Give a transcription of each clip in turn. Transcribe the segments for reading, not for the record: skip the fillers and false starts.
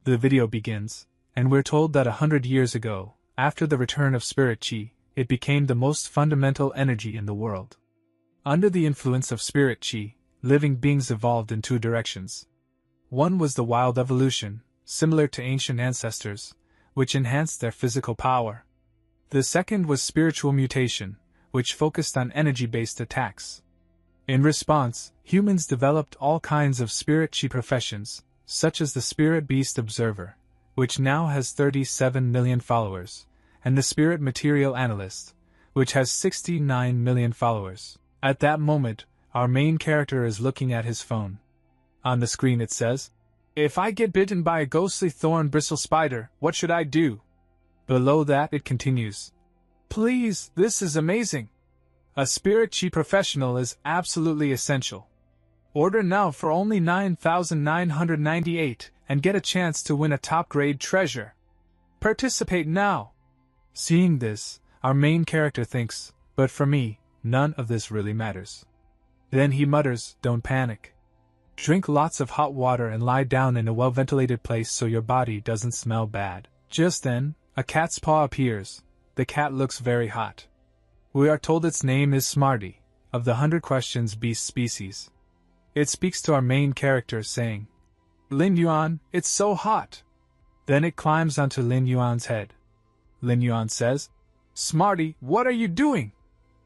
The video begins, and we're told that 100 years ago, after the return of spirit chi, it became the most fundamental energy in the world. Under the influence of spirit chi, living beings evolved in two directions. One was the wild evolution, similar to ancient ancestors, which enhanced their physical power. The second was spiritual mutation, which focused on energy-based attacks. In response, humans developed all kinds of spirit chi professions, such as the Spirit Beast Observer, which now has 37 million followers, and the Spirit Material Analyst, which has 69 million followers. At that moment, our main character is looking at his phone. On the screen it says, "If I get bitten by a ghostly thorn bristle spider, what should I do?" Below that it continues, "Please, this is amazing. A spirit chi professional is absolutely essential. Order now for only 9,998 and get a chance to win a top-grade treasure. Participate now." Seeing this, our main character thinks, but for me, none of this really matters. Then he mutters, "Don't panic. Drink lots of hot water and lie down in a well-ventilated place so your body doesn't smell bad." Just then, a cat's paw appears. The cat looks very hot. We are told its name is Smarty, of the 100 Questions Beast species. It speaks to our main character saying, "Lin Yuan, it's so hot." Then it climbs onto Lin Yuan's head. Lin Yuan says, "Smarty, what are you doing?"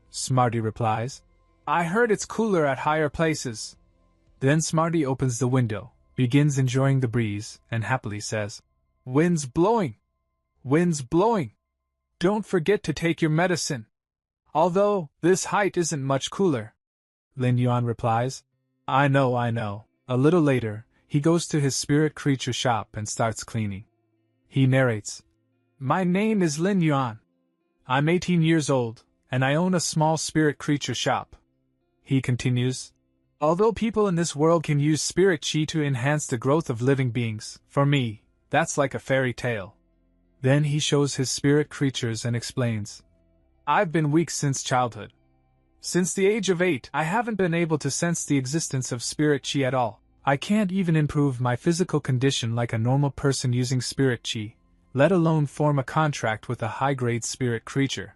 Smarty replies, "I heard it's cooler at higher places." Then Smarty opens the window, begins enjoying the breeze, and happily says, "Wind's blowing. Wind's blowing. Don't forget to take your medicine. Although, this height isn't much cooler." Lin Yuan replies, I know. A little later, he goes to his spirit creature shop and starts cleaning. He narrates, "My name is Lin Yuan. I'm 18 years old, and I own a small spirit creature shop." He continues, "Although people in this world can use spirit chi to enhance the growth of living beings, for me, that's like a fairy tale." Then he shows his spirit creatures and explains, "I've been weak since childhood. Since the age of 8, I haven't been able to sense the existence of spirit chi at all. I can't even improve my physical condition like a normal person using spirit chi, let alone form a contract with a high-grade spirit creature.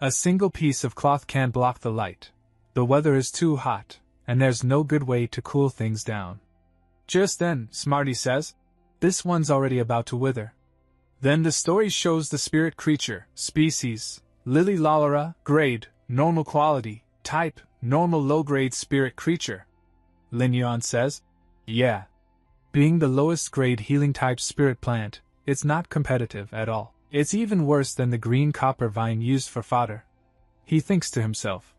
A single piece of cloth can't block the light. The weather is too hot, and there's no good way to cool things down." Just then, Smarty says, "This one's already about to wither." Then the story shows the spirit creature, species, Lily Lallara, grade, normal quality, type, normal low-grade spirit creature. Lin Yuan says, "Yeah. Being the lowest grade healing type spirit plant, it's not competitive at all. It's even worse than the green copper vine used for fodder." He thinks to himself,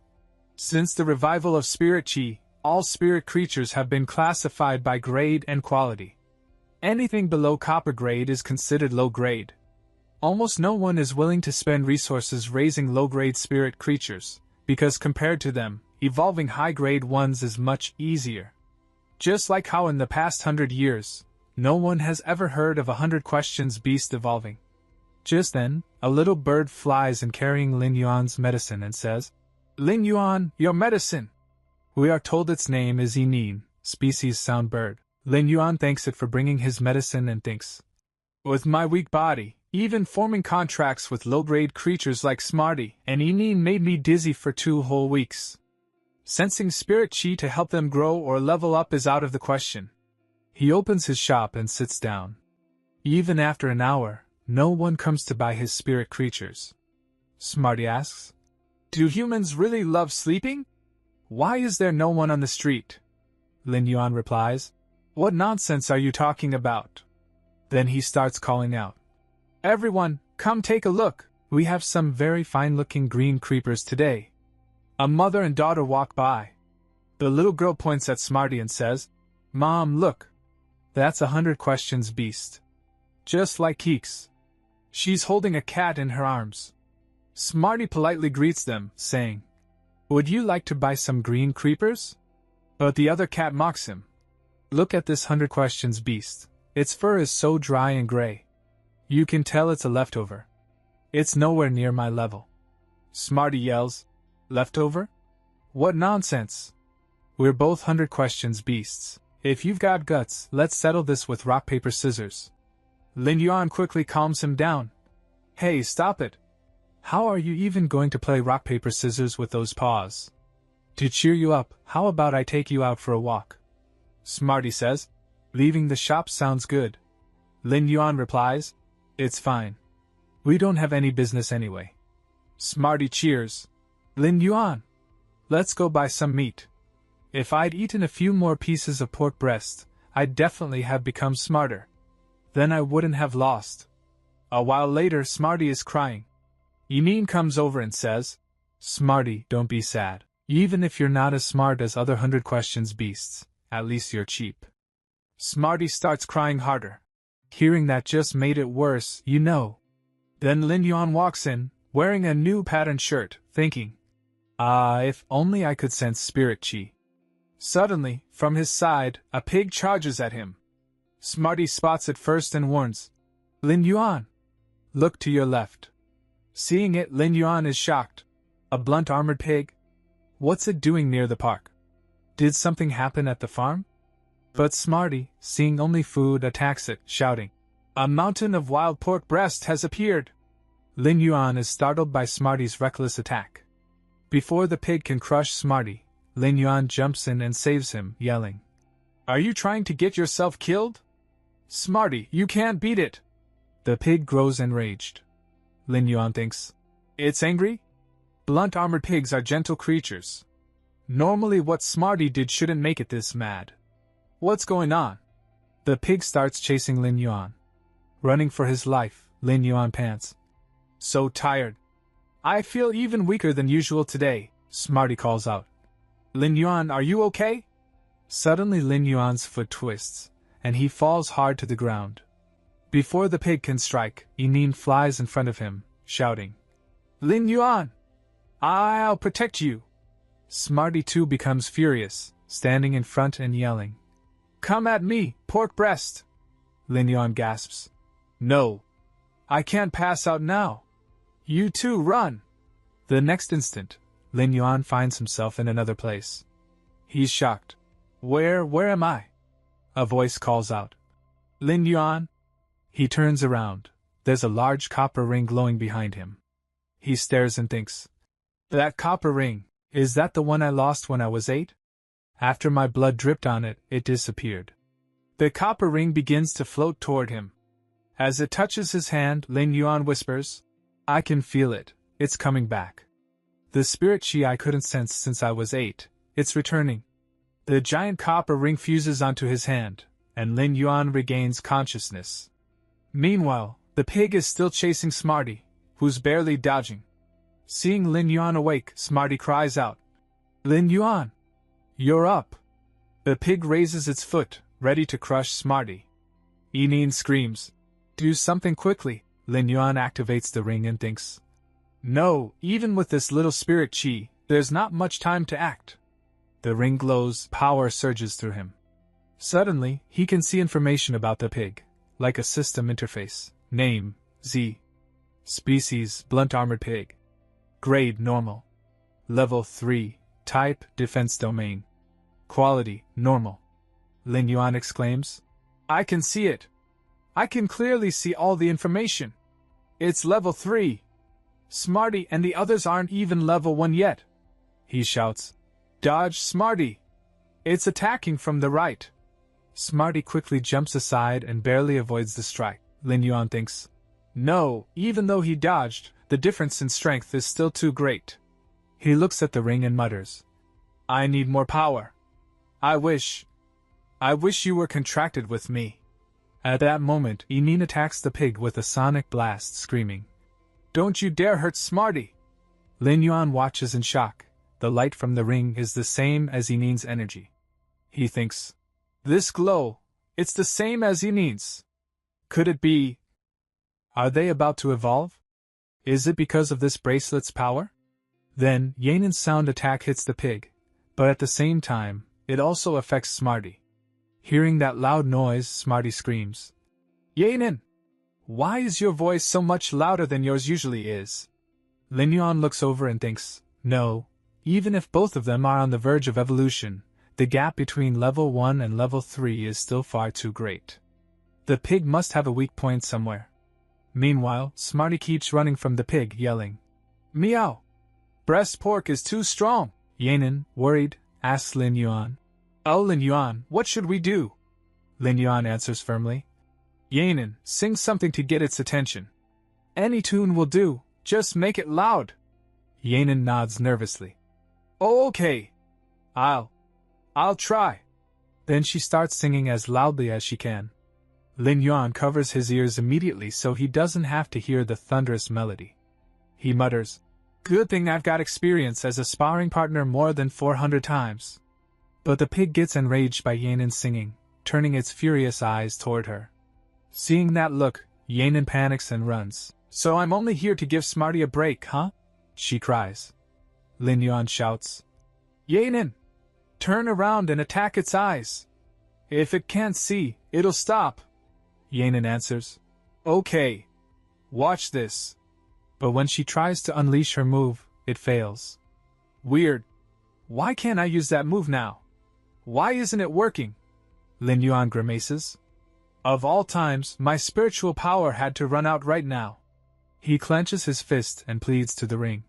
"Since the revival of spirit chi, all spirit creatures have been classified by grade and quality. Anything below copper grade is considered low grade. Almost no one is willing to spend resources raising low-grade spirit creatures, because compared to them, evolving high-grade ones is much easier. Just like how in the past 100 years, no one has ever heard of a 100 Questions Beast evolving." Just then, a little bird flies in carrying Lin Yuan's medicine and says, "Lin Yuan, your medicine." We are told its name is Yinin, species sound bird. Lin Yuan thanks it for bringing his medicine and thinks, "With my weak body, even forming contracts with low-grade creatures like Smarty and Yinin made me dizzy for 2 whole weeks. Sensing spirit chi to help them grow or level up is out of the question." He opens his shop and sits down. Even after an hour, no one comes to buy his spirit creatures. Smarty asks, "Do humans really love sleeping? Why is there no one on the street?" Lin Yuan replies, "What nonsense are you talking about?" Then he starts calling out, "Everyone, come take a look, we have some very fine-looking green creepers today." A mother and daughter walk by. The little girl points at Smarty and says, "Mom, look. That's a 100 Questions Beast. Just like Keeks. She's holding a cat in her arms." Smarty politely greets them, saying, "Would you like to buy some green creepers?" But the other cat mocks him. "Look at this 100 Questions Beast. Its fur is so dry and gray. You can tell it's a leftover. It's nowhere near my level." Smarty yells, "Leftover? What nonsense! We're both 100 Questions Beasts. If you've got guts, let's settle this with rock, paper, scissors." Lin Yuan quickly calms him down. Hey, stop it. How are you even going to play rock paper scissors with those paws? To cheer you up, how about I take you out for a walk? Smarty says. Leaving the shop sounds good. Lin Yuan replies. It's fine. We don't have any business anyway. Smarty cheers. Lin Yuan, let's go buy some meat. If I'd eaten a few more pieces of pork breast, I'd definitely have become smarter. Then I wouldn't have lost. A while later, Smarty is crying. Yinine comes over and says, Smarty, don't be sad. Even if you're not as smart as other 100 questions beasts, at least you're cheap. Smarty starts crying harder. Hearing that just made it worse, you know. Then Lin Yuan walks in, wearing a new patterned shirt, thinking, if only I could sense spirit chi. Suddenly, from his side, a pig charges at him. Smarty spots it first and warns, Lin Yuan, look to your left. Seeing it, Lin Yuan is shocked. A blunt armored pig? What's it doing near the park? Did something happen at the farm? But Smarty, seeing only food, attacks it, shouting, A mountain of wild pork breast has appeared! Lin Yuan is startled by Smarty's reckless attack. Before the pig can crush Smarty, Lin Yuan jumps in and saves him, yelling, Are you trying to get yourself killed? Smarty, you can't beat it! The pig grows enraged. Lin Yuan thinks, It's angry? Blunt armored pigs are gentle creatures. Normally what Smarty did shouldn't make it this mad. What's going on? The pig starts chasing Lin Yuan. Running for his life, Lin Yuan pants. So tired. I feel even weaker than usual today, Smarty calls out. Lin Yuan, are you okay? Suddenly Lin Yuan's foot twists, and he falls hard to the ground. Before the pig can strike, Yinine flies in front of him, shouting, Lin Yuan! I'll protect you! Smarty too becomes furious, standing in front and yelling, Come at me, pork breast! Lin Yuan gasps, No! I can't pass out now! You too, run! The next instant, Lin Yuan finds himself in another place. He's shocked. Where am I? A voice calls out. Lin Yuan? He turns around. There's a large copper ring glowing behind him. He stares and thinks, That copper ring, is that the one I lost when I was 8? After my blood dripped on it, it disappeared. The copper ring begins to float toward him. As it touches his hand, Lin Yuan whispers, I can feel it, it's coming back. The spirit chi I couldn't sense since I was 8, it's returning. The giant copper ring fuses onto his hand, and Lin Yuan regains consciousness. Meanwhile, the pig is still chasing Smarty, who's barely dodging. Seeing Lin Yuan awake, Smarty cries out, Lin Yuan! You're up! The pig raises its foot, ready to crush Smarty. Yinine screams, Do something quickly! Lin Yuan activates the ring and thinks, No, even with this little spirit chi, there's not much time to act. The ring glows, power surges through him. Suddenly, he can see information about the pig, like a system interface. Name, Z. Species, blunt armored pig. Grade, normal. Level 3, type, defense domain. Quality, normal. Lin Yuan exclaims, I can see it. I can clearly see all the information. It's level 3. Smarty and the others aren't even level 1 yet. He shouts, Dodge, Smarty! It's attacking from the right. Smarty quickly jumps aside and barely avoids the strike. Lin Yuan thinks, No, even though he dodged, the difference in strength is still too great. He looks at the ring and mutters, I need more power. I wish you were contracted with me. At that moment, Yinine attacks the pig with a sonic blast, screaming, Don't you dare hurt Smarty! Lin Yuan watches in shock. The light from the ring is the same as Yinine's energy. He thinks, This glow, it's the same as Yinine's. Could it be? Are they about to evolve? Is it because of this bracelet's power? Then, Yinine's sound attack hits the pig, but at the same time, it also affects Smarty. Hearing that loud noise, Smarty screams, Yinine! Why is your voice so much louder than yours usually is? Lin Yuan looks over and thinks, No, even if both of them are on the verge of evolution, the gap between level 1 and level 3 is still far too great. The pig must have a weak point somewhere. Meanwhile, Smarty keeps running from the pig, yelling, "Meow! Breast pork is too strong!" Yanin, worried, asks Lin Yuan. "Oh, Lin Yuan, what should we do?" Lin Yuan answers firmly. "Yanin, sing something to get its attention. Any tune will do, just make it loud." Yanin nods nervously. "Oh, okay. I'll try." Then she starts singing as loudly as she can. Lin Yuan covers his ears immediately so he doesn't have to hear the thunderous melody. He mutters, "Good thing I've got experience as a sparring partner more than 400 times. But the pig gets enraged by Yanin's singing, turning its furious eyes toward her. Seeing that look, Yanin panics and runs. "So I'm only here to give Smarty a break, huh?" she cries. Lin Yuan shouts, "Yanin! Turn around and attack its eyes. If it can't see, it'll stop." Yanin answers, "Okay. Watch this." But when she tries to unleash her move, it fails. "Weird. Why can't I use that move now? Why isn't it working?" Lin Yuan grimaces. "Of all times, my spiritual power had to run out right now." He clenches his fist and pleads to the ring.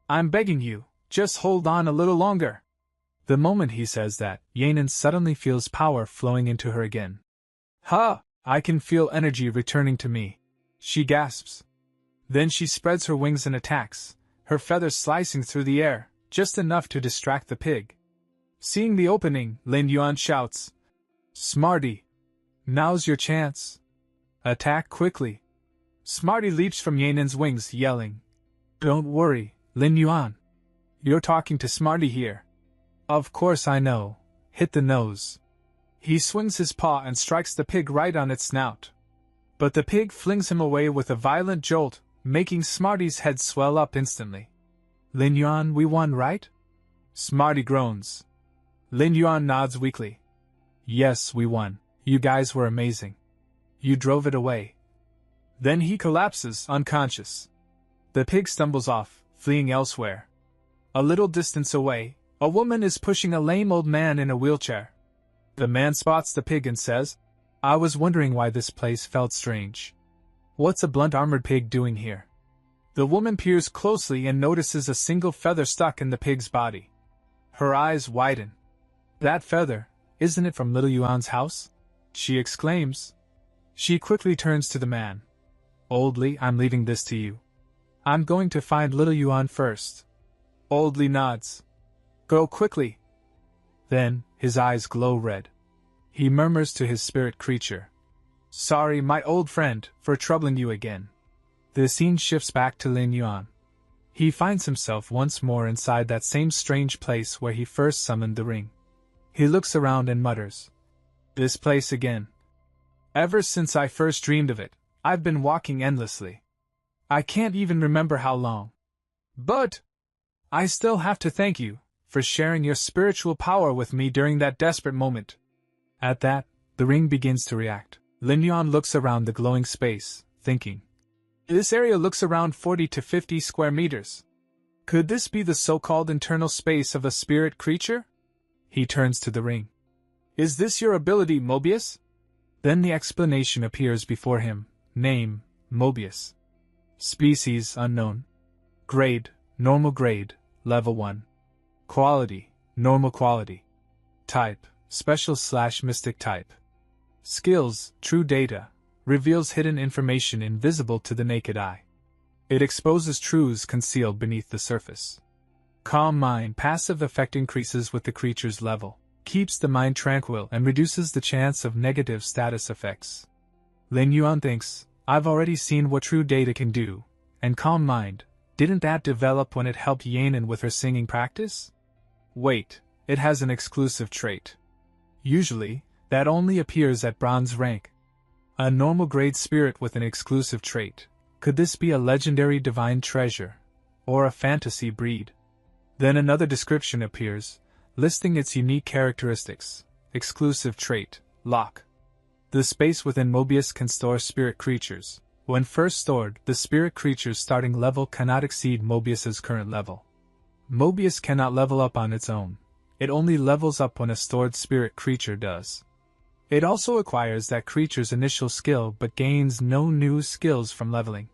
"I'm begging you, just hold on a little longer." The moment he says that, Yanin suddenly feels power flowing into her again. "Ha! I can feel energy returning to me," she gasps. Then she spreads her wings and attacks, her feathers slicing through the air, just enough to distract the pig. Seeing the opening, Lin Yuan shouts, "Smarty! Now's your chance. Attack quickly." Smarty leaps from Yanin's wings, yelling, "Don't worry, Lin Yuan. You're talking to Smarty here." "Of course I know. Hit the nose." He swings his paw and strikes the pig right on its snout. But the pig flings him away with a violent jolt, making Smarty's head swell up instantly. "Lin Yuan, we won, right?" Smarty groans. Lin Yuan nods weakly. "Yes, we won. You guys were amazing. You drove it away." Then he collapses, unconscious. The pig stumbles off, fleeing elsewhere. A little distance away, a woman is pushing a lame old man in a wheelchair. The man spots the pig and says, "I was wondering why this place felt strange. What's a blunt-armored pig doing here?" The woman peers closely and notices a single feather stuck in the pig's body. Her eyes widen. "That feather, isn't it from little Yuan's house?" she exclaims. She quickly turns to the man. "Old Li, I'm leaving this to you. I'm going to find little Yuan first." Old Li nods. "Go quickly." Then, his eyes glow red. He murmurs to his spirit creature, "Sorry, my old friend, for troubling you again." The scene shifts back to Lin Yuan. He finds himself once more inside that same strange place where he first summoned the ring. He looks around and mutters, "This place again. Ever since I first dreamed of it, I've been walking endlessly. I can't even remember how long. But I still have to thank you for sharing your spiritual power with me during that desperate moment." At that, the ring begins to react. Lin Yuan looks around the glowing space, thinking, "This area looks around 40 to 50 square meters. Could this be the so-called internal space of a spirit creature?" He turns to the ring. "Is this your ability, Mobius?" Then the explanation appears before him. Name, Mobius. Species, unknown. Grade, normal grade, level 1. Quality, normal quality. Type, special/mystic type. Skills, true data, reveals hidden information invisible to the naked eye. It exposes truths concealed beneath the surface. Calm mind, passive effect increases with the creature's level, keeps the mind tranquil and reduces the chance of negative status effects. Lin Yuan thinks, "I've already seen what true data can do, and calm mind, didn't that develop when it helped Yanin with her singing practice? Wait, it has an exclusive trait. Usually, that only appears at bronze rank. A normal grade spirit with an exclusive trait. Could this be a legendary divine treasure, or a fantasy breed?" Then another description appears, listing its unique characteristics. Exclusive trait, lock. The space within Mobius can store spirit creatures. When first stored, the spirit creature's starting level cannot exceed Mobius's current level. Mobius cannot level up on its own. It only levels up when a stored spirit creature does. It also acquires that creature's initial skill but gains no new skills from leveling.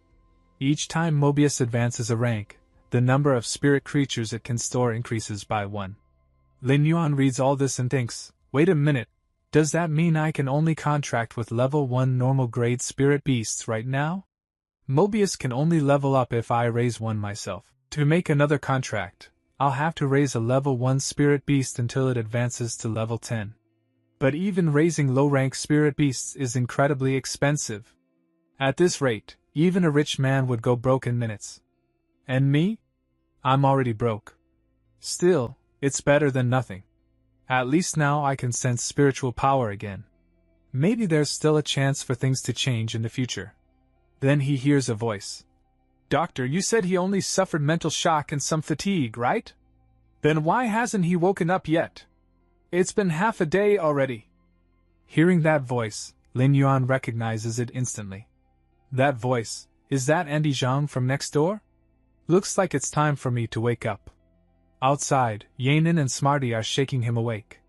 Each time Mobius advances a rank, the number of spirit creatures it can store increases by 1. Lin Yuan reads all this and thinks, wait a minute, does that mean I can only contract with level 1 normal grade spirit beasts right now? Mobius can only level up if I raise one myself. To make another contract, I'll have to raise a level 1 spirit beast until it advances to level 10. But even raising low-rank spirit beasts is incredibly expensive. At this rate, even a rich man would go broke in minutes. And me? I'm already broke. Still, it's better than nothing. At least now I can sense spiritual power again. Maybe there's still a chance for things to change in the future. Then he hears a voice. Doctor, you said he only suffered mental shock and some fatigue, right? Then why hasn't he woken up yet? It's been half a day already. Hearing that voice, Lin Yuan recognizes it instantly. That voice, is that Andy Zhang from next door? Looks like it's time for me to wake up. Outside, Yanin and Smarty are shaking him awake.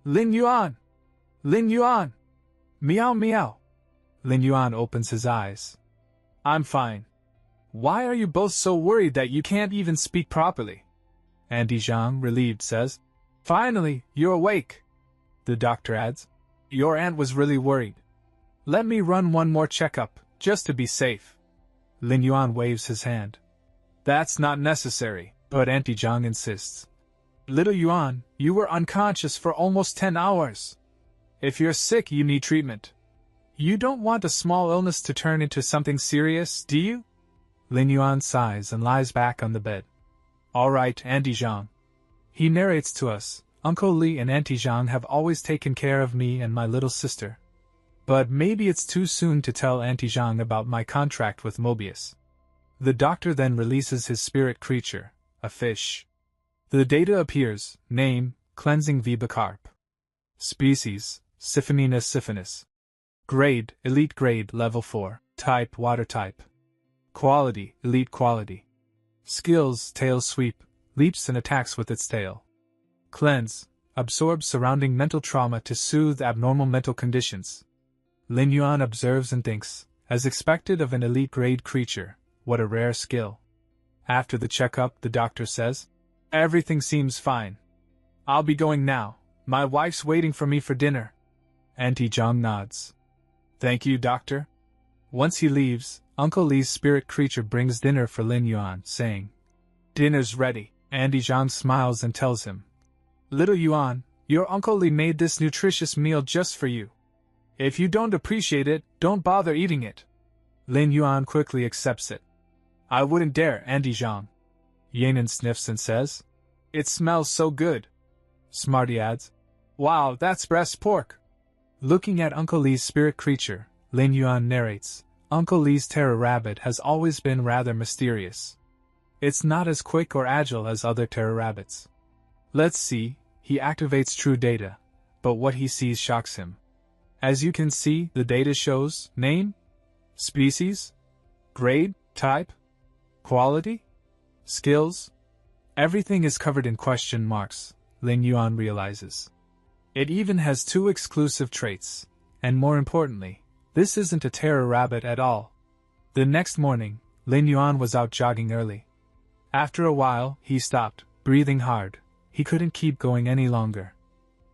Lin Yuan! Lin Yuan! Meow meow! Lin Yuan opens his eyes. I'm fine. Why are you both so worried that you can't even speak properly? Andy Zhang, relieved, says. Finally, you're awake. The doctor adds. Your aunt was really worried. Let me run one more checkup, just to be safe. Lin Yuan waves his hand. That's not necessary, but Auntie Zhang insists. Little Yuan, you were unconscious for almost 10 hours. If you're sick, you need treatment. You don't want a small illness to turn into something serious, do you? Lin Yuan sighs and lies back on the bed. All right, Auntie Zhang. He narrates to us, Uncle Li and Auntie Zhang have always taken care of me and my little sister. But maybe it's too soon to tell Auntie Zhang about my contract with Mobius. The doctor then releases his spirit creature, a fish. The data appears, name, Cleansing Vibacarp. Species, Siphonina siphonis. Grade, Elite Grade Level 4, Type Water Type. Quality, Elite Quality. Skills, Tail Sweep, leaps and attacks with its tail. Cleanse, absorbs surrounding mental trauma to soothe abnormal mental conditions. Lin Yuan observes and thinks, as expected of an elite grade creature, what a rare skill. After the checkup, the doctor says, everything seems fine. I'll be going now. My wife's waiting for me for dinner. Auntie Zhang nods. Thank you, doctor. Once he leaves, Uncle Li's spirit creature brings dinner for Lin Yuan, saying, Dinner's ready. Auntie Zhang smiles and tells him, Little Yuan, your Uncle Li made this nutritious meal just for you. If you don't appreciate it, don't bother eating it. Lin Yuan quickly accepts it. I wouldn't dare, Auntie Zhang. Yanin sniffs and says, It smells so good. Smarty adds, Wow, that's breast pork. Looking at Uncle Li's spirit creature, Lin Yuan narrates, Uncle Li's terror rabbit has always been rather mysterious. It's not as quick or agile as other terror rabbits. Let's see, he activates true data, but what he sees shocks him. As you can see, the data shows name, species, grade, type, quality, skills. Everything is covered in question marks, Lin Yuan realizes. It even has 2 exclusive traits, and more importantly, this isn't a terror rabbit at all. The next morning, Lin Yuan was out jogging early. After a while, he stopped, breathing hard. He couldn't keep going any longer.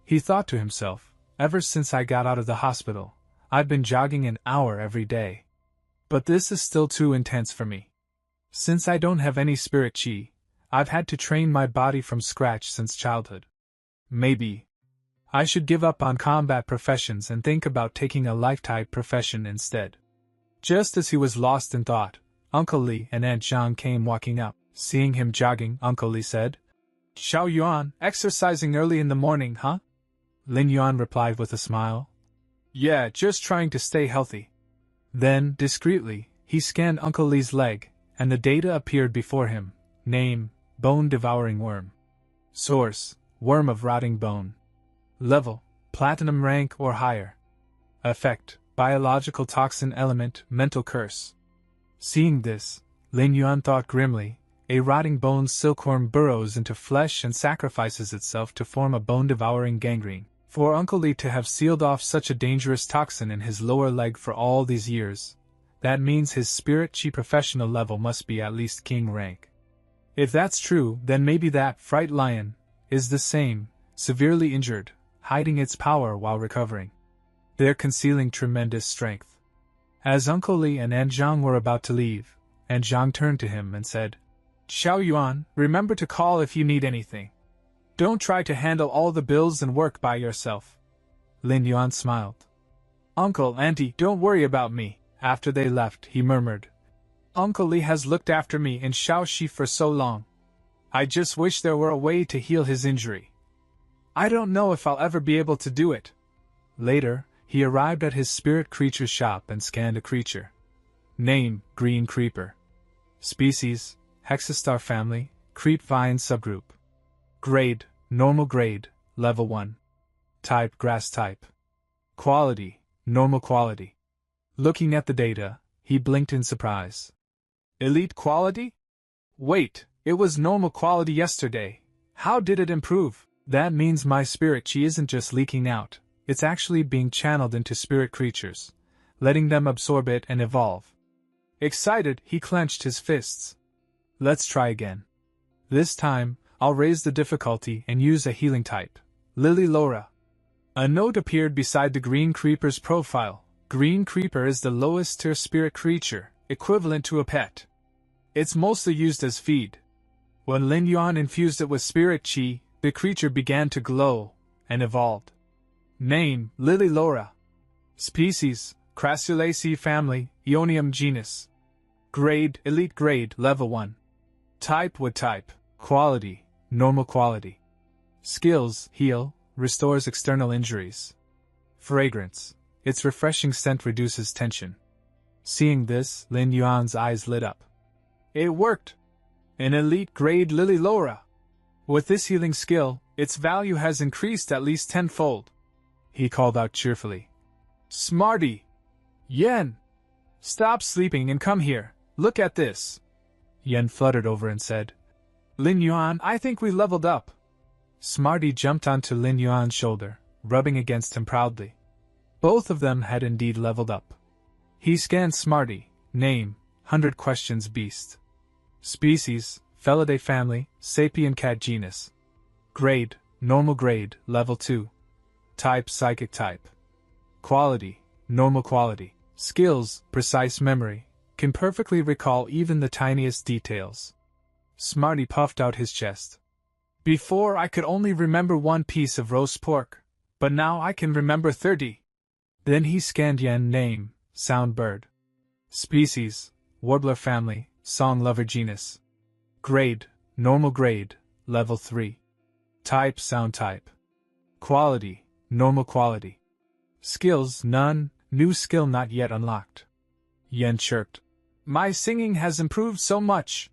He thought to himself, ever since I got out of the hospital, I've been jogging an hour every day. But this is still too intense for me. Since I don't have any spirit chi, I've had to train my body from scratch since childhood. Maybe I should give up on combat professions and think about taking a life-type profession instead. Just as he was lost in thought, Uncle Li and Aunt Zhang came walking up. Seeing him jogging, Uncle Li said, Xiao Yuan, exercising early in the morning, huh? Lin Yuan replied with a smile. Yeah, just trying to stay healthy. Then, discreetly, he scanned Uncle Li's leg, and the data appeared before him. Name, Bone-Devouring Worm. Source, Worm of Rotting Bone. Level, Platinum rank or higher. Effect, Biological Toxin Element, Mental Curse. Seeing this, Lin Yuan thought grimly, a rotting bone silkworm burrows into flesh and sacrifices itself to form a bone-devouring gangrene. For Uncle Lee to have sealed off such a dangerous toxin in his lower leg for all these years, that means his spirit chi professional level must be at least king rank. If that's true, then maybe that fright lion is the same, severely injured, hiding its power while recovering. They're concealing tremendous strength. As Uncle Lee and Aunt Zhang were about to leave, Aunt Zhang turned to him and said, "Xiao Yuan, remember to call if you need anything. Don't try to handle all the bills and work by yourself." Lin Yuan smiled. "Uncle, Auntie, don't worry about me." After they left, he murmured, "Uncle Lee has looked after me in Shaoxi for so long. I just wish there were a way to heal his injury. I don't know if I'll ever be able to do it." Later, he arrived at his spirit creature shop and scanned a creature. Name, Green Creeper. Species, Hexastar family, Creep Vine subgroup. Grade, Normal grade, Level 1. Type, Grass type. Quality, Normal quality. Looking at the data, he blinked in surprise. Elite quality? Wait, it was normal quality yesterday. How did it improve? That means my spirit chi isn't just leaking out, it's actually being channeled into spirit creatures, letting them absorb it and evolve. Excited, he clenched his fists. Let's try again. This time, I'll raise the difficulty and use a healing type. Lily Laura. A note appeared beside the Green Creeper's profile. Green Creeper is the lowest tier spirit creature, equivalent to a pet. It's mostly used as feed. When Lin Yuan infused it with spirit chi, the creature began to glow and evolved. Name, Lily Laura. Species, Crassulaceae family, Ionium genus. Grade, Elite grade, Level 1. Type, Wood type. Quality, Normal quality. Skills, Heal, restores external injuries. Fragrance, its refreshing scent reduces tension. Seeing this, Lin Yuan's eyes lit up. It worked! An elite grade Lily Laura! With this healing skill, its value has increased at least tenfold. He called out cheerfully. Smarty! Yen! Stop sleeping and come here, look at this! Yen fluttered over and said, Lin Yuan, I think we leveled up. Smarty jumped onto Lin Yuan's shoulder, rubbing against him proudly. Both of them had indeed leveled up. He scanned Smarty, name, 100 questions beast. Species, Felidae family, Sapien cat genus. Grade, Normal grade, Level 2. Type, Psychic type. Quality, Normal quality. Skills, Precise memory, can perfectly recall even the tiniest details. Smarty puffed out his chest. Before I could only remember one piece of roast pork, but now I can remember 30. Then he scanned Yen, name, Sound bird. Species, Warbler family, Song lover genus. Grade, Normal grade, Level 3. Type, Sound type. Quality, Normal quality. Skills, none, new skill not yet unlocked. Yen chirped. My singing has improved so much.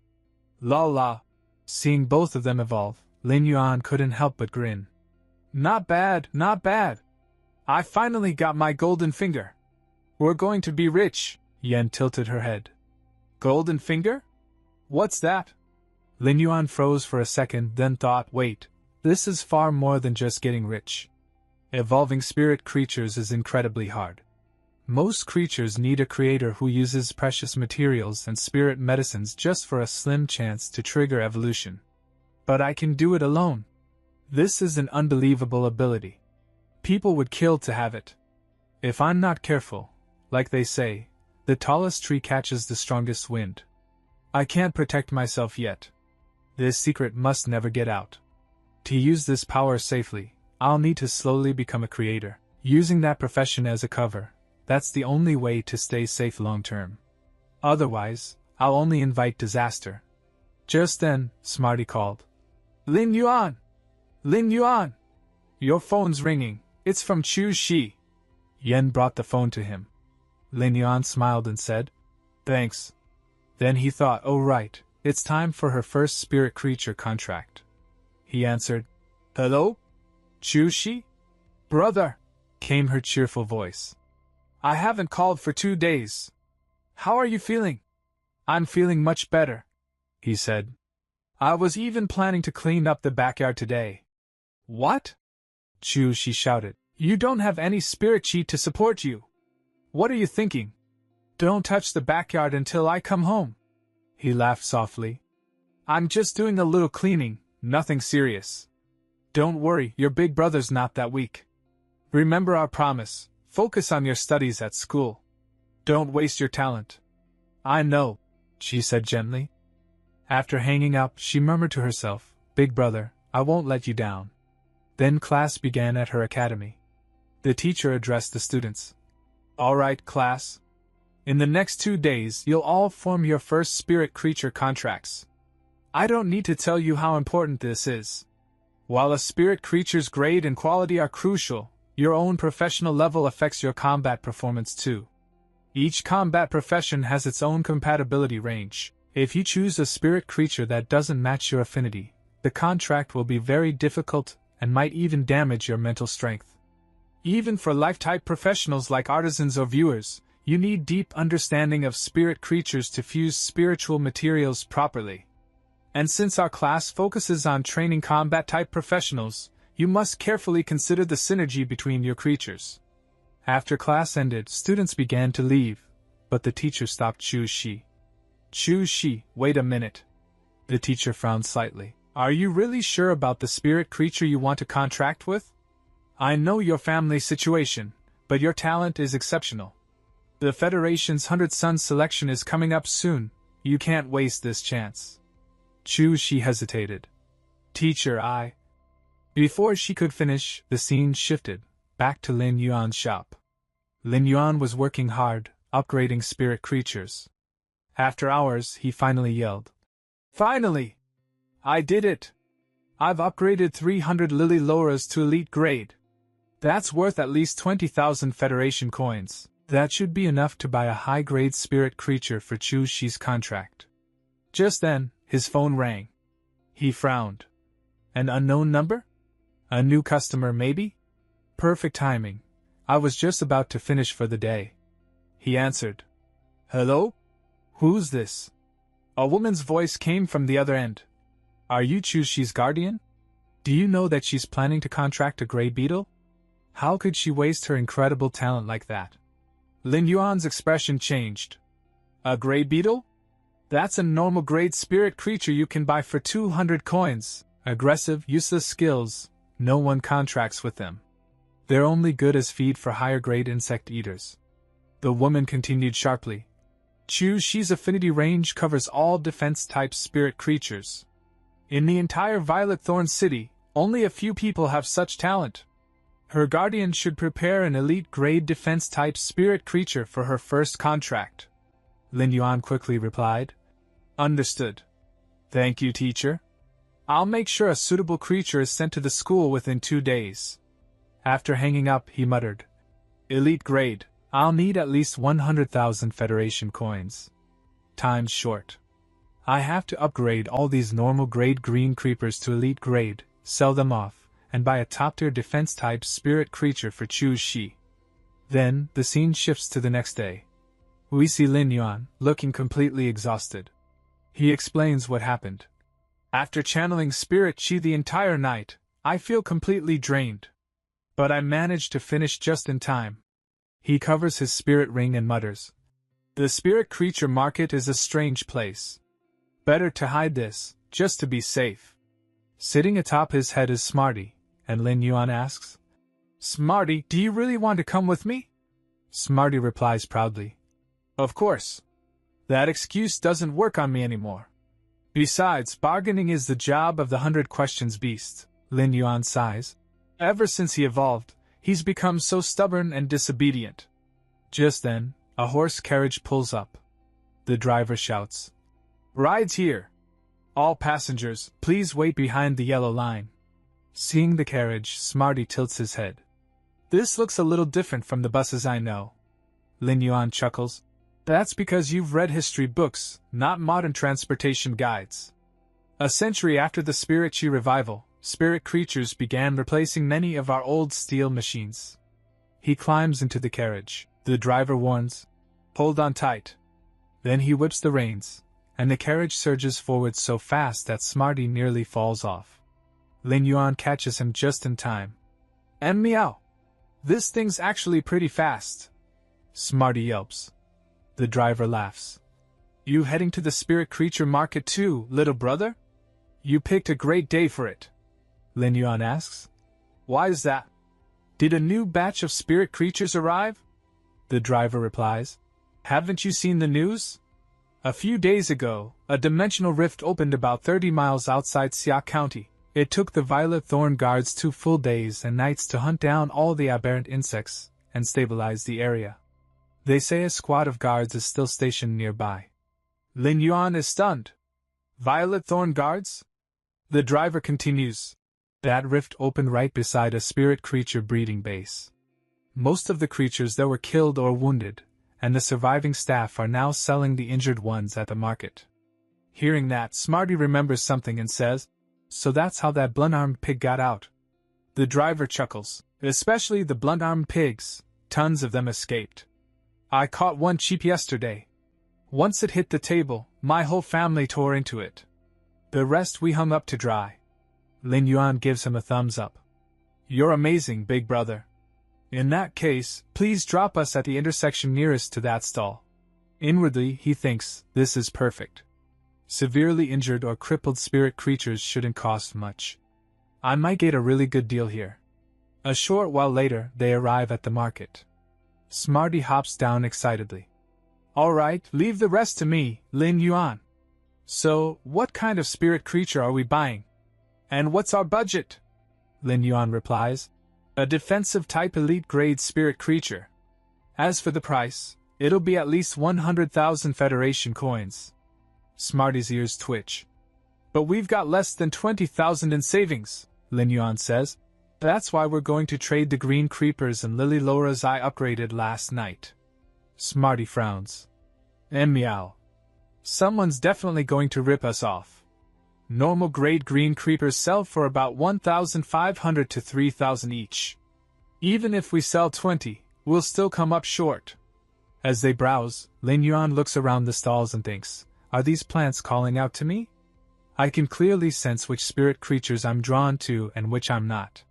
La la. Seeing both of them evolve, Lin Yuan couldn't help but grin. Not bad, not bad. I finally got my golden finger. We're going to be rich. Yen tilted her head. Golden finger? What's that? Lin Yuan froze for a second, then thought, wait, this is far more than just getting rich. Evolving spirit creatures is incredibly hard. Most creatures need a creator who uses precious materials and spirit medicines just for a slim chance to trigger evolution. But I can do it alone. This is an unbelievable ability. People would kill to have it. If I'm not careful, like they say, the tallest tree catches the strongest wind. I can't protect myself yet. This secret must never get out. To use this power safely, I'll need to slowly become a creator, using that profession as a cover. That's the only way to stay safe long term. Otherwise, I'll only invite disaster. Just then, Smarty called. Lin Yuan! Lin Yuan! Your phone's ringing. It's from Chu Shi. Yen brought the phone to him. Lin Yuan smiled and said, Thanks. Then he thought, oh right, it's time for her first spirit creature contract. He answered, Hello? Chu Shi? Brother, came her cheerful voice. I haven't called for 2 days. How are you feeling? I'm feeling much better, he said. I was even planning to clean up the backyard today. What? Chu, she shouted. You don't have any spirit chi to support you. What are you thinking? Don't touch the backyard until I come home. He laughed softly. I'm just doing a little cleaning, nothing serious. Don't worry, your big brother's not that weak. Remember our promise, focus on your studies at school. Don't waste your talent. I know, she said gently. After hanging up, she murmured to herself, Big brother, I won't let you down. Then class began at her academy. The teacher addressed the students. All right, class. In the next 2 days, you'll all form your first spirit creature contracts. I don't need to tell you how important this is. While a spirit creature's grade and quality are crucial, your own professional level affects your combat performance too. Each combat profession has its own compatibility range. If you choose a spirit creature that doesn't match your affinity, the contract will be very difficult and might even damage your mental strength. Even for life-type professionals like artisans or viewers, you need deep understanding of spirit creatures to fuse spiritual materials properly. And since our class focuses on training combat-type professionals, you must carefully consider the synergy between your creatures. After class ended, students began to leave, but the teacher stopped Chu Shi. Chu Shi, wait a minute. The teacher frowned slightly. Are you really sure about the spirit creature you want to contract with? I know your family situation, but your talent is exceptional. The Federation's 100 Sons selection is coming up soon. You can't waste this chance. Chu Shi hesitated. Teacher, I... Before she could finish, the scene shifted, back to Lin Yuan's shop. Lin Yuan was working hard, upgrading spirit creatures. After hours, he finally yelled. Finally! I did it! I've upgraded 300 Lily Lauras to elite grade. That's worth at least 20,000 Federation coins. That should be enough to buy a high-grade spirit creature for Chu Shi's contract. Just then, his phone rang. He frowned. An unknown number? A new customer, maybe? Perfect timing. I was just about to finish for the day. He answered. Hello? Who's this? A woman's voice came from the other end. Are you Chu Shi's guardian? Do you know that she's planning to contract a gray beetle? How could she waste her incredible talent like that? Lin Yuan's expression changed. A gray beetle? That's a normal grade spirit creature you can buy for 200 coins. Aggressive, useless skills. No one contracts with them. They're only good as feed for higher grade insect eaters. The woman continued sharply. Chu Shi's affinity range covers all defense-type spirit creatures. In the entire Violet Thorn City, only a few people have such talent. Her guardian should prepare an elite-grade defense-type spirit creature for her first contract. Lin Yuan quickly replied. Understood. Thank you, teacher. I'll make sure a suitable creature is sent to the school within 2 days. After hanging up, he muttered. Elite grade. I'll need at least 100,000 Federation coins. Time's short. I have to upgrade all these normal grade green creepers to elite grade, sell them off, and buy a top-tier defense-type spirit creature for Chu Shi. Then, the scene shifts to the next day. We see Lin Yuan, looking completely exhausted. He explains what happened. After channeling spirit chi the entire night, I feel completely drained. But I managed to finish just in time. He covers his spirit ring and mutters. The spirit creature market is a strange place. Better to hide this, just to be safe. Sitting atop his head is Smarty, and Lin Yuan asks, Smarty, do you really want to come with me? Smarty replies proudly. Of course. That excuse doesn't work on me anymore. Besides, bargaining is the job of the 100 Questions beast, Lin Yuan sighs. Ever since he evolved, he's become so stubborn and disobedient. Just then, a horse carriage pulls up. The driver shouts, Rides here! All passengers, please wait behind the yellow line. Seeing the carriage, Smarty tilts his head. This looks a little different from the buses I know. Lin Yuan chuckles. That's because you've read history books, not modern transportation guides. A century after the Spirit Chi revival, spirit creatures began replacing many of our old steel machines. He climbs into the carriage. The driver warns, Hold on tight. Then he whips the reins, and the carriage surges forward so fast that Smarty nearly falls off. Lin Yuan catches him just in time. And meow. This thing's actually pretty fast. Smarty yelps. The driver laughs. You heading to the spirit creature market too, little brother? You picked a great day for it. Lin Yuan asks. Why is that? Did a new batch of spirit creatures arrive? The driver replies. Haven't you seen the news? A few days ago, a dimensional rift opened about 30 miles outside Xia County. It took the Violet Thorn Guards 2 full days and nights to hunt down all the aberrant insects and stabilize the area. They say a squad of guards is still stationed nearby. Lin Yuan is stunned. Violet Thorn Guards? The driver continues. That rift opened right beside a spirit creature breeding base. Most of the creatures that were killed or wounded, and the surviving staff are now selling the injured ones at the market. Hearing that, Smarty remembers something and says, So that's how that blunt-armed pig got out. The driver chuckles. Especially the blunt-armed pigs. Tons of them escaped. I caught one cheap yesterday. Once it hit the table, my whole family tore into it. The rest we hung up to dry. Lin Yuan gives him a thumbs up. You're amazing, big brother. In that case, please drop us at the intersection nearest to that stall. Inwardly, he thinks, this is perfect. Severely injured or crippled spirit creatures shouldn't cost much. I might get a really good deal here. A short while later, they arrive at the market. Smarty hops down excitedly. All right, leave the rest to me, Lin Yuan. So, what kind of spirit creature are we buying? And what's our budget? Lin Yuan replies. A defensive type elite grade spirit creature. As for the price, it'll be at least 100,000 Federation coins. Smarty's ears twitch. But we've got less than 20,000 in savings, Lin Yuan says. That's why we're going to trade the green creepers and Lily Laura's I upgraded last night. Smarty frowns. And meow. Someone's definitely going to rip us off. Normal grade green creepers sell for about 1,500 to 3,000 each. Even if we sell 20, we'll still come up short. As they browse, Lin Yuan looks around the stalls and thinks, are these plants calling out to me? I can clearly sense which spirit creatures I'm drawn to and which I'm not.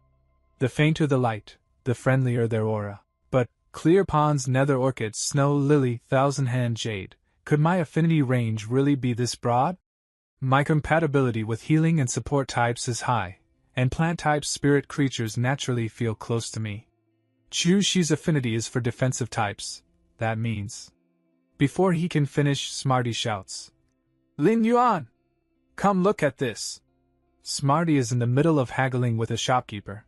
The fainter the light, the friendlier their aura. But, clear ponds, nether orchid, snow lily, thousand-hand jade, could my affinity range really be this broad? My compatibility with healing and support types is high, and plant-type spirit creatures naturally feel close to me. Chu Shi's affinity is for defensive types, that means. Before he can finish, Smarty shouts. Lin Yuan! Come look at this! Smarty is in the middle of haggling with a shopkeeper.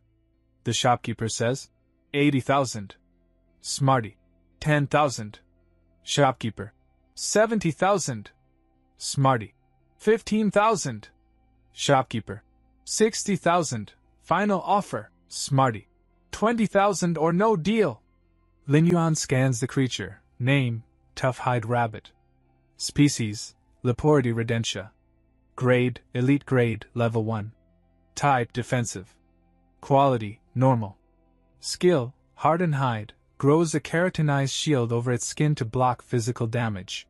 The shopkeeper says, 80,000. Smarty, 10,000. Shopkeeper, 70,000. Smarty, 15,000. Shopkeeper, 60,000. Final offer, Smarty, 20,000 or no deal. Lin Yuan scans the creature. Name, Tough-hide rabbit. Species, Leporti rodentia. Grade, elite grade, level 1. Type, defensive. Quality, normal. Skill, hardened hide, grows a keratinized shield over its skin to block physical damage.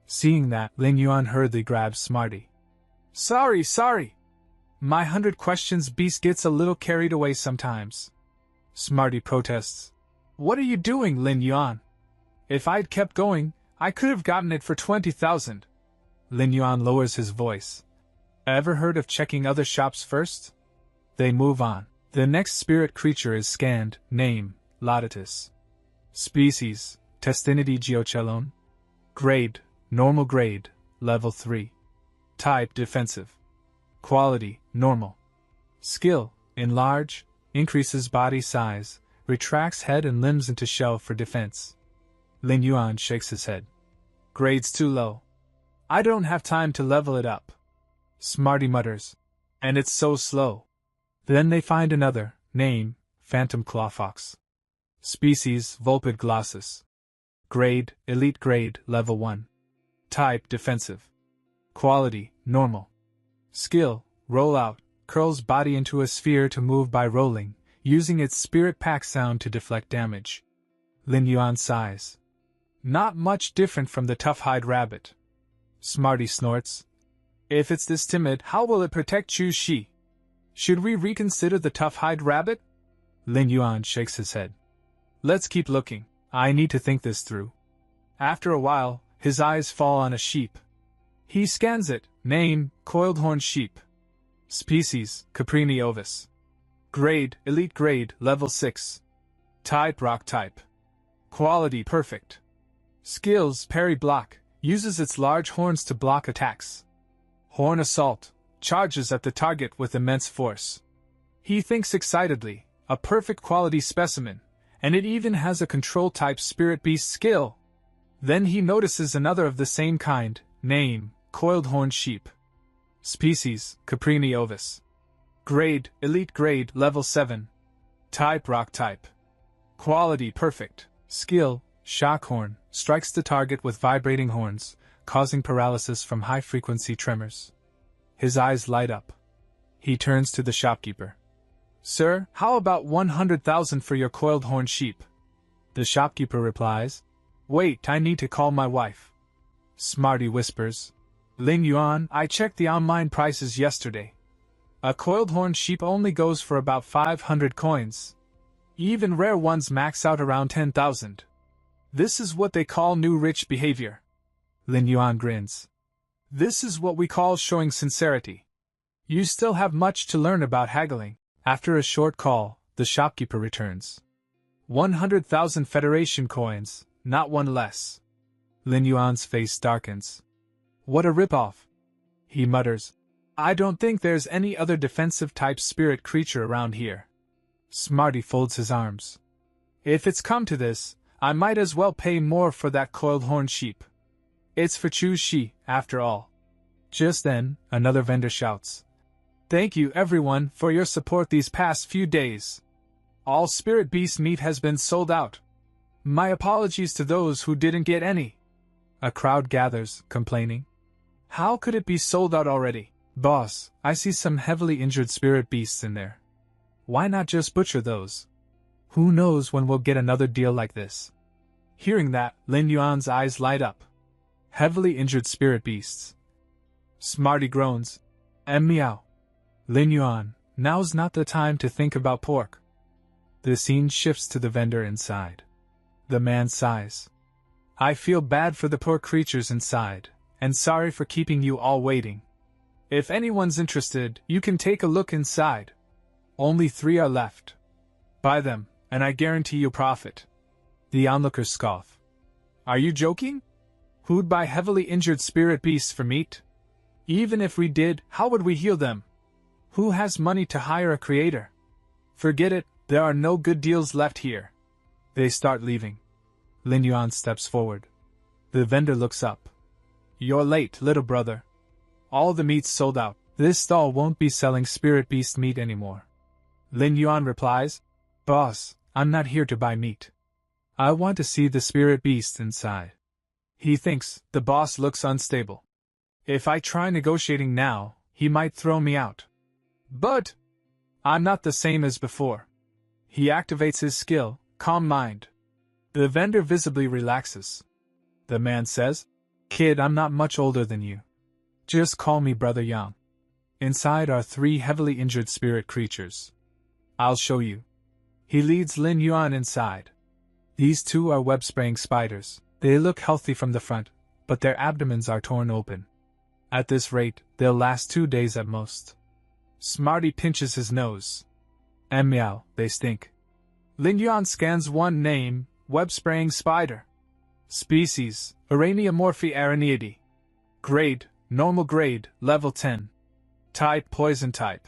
Seeing that, Lin Yuan hurriedly grabs Smarty. Sorry. My 100 questions beast gets a little carried away sometimes. Smarty protests. What are you doing, Lin Yuan? If I'd kept going, I could have gotten it for 20,000. Lin Yuan lowers his voice. Ever heard of checking other shops first? They move on. The next spirit creature is scanned. Name, Laudatus. Species, Testinity geochelone. Grade, normal grade, level 3. Type, defensive. Quality, normal. Skill, enlarge, increases body size, retracts head and limbs into shell for defense. Lin Yuan shakes his head. Grade's too low. I don't have time to level it up. Smarty mutters. And it's so slow. Then they find another. Name, Phantom Clawfox. Species, Vulpid glossus. Grade, elite grade, level 1. Type, defensive. Quality, normal. Skill, roll out, curls body into a sphere to move by rolling, using its spirit pack sound to deflect damage. Lin Yuan sighs. Not much different from the tough-hide rabbit. Smarty snorts. If it's this timid, how will it protect Chu Shi? Should we reconsider the tough-hide rabbit? Lin Yuan shakes his head. Let's keep looking. I need to think this through. After a while, his eyes fall on a sheep. He scans it. Name, coiled horn sheep. Species, Caprini ovis. Grade, elite grade, level 6. Type, rock type. Quality, perfect. Skills, parry block, uses its large horns to block attacks. Horn assault, charges at the target with immense force. He thinks excitedly, a perfect quality specimen, and it even has a control type spirit beast skill. Then he notices another of the same kind, name, coiled horn sheep. Species, Caprini ovis. Grade, elite grade, level 7. Type, rock type. Quality, perfect. Skill, shock horn, strikes the target with vibrating horns, causing paralysis from high-frequency tremors. His eyes light up. He turns to the shopkeeper. Sir, how about 100,000 for your coiled horn sheep? The shopkeeper replies, Wait, I need to call my wife. Smarty whispers, Lin Yuan, I checked the online prices yesterday. A coiled horn sheep only goes for about 500 coins. Even rare ones max out around 10,000. This is what they call new rich behavior. Lin Yuan grins. This is what we call showing sincerity. You still have much to learn about haggling. After a short call, the shopkeeper returns. 100,000 Federation coins, not one less. Lin Yuan's face darkens. What a ripoff. He mutters. I don't think there's any other defensive type spirit creature around here. Smarty folds his arms. If it's come to this, I might as well pay more for that coiled horn sheep. It's for Chu Shi, after all. Just then, another vendor shouts. Thank you everyone for your support these past few days. All spirit beast meat has been sold out. My apologies to those who didn't get any. A crowd gathers, complaining. How could it be sold out already? Boss, I see some heavily injured spirit beasts in there. Why not just butcher those? Who knows when we'll get another deal like this? Hearing that, Lin Yuan's eyes light up. Heavily injured spirit beasts. Smarty groans. Meow. Lin Yuan, now's not the time to think about pork. The scene shifts to the vendor inside. The man sighs. I feel bad for the poor creatures inside, and sorry for keeping you all waiting. If anyone's interested, you can take a look inside. Only 3 are left. Buy them, and I guarantee you profit. The onlookers scoff. Are you joking? Who'd buy heavily injured spirit beasts for meat? Even if we did, how would we heal them? Who has money to hire a creator? Forget it, there are no good deals left here. They start leaving. Lin Yuan steps forward. The vendor looks up. You're late, little brother. All the meat's sold out. This stall won't be selling spirit beast meat anymore. Lin Yuan replies, Boss, I'm not here to buy meat. I want to see the spirit beast inside. He thinks the boss looks unstable. If I try negotiating now, he might throw me out. But I'm not the same as before. He activates his skill, Calm Mind. The vendor visibly relaxes. The man says, Kid, I'm not much older than you. Just call me Brother Yang. Inside are 3 heavily injured spirit creatures. I'll show you. He leads Lin Yuan inside. These 2 are web-spraying spiders. They look healthy from the front, but their abdomens are torn open. At this rate, they'll last 2 days at most. Smarty pinches his nose. Meow, they stink. Lin Yuan scans one name, web-spraying spider. Species, Araneomorphi araniidae. Grade, normal grade, level 10. Type, poison type.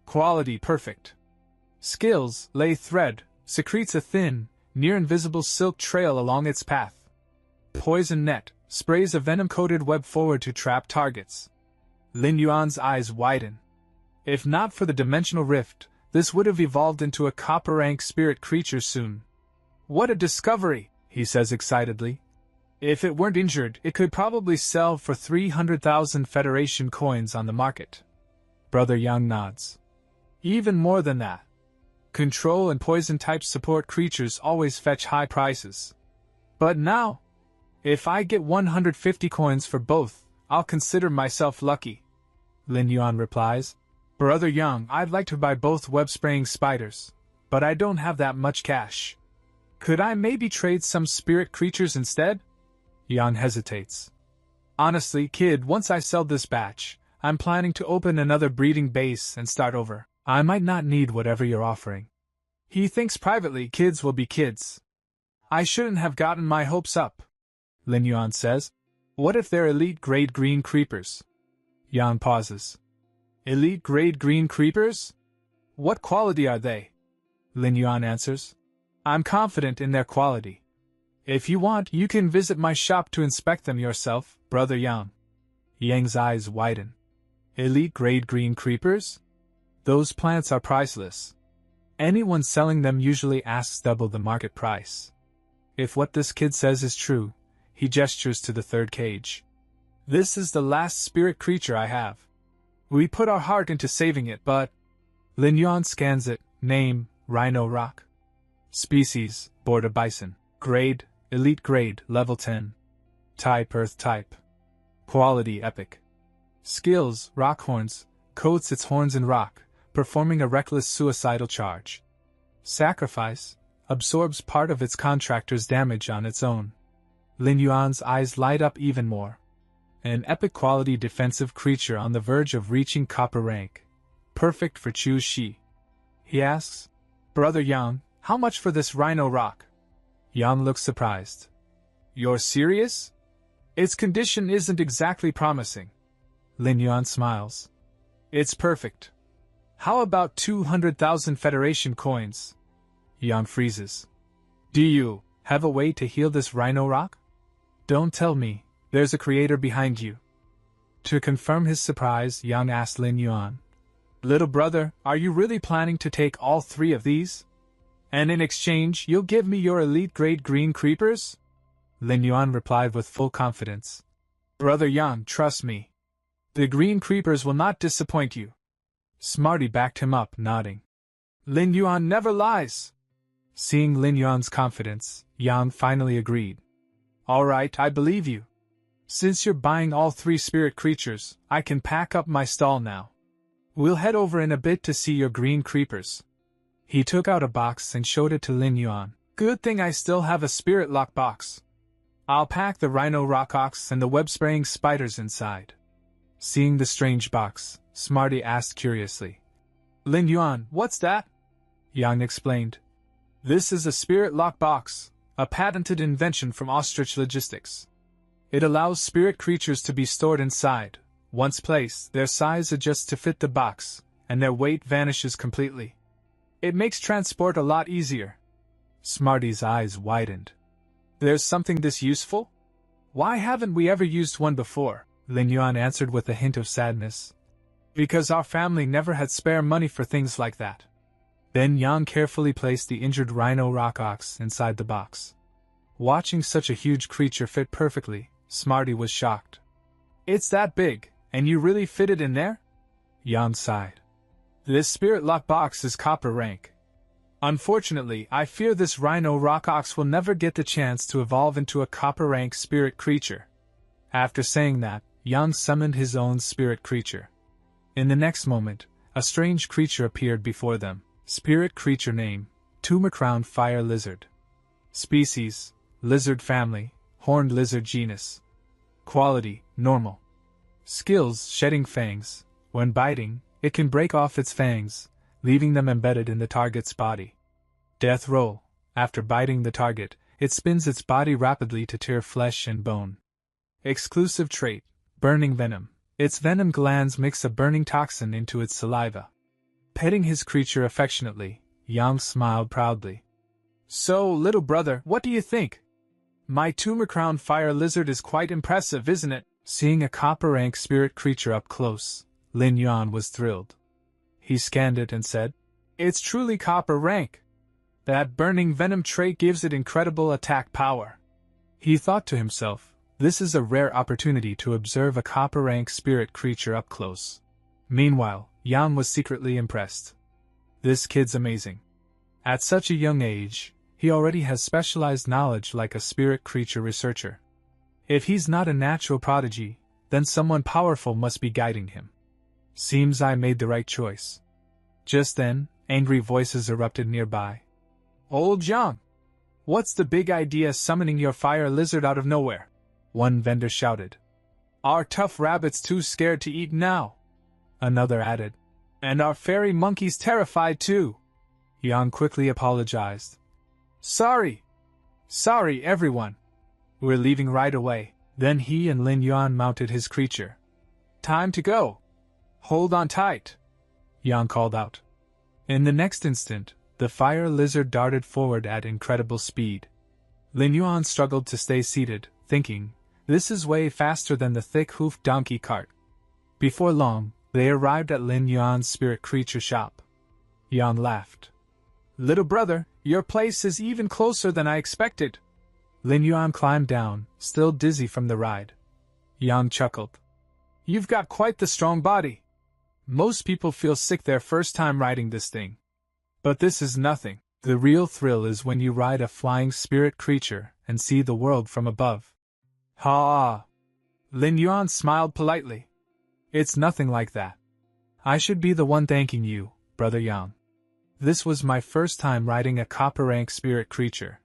Quality, perfect. Skills, lay thread, secretes a thin, near-invisible silk trail along its path. Poison net, sprays a venom-coated web forward to trap targets. Lin Yuan's eyes widen. If not for the dimensional rift, this would have evolved into a copper-rank spirit creature soon. What a discovery, he says excitedly. If it weren't injured, it could probably sell for 300,000 Federation coins on the market. Brother Yang nods. Even more than that. Control and poison-type support creatures always fetch high prices. But now, if I get 150 coins for both, I'll consider myself lucky. Lin Yuan replies, Brother Yang, I'd like to buy both web-spraying spiders. but I don't have that much cash. Could I maybe trade some spirit creatures instead? Yang hesitates. Honestly, kid, once I sell this batch, I'm planning to open another breeding base and start over. I might not need whatever you're offering. He thinks privately kids will be kids. I shouldn't have gotten my hopes up. Lin Yuan says. What if they're elite grade green creepers? Yang pauses. Elite grade green creepers? What quality are they? Lin Yuan answers. I'm confident in their quality. If you want, you can visit my shop to inspect them yourself, Brother Yang. Yang's eyes widen. Elite grade green creepers? Those plants are priceless. Anyone selling them usually asks double the market price. If what this kid says is true, he gestures to the third cage. This is the last spirit creature I have. We put our heart into saving it, but... Lin Yuan scans it. Name, Rhino Rock. Species, Border Bison. Grade, Elite Grade, Level 10. Type, Earth Type. Quality, Epic. Skills, Rock Horns, coats its horns in rock, performing a reckless suicidal charge. Sacrifice, absorbs part of its contractor's damage on its own. Lin Yuan's eyes light up even more. An epic quality defensive creature on the verge of reaching copper rank. Perfect for Chu Shi. He asks, Brother Yang, how much for this Rhino Rock? Yang looks surprised. You're serious? Its condition isn't exactly promising. Lin Yuan smiles. It's perfect. How about 200,000 Federation coins? Yang freezes. Do you have a way to heal this Rhino Rock? Don't tell me, there's a creator behind you. To confirm his surprise, Yang asked Lin Yuan. Little brother, are you really planning to take all 3 of these? And in exchange, you'll give me your elite grade green creepers? Lin Yuan replied with full confidence. Brother Yang, trust me. The green creepers will not disappoint you. Smarty backed him up, nodding. Lin Yuan never lies. Seeing Lin Yuan's confidence, Yang finally agreed. All right, I believe you. Since you're buying all 3 spirit creatures, I can pack up my stall now. We'll head over in a bit to see your green creepers. He took out a box and showed it to Lin Yuan. Good thing I still have a spirit lock box. I'll pack the Rhino Rock Ox and the web-spraying spiders inside. Seeing the strange box, Smarty asked curiously. Lin Yuan, what's that? Yang explained. This is a spirit lock box, a patented invention from Ostrich Logistics. It allows spirit creatures to be stored inside. Once placed, their size adjusts to fit the box, and their weight vanishes completely. It makes transport a lot easier. Smarty's eyes widened. There's something this useful? Why haven't we ever used one before? Lin Yuan answered with a hint of sadness. Because our family never had spare money for things like that. Then Yang carefully placed the injured Rhino Rock Ox inside the box. Watching such a huge creature fit perfectly, Smarty was shocked. It's that big, and you really fit it in there? Yang sighed. This spirit lock box is copper rank. Unfortunately, I fear this Rhino Rock Ox will never get the chance to evolve into a copper rank spirit creature. After saying that, Yang summoned his own spirit creature. In the next moment, a strange creature appeared before them. Spirit creature name, Tumor-crowned fire lizard. Species, lizard family, horned lizard genus. Quality, normal. Skills, shedding fangs. When biting, it can break off its fangs, leaving them embedded in the target's body. Death roll, after biting the target, it spins its body rapidly to tear flesh and bone. Exclusive trait, burning venom. Its venom glands mix a burning toxin into its saliva. Petting his creature affectionately, Yang smiled proudly. So, little brother, what do you think? My tumor-crowned fire lizard is quite impressive, isn't it? Seeing a copper rank spirit creature up close, Lin Yuan was thrilled. He scanned it and said, It's truly copper rank. That burning venom trait gives it incredible attack power. He thought to himself, this is a rare opportunity to observe a copper rank spirit creature up close. Meanwhile, Yang was secretly impressed. This kid's amazing. At such a young age, he already has specialized knowledge like a spirit creature researcher. If he's not a natural prodigy, then someone powerful must be guiding him. Seems I made the right choice. Just then, Angry voices erupted nearby. Old Yang! What's the big idea summoning your fire lizard out of nowhere? One vendor shouted. Our tough rabbit's too scared to eat now, another added. And our fairy monkey's terrified too. Yang quickly apologized. Sorry, everyone. We're leaving right away. Then he and Lin Yuan mounted his creature. Time to go. Hold on tight, Yang called out. In the next instant, the fire lizard darted forward at incredible speed. Lin Yuan struggled to stay seated, thinking, this is way faster than the thick-hoofed donkey cart. Before long, they arrived at Lin Yuan's spirit creature shop. Yang laughed. Little brother, your place is even closer than I expected. Lin Yuan climbed down, still dizzy from the ride. Yang chuckled. You've got quite the strong body. Most people feel sick their first time riding this thing. But this is nothing. The real thrill is when you ride a flying spirit creature and see the world from above. Ha! Lin Yuan smiled politely. It's nothing like that. I should be the one thanking you, Brother Yang. This was my first time riding a copper rank spirit creature.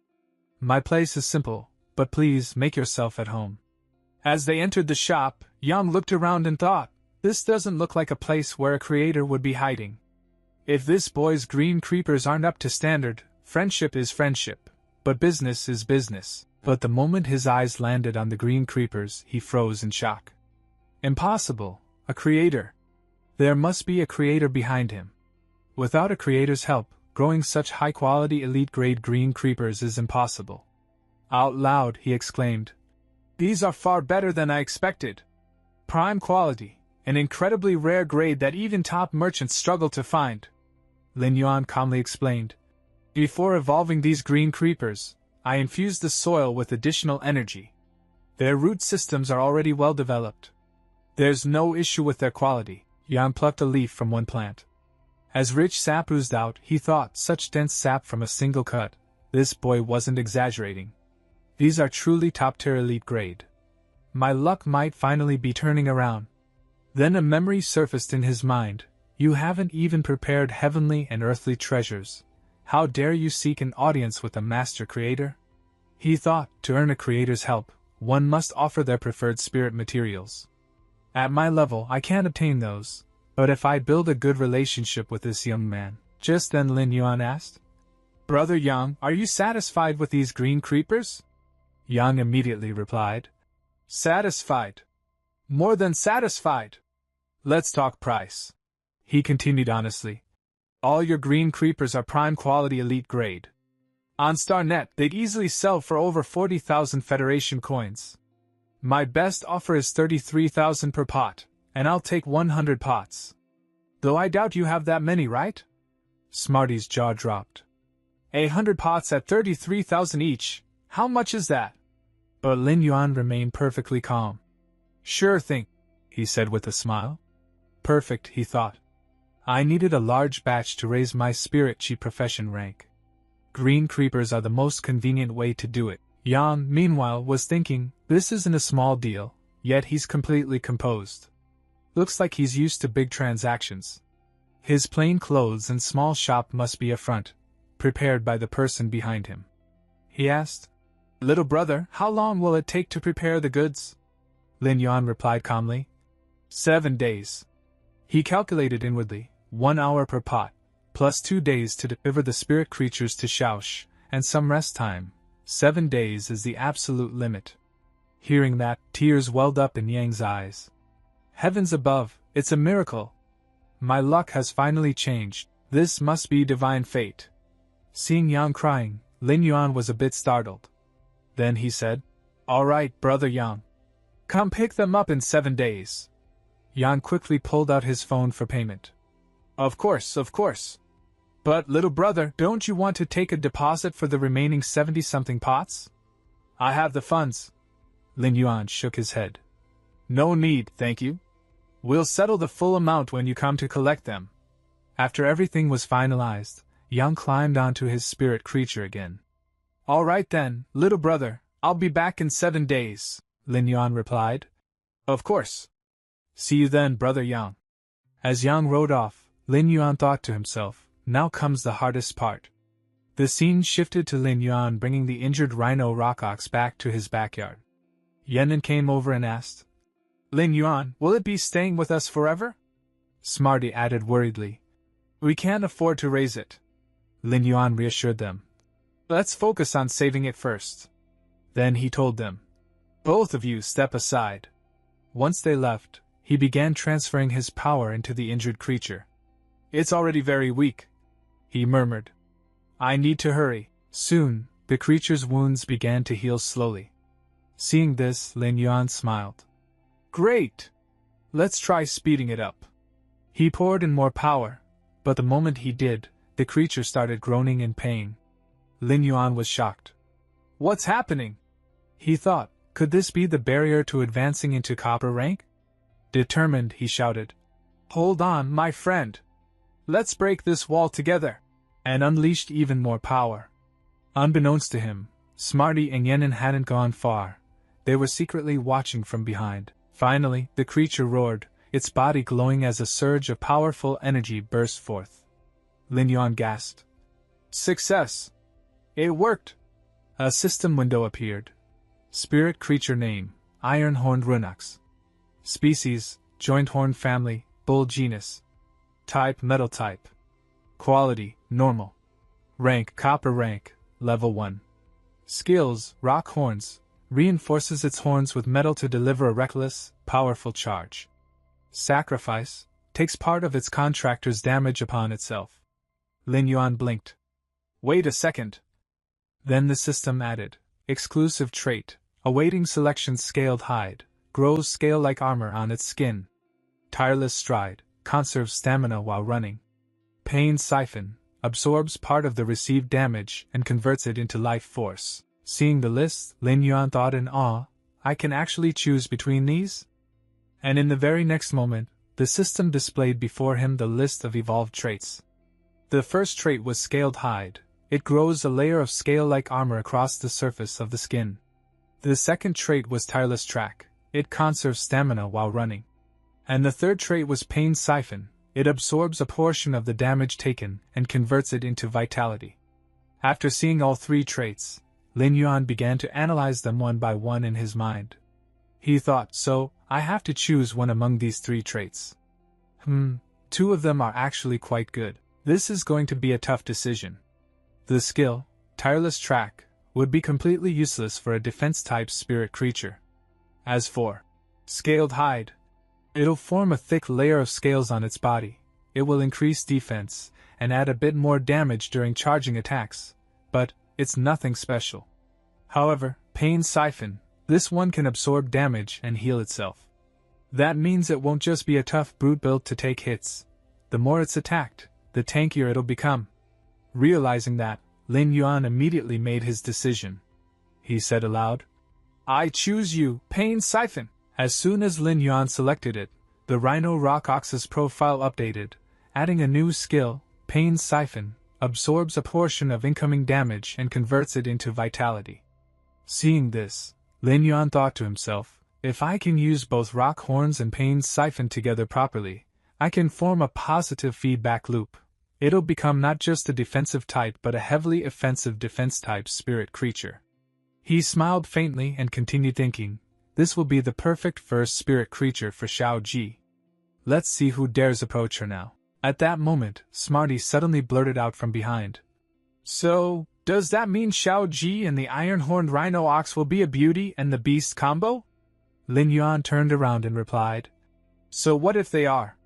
My place is simple, but please make yourself at home. As they entered the shop, Yang looked around and thought, this doesn't look like a place where a creator would be hiding. If this boy's green creepers aren't up to standard, friendship is friendship, but business is business. But the moment his eyes landed on the green creepers, he froze in shock. Impossible, a creator. There must be a creator behind him. Without a creator's help, growing such high-quality elite-grade green creepers is impossible. Out loud, he exclaimed, these are far better than I expected. Prime quality, an incredibly rare grade that even top merchants struggle to find. Lin Yuan calmly explained. Before evolving these green creepers, I infused the soil with additional energy. Their root systems are already well developed. There's no issue with their quality. Yang plucked a leaf from one plant. As rich sap oozed out, he thought, such dense sap from a single cut. This boy wasn't exaggerating. These are truly top-tier elite grade. My luck might finally be turning around. Then a memory surfaced in his mind. You haven't even prepared heavenly and earthly treasures. How dare you seek an audience with a master creator? He thought, to earn a creator's help, one must offer their preferred spirit materials. At my level, I can't obtain those. But if I build a good relationship with this young man, just then Lin Yuan asked. Brother Yang, are you satisfied with these green creepers? Yang immediately replied. Satisfied. More than satisfied. Let's talk price. He continued honestly. All your green creepers are prime quality elite grade. On StarNet, they'd easily sell for over 40,000 Federation coins. My best offer is 33,000 per pot, and I'll take 100 pots. Though I doubt you have that many, right? Smarty's jaw dropped. 100 pots at 33,000 each, how much is that? But Lin Yuan remained perfectly calm. Sure thing, he said with a smile. Perfect, he thought. I needed a large batch to raise my spirit chi profession rank. Green creepers are the most convenient way to do it. Yang, meanwhile, was thinking, this isn't a small deal, yet he's completely composed. Looks like he's used to big transactions. His plain clothes and small shop must be a front, prepared by the person behind him. He asked, Little brother, how long will it take to prepare the goods? Lin Yuan replied calmly, 7 days. He calculated inwardly, 1 hour per pot, plus 2 days to deliver the spirit creatures to Shaosh, and some rest time. 7 days is the absolute limit. Hearing that, tears welled up in Yang's eyes. Heavens above, it's a miracle. My luck has finally changed. This must be divine fate. Seeing Yang crying, Lin Yuan was a bit startled. Then he said, All right, brother Yang. Come pick them up in 7 days. Yang quickly pulled out his phone for payment. Of course, of course. But, little brother, don't you want to take a deposit for the remaining 70-something pots? I have the funds. Lin Yuan shook his head. No need, thank you. We'll settle the full amount when you come to collect them. After everything was finalized, Yang climbed onto his spirit creature again. All right then, little brother, I'll be back in 7 days, Lin Yuan replied. Of course. See you then, brother Yang. As Yang rode off, Lin Yuan thought to himself, Now comes the hardest part. The scene shifted to Lin Yuan bringing the injured rhino rock ox back to his backyard. Yenin came over and asked, "Lin Yuan, will it be staying with us forever?" Smarty added worriedly, "We can't afford to raise it." Lin Yuan reassured them, "Let's focus on saving it first." Then he told them, "Both of you step aside." Once they left, he began transferring his power into the injured creature. "It's already very weak," he murmured. "I need to hurry." Soon, the creature's wounds began to heal slowly. Seeing this, Lin Yuan smiled. "Great! Let's try speeding it up." He poured in more power, but the moment he did, the creature started groaning in pain. Lin Yuan was shocked. "What's happening?" he thought. Could this be the barrier to advancing into copper rank? Determined, he shouted, "Hold on, my friend! Let's break this wall together!" and unleashed even more power. Unbeknownst to him, Smarty and Yenin hadn't gone far. They were secretly watching from behind. Finally, the creature roared, its body glowing as a surge of powerful energy burst forth. Lin Yuan gasped. "Success! It worked!" A system window appeared. Spirit creature name, Iron-horned Runox. Species, joint horn family, bull genus. Type, metal type. Quality, normal. Rank, copper rank, level 1. Skills, rock horns, reinforces its horns with metal to deliver a reckless, powerful charge. Sacrifice, takes part of its contractor's damage upon itself. Lin Yuan blinked. "Wait a second." Then the system added, exclusive trait, awaiting selection scaled hide, grows scale-like armor on its skin. Tireless stride, conserves stamina while running. Pain siphon, absorbs part of the received damage and converts it into life force. Seeing the list, Lin Yuan thought in awe, I can actually choose between these? And in the very next moment, the system displayed before him the list of evolved traits. The first trait was scaled hide. It grows a layer of scale-like armor across the surface of the skin. The second trait was tireless track. It conserves stamina while running. And the third trait was pain siphon. It absorbs a portion of the damage taken and converts it into vitality. After seeing all three traits, Lin Yuan began to analyze them one by one in his mind. He thought, so, I have to choose one among these three traits. Two of them are actually quite good. This is going to be a tough decision. The skill, tireless track, would be completely useless for a defense-type spirit creature. As for scaled hide, it'll form a thick layer of scales on its body. It will increase defense and add a bit more damage during charging attacks, but it's nothing special. However, pain siphon, this one can absorb damage and heal itself. That means it won't just be a tough brute built to take hits. The more it's attacked, the tankier it'll become. Realizing that, Lin Yuan immediately made his decision. He said aloud, "I choose you, Pain Siphon." As soon as Lin Yuan selected it, the Rhino Rock Ox's profile updated, adding a new skill, Pain Siphon, absorbs a portion of incoming damage and converts it into vitality. Seeing this, Lin Yuan thought to himself, if I can use both rock horns and Pain Siphon together properly, I can form a positive feedback loop. It'll become not just a defensive type but a heavily offensive defense-type spirit creature. He smiled faintly and continued thinking, this will be the perfect first spirit creature for Xiao Ji. Let's see who dares approach her now. At that moment, Smarty suddenly blurted out from behind. So, does that mean Xiao Ji and the iron-horned rhino ox will be a beauty and the beast combo? Lin Yuan turned around and replied, so what if they are?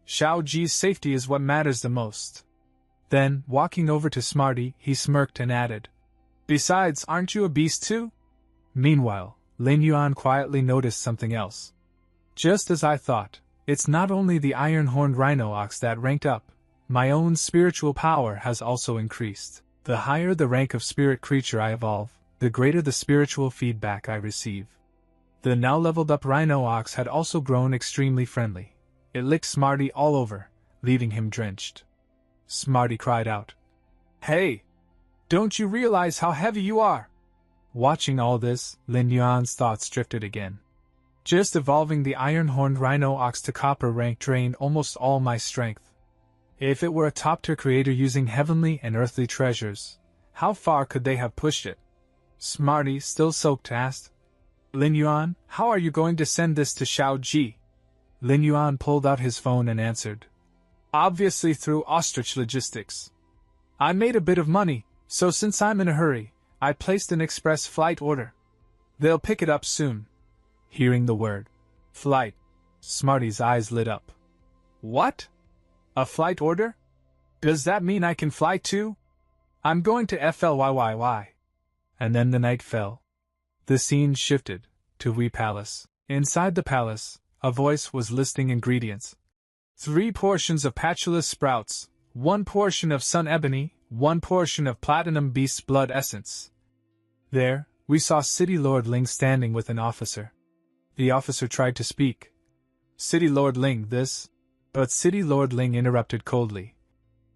Xiao Ji's safety is what matters the most. Then, walking over to Smarty, he smirked and added, besides, aren't you a beast too? Meanwhile, Lin Yuan quietly noticed something else. Just as I thought, it's not only the iron-horned rhino ox that ranked up, my own spiritual power has also increased. The higher the rank of spirit creature I evolve, the greater the spiritual feedback I receive. The now leveled up rhino ox had also grown extremely friendly. It licked Smarty all over, leaving him drenched. Smarty cried out, "Hey! Don't you realize how heavy you are?" Watching all this, Lin Yuan's thoughts drifted again. Just evolving the iron-horned rhino ox to copper rank drained almost all my strength. If it were a top-tier creator using heavenly and earthly treasures, how far could they have pushed it? Smarty, still soaked, asked. Lin Yuan, how are you going to send this to Xiao Ji? Lin Yuan pulled out his phone and answered. Obviously through ostrich logistics. I made a bit of money, so since I'm in a hurry, I placed an express flight order. They'll pick it up soon. Hearing the word flight, Smarty's eyes lit up. What? A flight order? Does that mean I can fly too? I'm going to FLYYY. And then the night fell. The scene shifted to Wee Palace. Inside the palace, a voice was listing ingredients. 3 portions of patulous sprouts, 1 portion of sun ebony, 1 portion of platinum beast's blood essence. There, we saw City Lord Ling standing with an officer. The officer tried to speak. City Lord Ling, this. But City Lord Ling interrupted coldly.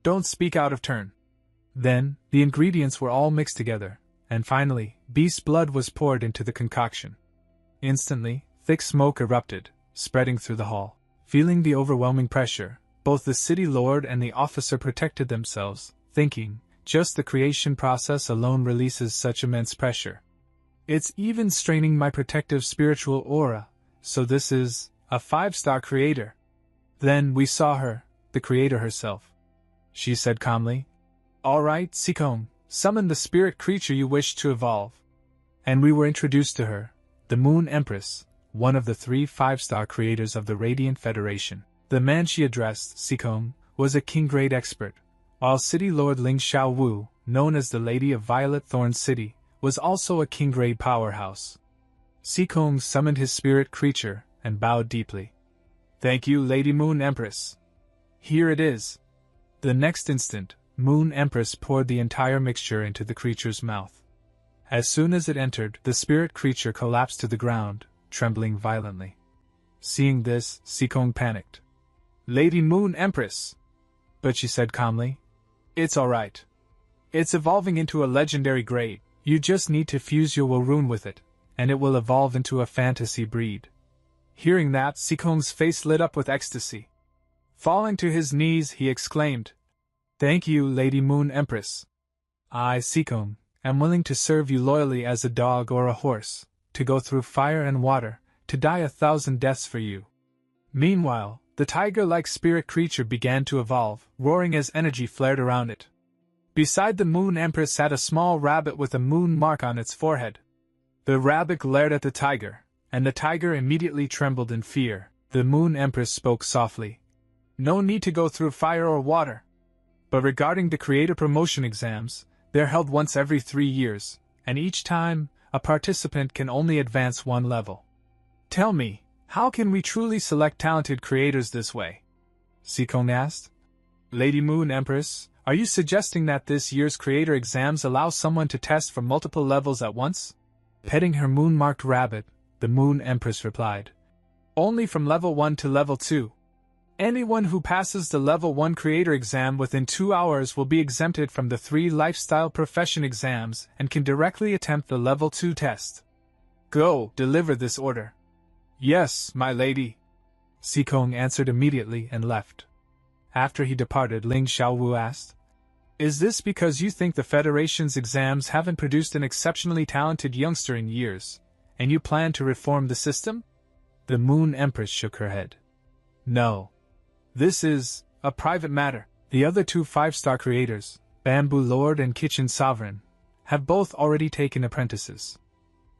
Don't speak out of turn. Then, the ingredients were all mixed together, and finally, beast blood was poured into the concoction. Instantly, thick smoke erupted, spreading through the hall. Feeling the overwhelming pressure, both the city lord and the officer protected themselves, thinking, just the creation process alone releases such immense pressure. It's even straining my protective spiritual aura, so this is a 5-star creator. Then we saw her, the creator herself. She said calmly, All right, Sikong, summon the spirit creature you wish to evolve. And we were introduced to her, the Moon Empress, one of the 3 5-star creators of the Radiant Federation. The man she addressed, Sikong, was a king-grade expert, while City Lord Ling Xiaowu, known as the Lady of Violet Thorn City, was also a king-grade powerhouse. Sikong summoned his spirit creature and bowed deeply. Thank you, Lady Moon Empress. Here it is. The next instant, Moon Empress poured the entire mixture into the creature's mouth. As soon as it entered, the spirit creature collapsed to the ground, trembling violently. Seeing this, Sikong panicked. Lady Moon Empress! But she said calmly, It's alright. It's evolving into a legendary grade. You just need to fuse your Warun with it, and it will evolve into a fantasy breed. Hearing that, Sikong's face lit up with ecstasy. Falling to his knees, he exclaimed, Thank you, Lady Moon Empress. I, Sikong, am willing to serve you loyally as a dog or a horse, to go through fire and water, to die 1,000 deaths for you. Meanwhile, the tiger-like spirit creature began to evolve, roaring as energy flared around it. Beside the Moon Empress sat a small rabbit with a moon mark on its forehead. The rabbit glared at the tiger, and the tiger immediately trembled in fear. The Moon Empress spoke softly. No need to go through fire or water. But regarding the creator promotion exams, they're held once every 3 years, and each time, a participant can only advance 1 level. Tell me, how can we truly select talented creators this way? Sikong asked. Lady Moon Empress, are you suggesting that this year's creator exams allow someone to test for multiple levels at once? Petting her moon-marked rabbit, the Moon Empress replied. Only from level 1 to level 2. Anyone who passes the level 1 creator exam within 2 hours will be exempted from the 3 lifestyle profession exams and can directly attempt the level 2 test. Go, deliver this order. Yes, my lady. Sikong answered immediately and left. After he departed, Ling Xiaowu asked, Is this because you think the Federation's exams haven't produced an exceptionally talented youngster in years, and you plan to reform the system? The Moon Empress shook her head. No. This is a private matter. The other 2 5-star creators, Bamboo Lord and Kitchen Sovereign, have both already taken apprentices.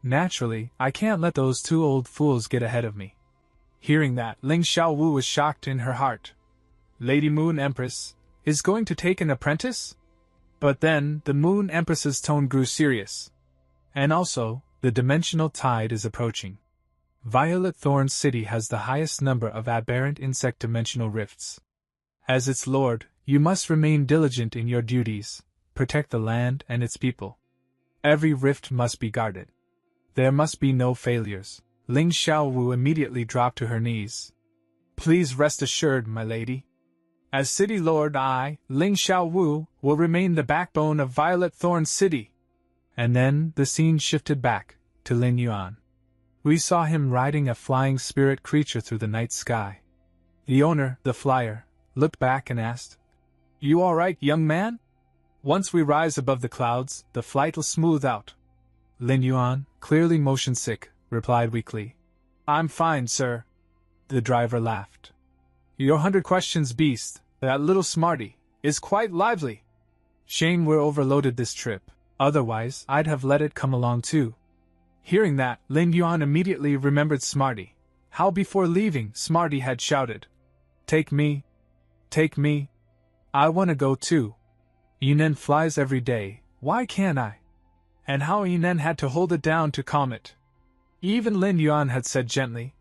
Naturally, I can't let those 2 old fools get ahead of me. Hearing that, Ling Xiaowu was shocked in her heart. Lady Moon Empress is going to take an apprentice? But then, the Moon Empress's tone grew serious. And also, the dimensional tide is approaching. Violet Thorn City has the highest number of aberrant insect dimensional rifts. As its lord, you must remain diligent in your duties, protect the land and its people. Every rift must be guarded. There must be no failures. Ling Xiaowu immediately dropped to her knees. Please rest assured, my lady. As City Lord, I, Ling Xiaowu, will remain the backbone of Violet Thorn City. And then the scene shifted back to Lin Yuan. We saw him riding a flying spirit creature through the night sky. The owner, the flyer, looked back and asked, You alright, young man? Once we rise above the clouds, the flight'll smooth out. Lin Yuan, clearly motion sick, replied weakly. I'm fine, sir. The driver laughed. Your 100 questions beast, that little smarty, is quite lively. Shame we're overloaded this trip, otherwise I'd have let it come along too. Hearing that, Lin Yuan immediately remembered Smarty. How before leaving, Smarty had shouted, Take me. Take me. I wanna go too. Yunen flies every day, why can't I? And how Yunen had to hold it down to calm it. Even Lin Yuan had said gently,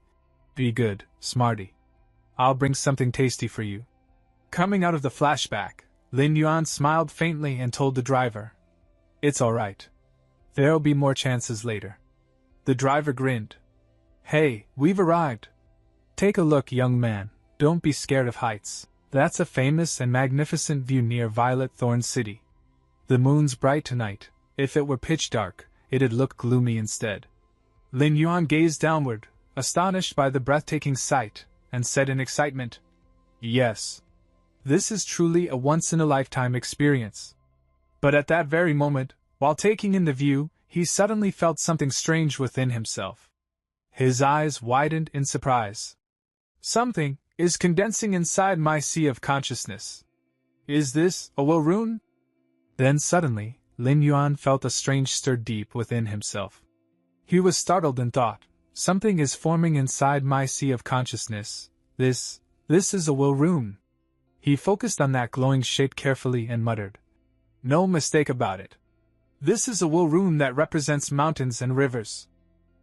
Be good, Smarty. I'll bring something tasty for you. Coming out of the flashback, Lin Yuan smiled faintly and told the driver, It's alright. There'll be more chances later. The driver grinned. Hey, we've arrived. Take a look, young man, don't be scared of heights. That's a famous and magnificent view near Violet Thorn City. The moon's bright tonight. If it were pitch dark, it'd look gloomy instead. Lin Yuan gazed downward, astonished by the breathtaking sight, and said in excitement, Yes. This is truly a once-in-a-lifetime experience. But at that very moment, while taking in the view, he suddenly felt something strange within himself. His eyes widened in surprise. Something is condensing inside my sea of consciousness. Is this a will rune? Then suddenly, Lin Yuan felt a strange stir deep within himself. He was startled and thought, Something is forming inside my sea of consciousness. This is a will rune. He focused on that glowing shape carefully and muttered, No mistake about it. This is a will rune that represents mountains and rivers.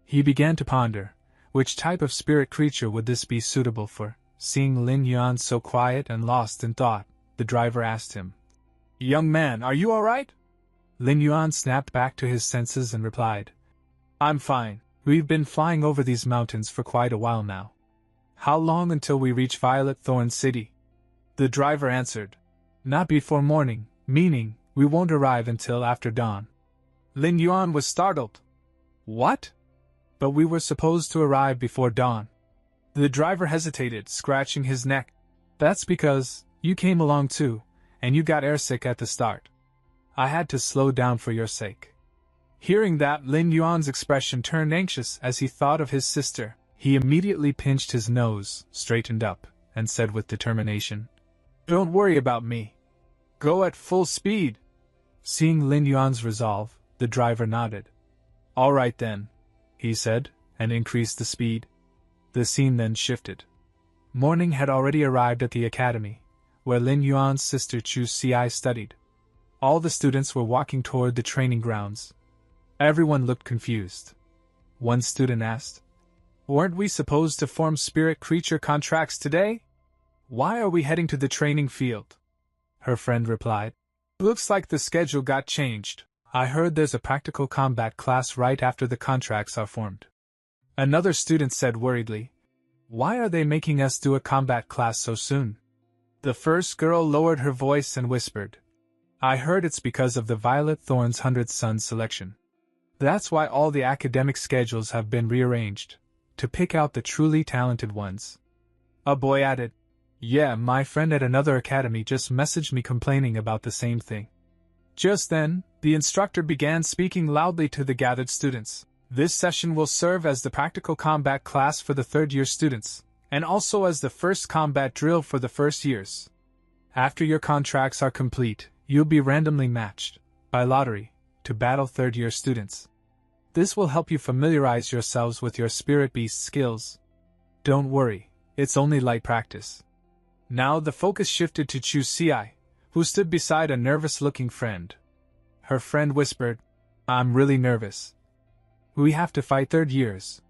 He began to ponder, which type of spirit creature would this be suitable for? Seeing Lin Yuan so quiet and lost in thought, the driver asked him, Young man, are you alright? Lin Yuan snapped back to his senses and replied, I'm fine. We've been flying over these mountains for quite a while now. How long until we reach Violet Thorn City? The driver answered, Not before morning, meaning, we won't arrive until after dawn. Lin Yuan was startled. What? But we were supposed to arrive before dawn. The driver hesitated, scratching his neck. That's because you came along too, and you got airsick at the start. I had to slow down for your sake. Hearing that, Lin Yuan's expression turned anxious as he thought of his sister. He immediately pinched his nose, straightened up, and said with determination, Don't worry about me. Go at full speed. Seeing Lin Yuan's resolve, the driver nodded. All right then, he said, and increased the speed. The scene then shifted. Morning had already arrived at the academy, where Lin Yuan's sister Chu Ci studied. All the students were walking toward the training grounds. Everyone looked confused. One student asked, Weren't we supposed to form spirit creature contracts today? Why are we heading to the training field? Her friend replied, Looks like the schedule got changed. I heard there's a practical combat class right after the contracts are formed. Another student said worriedly, Why are they making us do a combat class so soon? The first girl lowered her voice and whispered, I heard it's because of the Violet Thorn's 100 Sons selection. That's why all the academic schedules have been rearranged, to pick out the truly talented ones. A boy added, Yeah, my friend at another academy just messaged me complaining about the same thing. Just then, the instructor began speaking loudly to the gathered students. This session will serve as the practical combat class for the third-year students, and also as the first combat drill for the first years. After your contracts are complete, you'll be randomly matched, by lottery, to battle third-year students. This will help you familiarize yourselves with your spirit beast skills. Don't worry, it's only light practice. Now the focus shifted to Chu Ci, who stood beside a nervous-looking friend. Her friend whispered, I'm really nervous. We have to fight third years.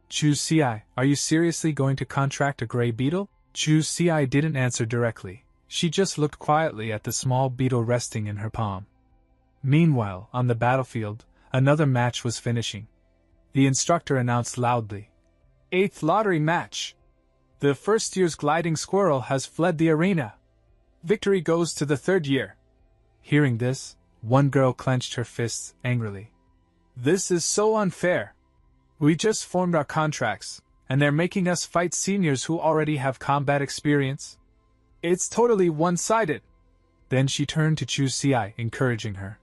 Chu Ci, are you seriously going to contract a gray beetle? Chu Ci didn't answer directly. She just looked quietly at the small beetle resting in her palm. Meanwhile, on the battlefield, another match was finishing. The instructor announced loudly, 8th lottery match. The first year's gliding squirrel has fled the arena. Victory goes to the third year. Hearing this, one girl clenched her fists angrily. This is so unfair. We just formed our contracts, and they're making us fight seniors who already have combat experience. It's totally one-sided. Then she turned to Chu Si, encouraging her.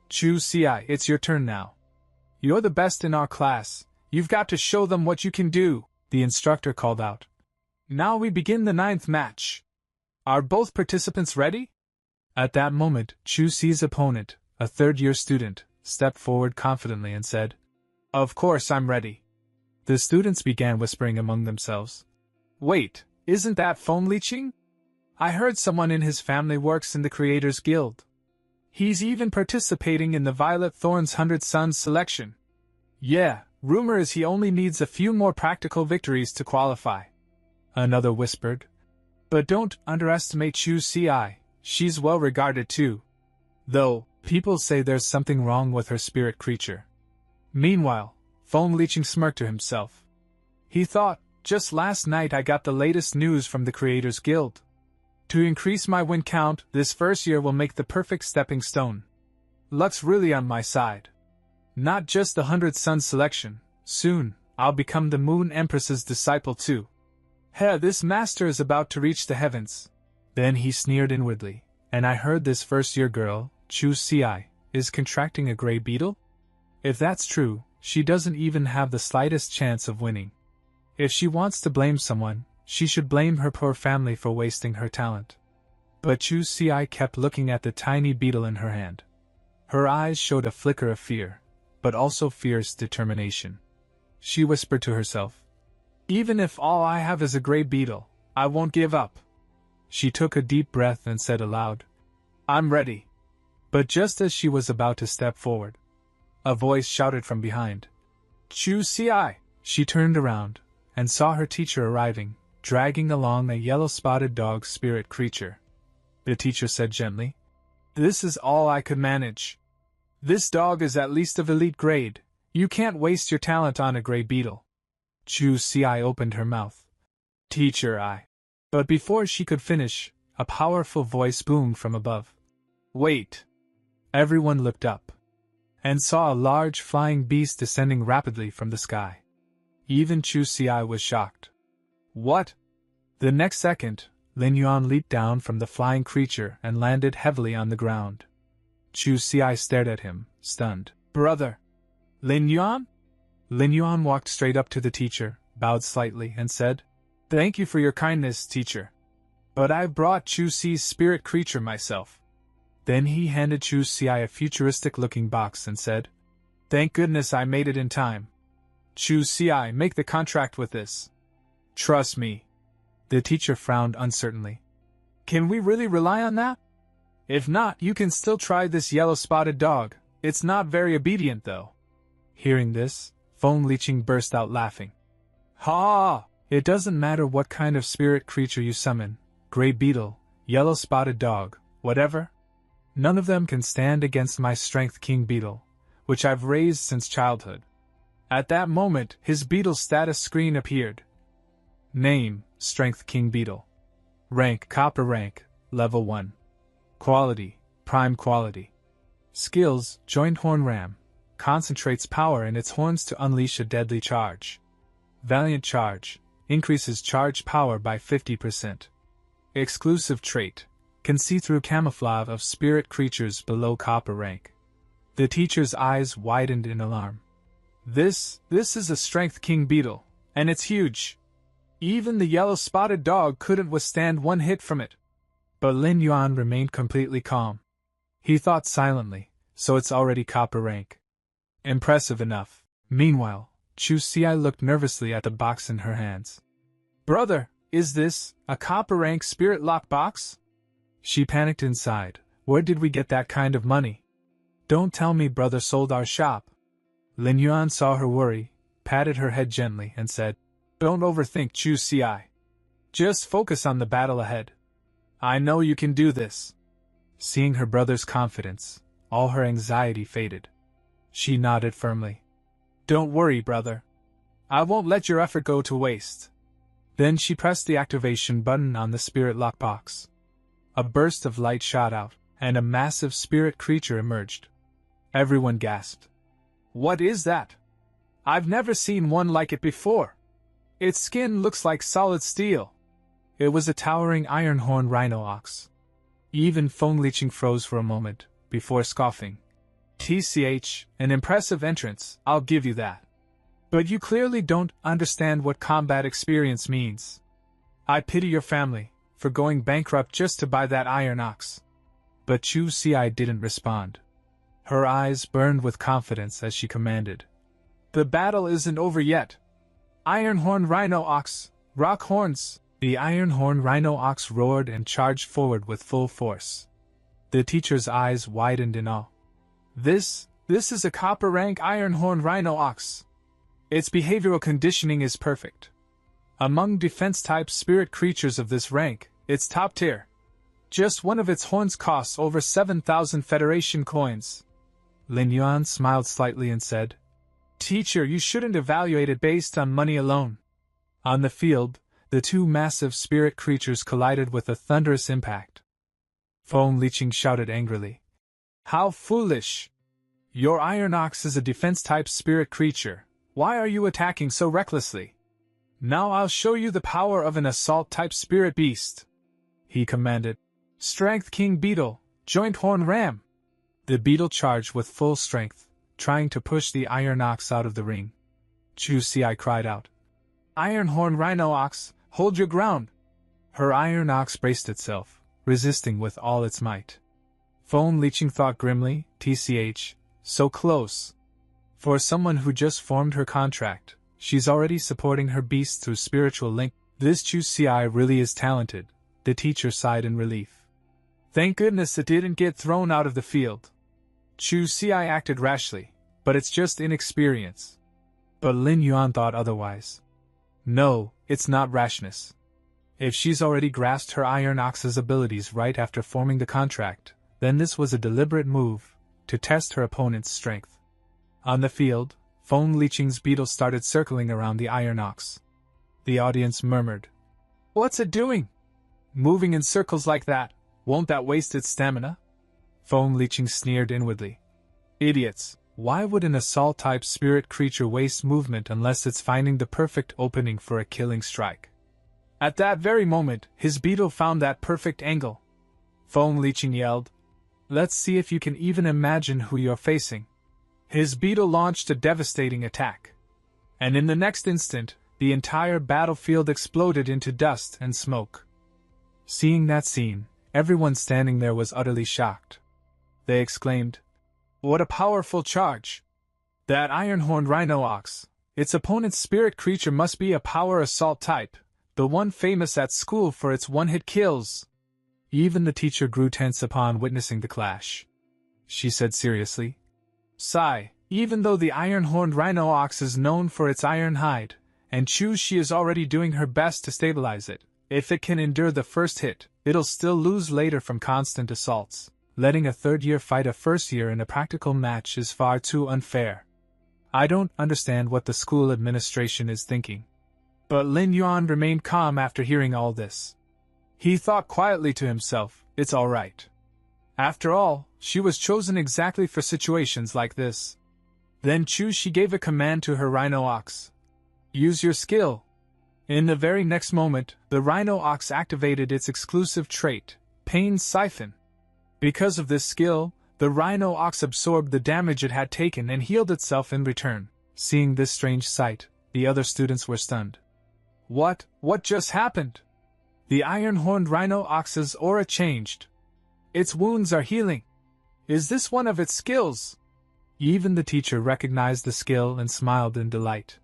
Chu Si, it's your turn now. You're the best in our class. You've got to show them what you can do, the instructor called out. Now we begin the 9th match. Are both participants ready? At that moment, Chu Si's opponent, a third-year student, stepped forward confidently and said, Of course I'm ready. The students began whispering among themselves. Wait, isn't that phone leeching? I heard someone in his family works in the Creators Guild. He's even participating in the Violet Thorn's 100 Sons selection. Yeah, rumor is he only needs a few more practical victories to qualify. Another whispered. But don't underestimate Chu Si. She's well regarded too. Though, people say there's something wrong with her spirit creature. Meanwhile, Foam Leeching smirked to himself. He thought, just last night I got the latest news from the Creators Guild. To increase my win count, this first year will make the perfect stepping stone. Luck's really on my side. Not just the 100 Sons selection, soon, I'll become the Moon Empress's disciple too. This master is about to reach the heavens. Then he sneered inwardly, and I heard this first-year girl, Chu Si, is contracting a gray beetle? If that's true, she doesn't even have the slightest chance of winning. If she wants to blame someone, she should blame her poor family for wasting her talent. But Chu Si kept looking at the tiny beetle in her hand. Her eyes showed a flicker of fear, but also fierce determination. She whispered to herself, Even if all I have is a gray beetle, I won't give up. She took a deep breath and said aloud, I'm ready. But just as she was about to step forward, a voice shouted from behind, Chu Si! She turned around and saw her teacher arriving, dragging along a yellow-spotted dog spirit creature. The teacher said gently, This is all I could manage. This dog is at least of elite grade. You can't waste your talent on a gray beetle. Chu Si opened her mouth. Teacher, But before she could finish, a powerful voice boomed from above. Wait! Everyone looked up and saw a large flying beast descending rapidly from the sky. Even Chu Si was shocked. What? The next second, Lin Yuan leaped down from the flying creature and landed heavily on the ground. Chu Si stared at him, stunned. Brother! Lin Yuan? Lin Yuan walked straight up to the teacher, bowed slightly, and said, Thank you for your kindness, teacher. But I've brought Chu Si's spirit creature myself. Then he handed Chu Si a futuristic-looking box and said, Thank goodness I made it in time. Chu Si, make the contract with this. Trust me. The teacher frowned uncertainly. Can we really rely on that? If not, you can still try this yellow-spotted dog. It's not very obedient, though. Hearing this, Foam Leeching burst out laughing. Ha! It doesn't matter what kind of spirit creature you summon, gray beetle, yellow-spotted dog, whatever. None of them can stand against my Strength King beetle, which I've raised since childhood. At that moment, his beetle status screen appeared. Name, Strength King Beetle. Rank, Copper Rank, Level 1. Quality, Prime Quality. Skills, Joint Horn Ram. Concentrates power in its horns to unleash a deadly charge. Valiant Charge. Increases charge power by 50%. Exclusive trait. Can see through camouflage of spirit creatures below Copper Rank. The teacher's eyes widened in alarm. This is a Strength King beetle, and it's huge. Even the yellow-spotted dog couldn't withstand one hit from it. But Lin Yuan remained completely calm. He thought silently, so it's already Copper Rank. Impressive enough. Meanwhile, Chu Si looked nervously at the box in her hands. Brother, is this a Copper Rank spirit lock box? She panicked inside. Where did we get that kind of money? Don't tell me brother sold our shop. Lin Yuan saw her worry, patted her head gently, and said, Don't overthink, Chu Si. Just focus on the battle ahead. I know you can do this. Seeing her brother's confidence, all her anxiety faded. She nodded firmly. Don't worry, brother. I won't let your effort go to waste. Then she pressed the activation button on the spirit lockbox. A burst of light shot out, and a massive spirit creature emerged. Everyone gasped. What is that? I've never seen one like it before. Its skin looks like solid steel. It was a towering iron-horn rhino ox. Even Feng Liqing froze for a moment, before scoffing. TCH, an impressive entrance, I'll give you that. But you clearly don't understand what combat experience means. I pity your family, for going bankrupt just to buy that iron ox. But Chu Xi didn't respond. Her eyes burned with confidence as she commanded. The battle isn't over yet. Ironhorn Rhino Ox, rock horns! The Ironhorn Rhino Ox roared and charged forward with full force. The teacher's eyes widened in awe. This is a copper rank Ironhorn Rhino Ox. Its behavioral conditioning is perfect. Among defense-type spirit creatures of this rank, it's top tier. Just one of its horns costs over 7,000 Federation coins. Lin Yuan smiled slightly and said, Teacher, you shouldn't evaluate it based on money alone. On the field, the two massive spirit creatures collided with a thunderous impact. Feng Liqing shouted angrily. How foolish! Your Iron Ox is a defense-type spirit creature. Why are you attacking so recklessly? Now I'll show you the power of an assault-type spirit beast, he commanded. Strength King Beetle, Joint Horn Ram! The beetle charged with full strength, trying to push the Iron Ox out of the ring. Chu Xi cried out. Ironhorn Rhino Ox, hold your ground! Her Iron Ox braced itself, resisting with all its might. Feng Liqing thought grimly, TCH, so close. For someone who just formed her contract, she's already supporting her beast through spiritual link. This Chu Xi really is talented, the teacher sighed in relief. Thank goodness it didn't get thrown out of the field. Chu Xi acted rashly, but it's just inexperience. But Lin Yuan thought otherwise. No, it's not rashness. If she's already grasped her Iron Ox's abilities right after forming the contract, then this was a deliberate move, to test her opponent's strength. On the field, Feng Liqing's beetle started circling around the Iron Ox. The audience murmured. What's it doing? Moving in circles like that, won't that waste its stamina? Feng Liqing sneered inwardly. Idiots, why would an assault-type spirit creature waste movement unless it's finding the perfect opening for a killing strike? At that very moment, his beetle found that perfect angle. Feng Liqing yelled, Let's see if you can even imagine who you're facing. His beetle launched a devastating attack. And in the next instant, the entire battlefield exploded into dust and smoke. Seeing that scene, everyone standing there was utterly shocked. They exclaimed, What a powerful charge! That Ironhorn Rhino Ox, its opponent's spirit creature must be a power assault type, the one famous at school for its one-hit kills. Even the teacher grew tense upon witnessing the clash. She said seriously, Sigh, even though the Ironhorn Rhino Ox is known for its iron hide, and Chu Xi is already doing her best to stabilize it, if it can endure the first hit, it'll still lose later from constant assaults. Letting a third-year fight a first-year in a practical match is far too unfair. I don't understand what the school administration is thinking. But Lin Yuan remained calm after hearing all this. He thought quietly to himself, it's all right. After all, she was chosen exactly for situations like this. Then Chu Xi gave a command to her Rhino Ox. Use your skill. In the very next moment, the Rhino Ox activated its exclusive trait, Pain Siphon. Because of this skill, the Rhino Ox absorbed the damage it had taken and healed itself in return. Seeing this strange sight, the other students were stunned. What just happened? The iron-horned Rhino Ox's aura changed. Its wounds are healing. Is this one of its skills? Even the teacher recognized the skill and smiled in delight.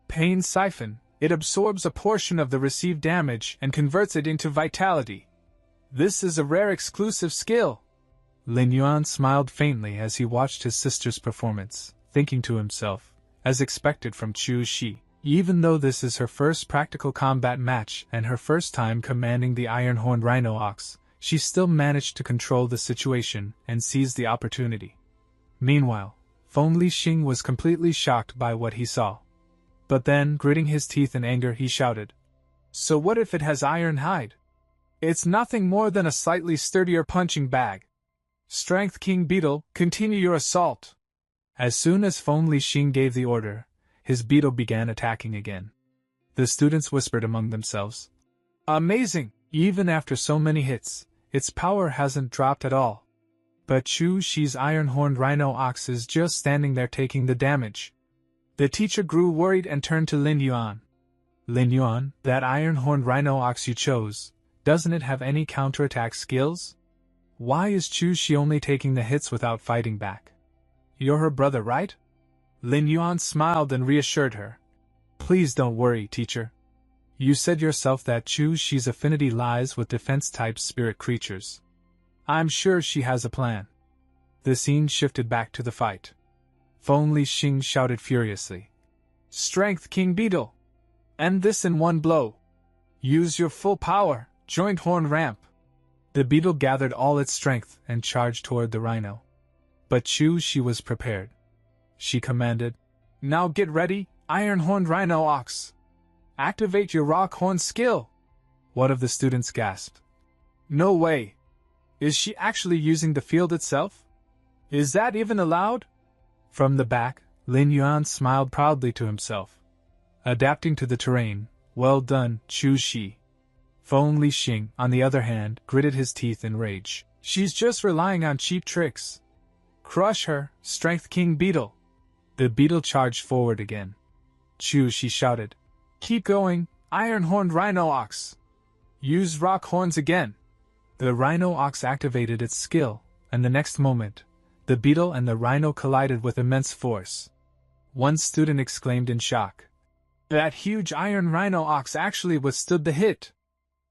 Pain Siphon, it absorbs a portion of the received damage and converts it into vitality. This is a rare exclusive skill. Lin Yuan smiled faintly as he watched his sister's performance, thinking to himself, as expected from Chu Xi, even though this is her first practical combat match and her first time commanding the iron-horned Rhino Ox, she still managed to control the situation and seize the opportunity. Meanwhile, Feng Liqing was completely shocked by what he saw. But then, gritting his teeth in anger, he shouted, So what if it has iron hide? It's nothing more than a slightly sturdier punching bag. Strength King Beetle, continue your assault. As soon as Feng Liqing gave the order, his beetle began attacking again. The students whispered among themselves. Amazing! Even after so many hits, its power hasn't dropped at all. But Chu Shi's iron-horned rhino ox is just standing there taking the damage. The teacher grew worried and turned to Lin Yuan. Lin Yuan, that iron-horned rhino ox you chose, doesn't it have any counterattack skills? Why is Chu Shi only taking the hits without fighting back? You're her brother, right? Lin Yuan smiled and reassured her. Please don't worry, teacher. You said yourself that Chu Shi's affinity lies with defense-type spirit creatures. I'm sure she has a plan. The scene shifted back to the fight. Feng Lixing shouted furiously. Strength, King Beetle! End this in one blow. Use your full power, joint horn ramp. The beetle gathered all its strength and charged toward the rhino. But Chu Shi was prepared. She commanded, Now get ready, iron-horned rhino ox. Activate your rock horn skill. One of the students gasped. No way. Is she actually using the field itself? Is that even allowed? From the back, Lin Yuan smiled proudly to himself. Adapting to the terrain, well done, Chu Shi. Feng Lixing, on the other hand, gritted his teeth in rage. She's just relying on cheap tricks. Crush her, Strength King Beetle. The beetle charged forward again. Chu Shi shouted. Keep going, iron-horned rhino ox. Use rock horns again. The rhino ox activated its skill, and the next moment, the beetle and the rhino collided with immense force. One student exclaimed in shock. That huge iron rhino ox actually withstood the hit.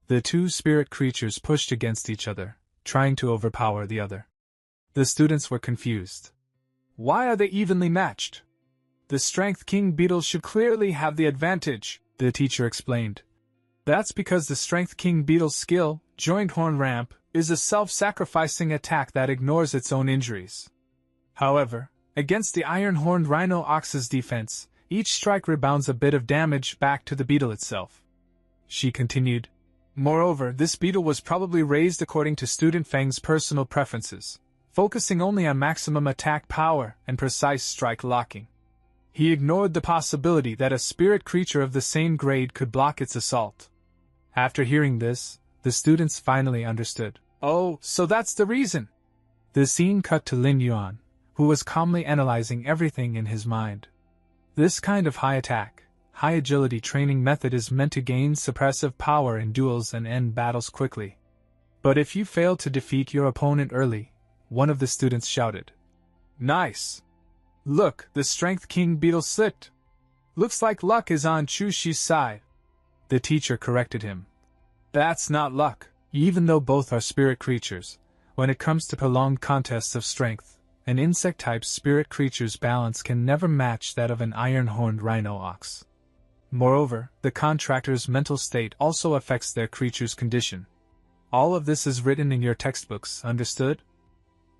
The two spirit creatures pushed against each other, trying to overpower the other. The students were confused. Why are they evenly matched? The Strength King Beetle should clearly have the advantage, the teacher explained. That's because the Strength King Beetle's skill, Joint Horn Ramp, is a self-sacrificing attack that ignores its own injuries. However, against the iron-horned Rhino Ox's defense, each strike rebounds a bit of damage back to the beetle itself. She continued. Moreover, this beetle was probably raised according to student Feng's personal preferences, focusing only on maximum attack power and precise strike locking. He ignored the possibility that a spirit creature of the same grade could block its assault. After hearing this, the students finally understood. Oh, so that's the reason! The scene cut to Lin Yuan, who was calmly analyzing everything in his mind. This kind of high attack, high agility training method is meant to gain suppressive power in duels and end battles quickly. But if you fail to defeat your opponent early, one of the students shouted. Nice! Look, the Strength King Beetle slipped. Looks like luck is on Chu Shi's side. The teacher corrected him. That's not luck. Even though both are spirit creatures, when it comes to prolonged contests of strength, an insect-type spirit creature's balance can never match that of an iron-horned rhino ox. Moreover, the contractor's mental state also affects their creature's condition. All of this is written in your textbooks, understood?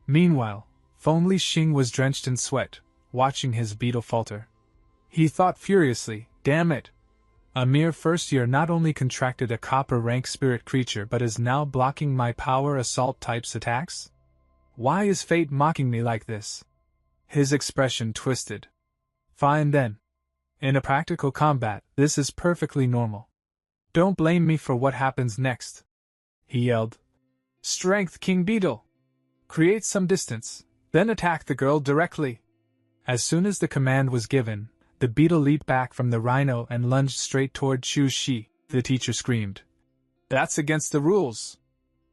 Meanwhile, Feng Lixing was drenched in sweat, watching his beetle falter. He thought furiously, damn it! A mere first year not only contracted a copper-rank spirit creature but is now blocking my power assault type's attacks? Why is fate mocking me like this? His expression twisted. Fine then. In a practical combat, this is perfectly normal. Don't blame me for what happens next. He yelled. Strength, King Beetle! Create some distance, then attack the girl directly. As soon as the command was given, the beetle leaped back from the rhino and lunged straight toward Chu Shi, the teacher screamed. That's against the rules.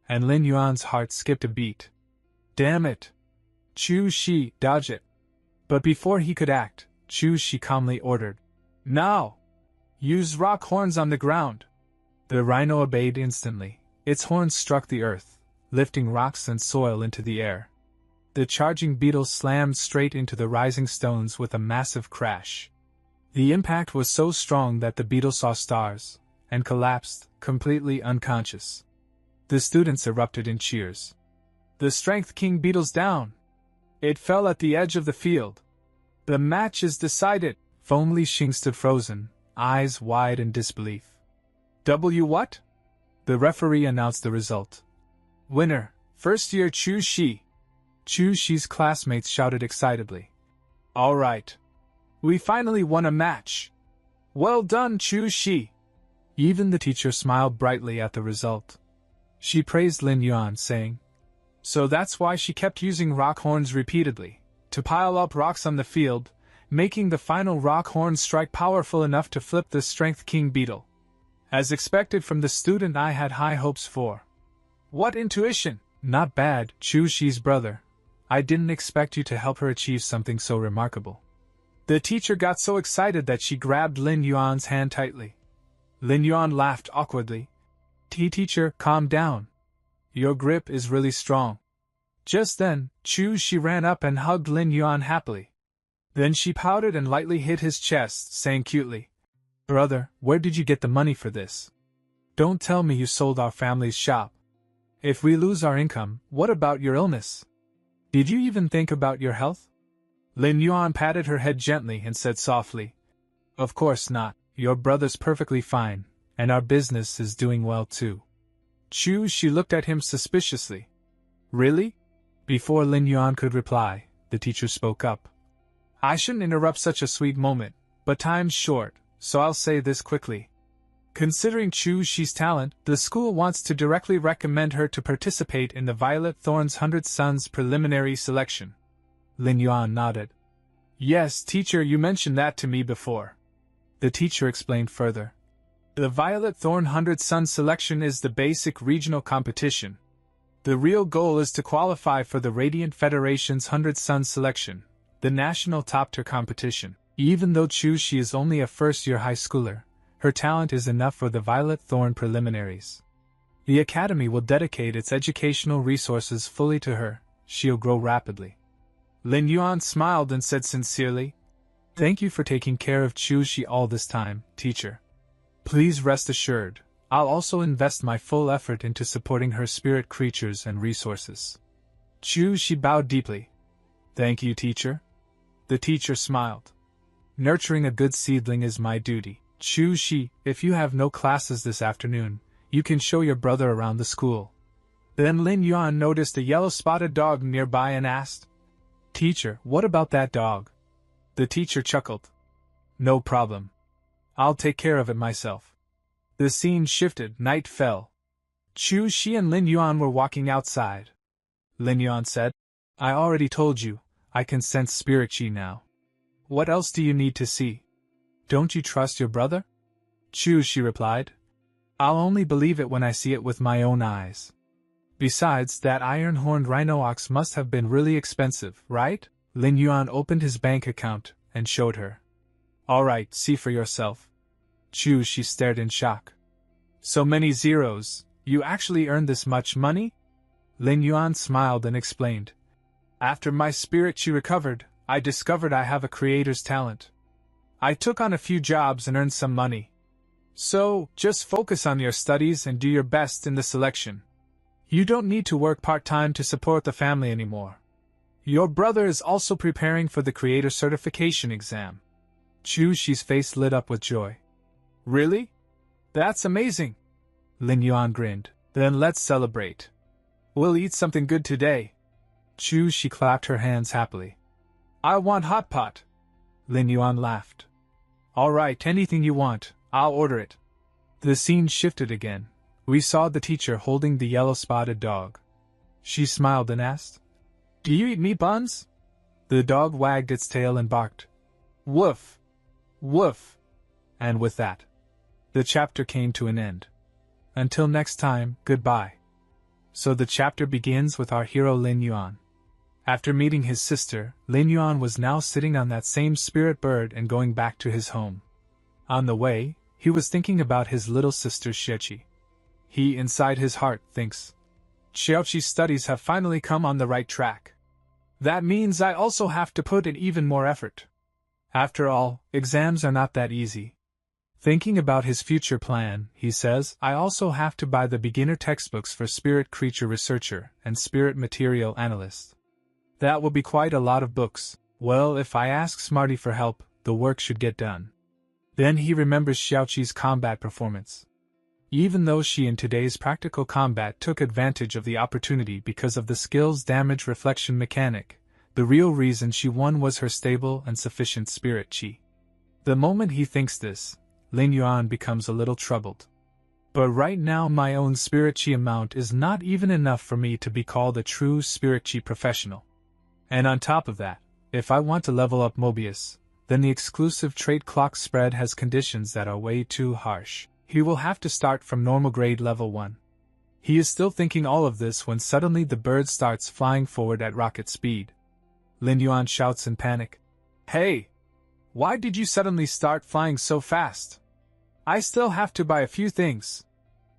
And Lin Yuan's heart skipped a beat. Damn it! Chu Shi, dodge it. But before he could act, Chu Shi calmly ordered. Now! Use rock horns on the ground. The rhino obeyed instantly. Its horns struck the earth, lifting rocks and soil into the air. The charging beetle slammed straight into the rising stones with a massive crash. The impact was so strong that the beetle saw stars, and collapsed, completely unconscious. The students erupted in cheers. The Strength King Beetle's down. It fell at the edge of the field. The match is decided. Feng Lixing stood frozen, eyes wide in disbelief. What? The referee announced the result. Winner, first year Chu Shi. Chu Shi's classmates shouted excitedly. All right. We finally won a match. Well done, Chu Shi. Even the teacher smiled brightly at the result. She praised Lin Yuan, saying, "So that's why she kept using rock horns repeatedly, to pile up rocks on the field, making the final rock horn strike powerful enough to flip the Strength King beetle. As expected from the student I had high hopes for." "What intuition!" "Not bad, Chu Shi's brother. I didn't expect you to help her achieve something so remarkable." The teacher got so excited that she grabbed Lin Yuan's hand tightly. Lin Yuan laughed awkwardly. Teacher, calm down. Your grip is really strong." Just then, Chu Shi ran up and hugged Lin Yuan happily. Then she pouted and lightly hit his chest, saying cutely, "Brother, where did you get the money for this? Don't tell me you sold our family's shop. If we lose our income, what about your illness? Did you even think about your health?" Lin Yuan patted her head gently and said softly, "Of course not. Your brother's perfectly fine, and our business is doing well too." Chu Shi looked at him suspiciously. "Really?" Before Lin Yuan could reply, the teacher spoke up. "I shouldn't interrupt such a sweet moment, but time's short, so I'll say this quickly. Considering Chu Shi's talent, the school wants to directly recommend her to participate in the Violet Thorn's 100 Sons preliminary selection." Lin Yuan nodded. "Yes, teacher, you mentioned that to me before." The teacher explained further. "The Violet Thorn 100 Sons selection is the basic regional competition. The real goal is to qualify for the Radiant Federation's 100 Sons selection, the national top-tier competition. Even though Chu Shi is only a first-year high schooler, her talent is enough for the Violet Thorn preliminaries. The academy will dedicate its educational resources fully to her. She'll grow rapidly." Lin Yuan smiled and said sincerely, "Thank you for taking care of Chu Shi all this time, teacher. Please rest assured, I'll also invest my full effort into supporting her spirit creatures and resources." Chu Shi bowed deeply. "Thank you, teacher." The teacher smiled. "Nurturing a good seedling is my duty. Chu Shi, if you have no classes this afternoon, you can show your brother around the school." Then Lin Yuan noticed a yellow-spotted dog nearby and asked, "Teacher, what about that dog?" The teacher chuckled. "No problem. I'll take care of it myself." The scene shifted, night fell. Chu Shi and Lin Yuan were walking outside. Lin Yuan said, "I already told you, I can sense spirit chi now. What else do you need to see? Don't you trust your brother?" Chu Shi replied, "I'll only believe it when I see it with my own eyes. Besides, that iron-horned rhino ox must have been really expensive, right?" Lin Yuan opened his bank account and showed her. "All right, see for yourself." Chu Shi stared in shock. "So many zeros, you actually earned this much money?" Lin Yuan smiled and explained, "After my spirit chi recovered, I discovered I have a creator's talent. I took on a few jobs and earned some money. So, just focus on your studies and do your best in the selection. You don't need to work part-time to support the family anymore. Your brother is also preparing for the creator certification exam." Chu Shi's face lit up with joy. "Really? That's amazing." Lin Yuan grinned. "Then let's celebrate. We'll eat something good today." Chu Shi clapped her hands happily. "I want hot pot." Lin Yuan laughed. "All right, anything you want, I'll order it." The scene shifted again. We saw the teacher holding the yellow-spotted dog. She smiled and asked, "Do you eat meat buns?" The dog wagged its tail and barked, "Woof! Woof!" And with that, the chapter came to an end. Until next time, goodbye. So the chapter begins with our hero Lin Yuan. After meeting his sister, Lin Yuan was now sitting on that same spirit bird and going back to his home. On the way, he was thinking about his little sister Xiaoqi. He, inside his heart, thinks, "Xiaoqi's studies have finally come on the right track. That means I also have to put in even more effort. After all, exams are not that easy." Thinking about his future plan, he says, "I also have to buy the beginner textbooks for Spirit Creature Researcher and Spirit Material Analyst. That will be quite a lot of books. Well, if I ask Smarty for help, the work should get done." Then he remembers Xiaoqi's combat performance. Even though she in today's practical combat took advantage of the opportunity because of the skill's damage reflection mechanic, the real reason she won was her stable and sufficient spirit chi. The moment he thinks this, Lin Yuan becomes a little troubled. But right now my own spirit chi amount is not even enough for me to be called a true spirit chi professional. And on top of that, if I want to level up Mobius, then the exclusive trait clock spread has conditions that are way too harsh. He will have to start from normal grade level 1. He is still thinking all of this when suddenly the bird starts flying forward at rocket speed. Lin Yuan shouts in panic. Hey! Why did you suddenly start flying so fast? I still have to buy a few things.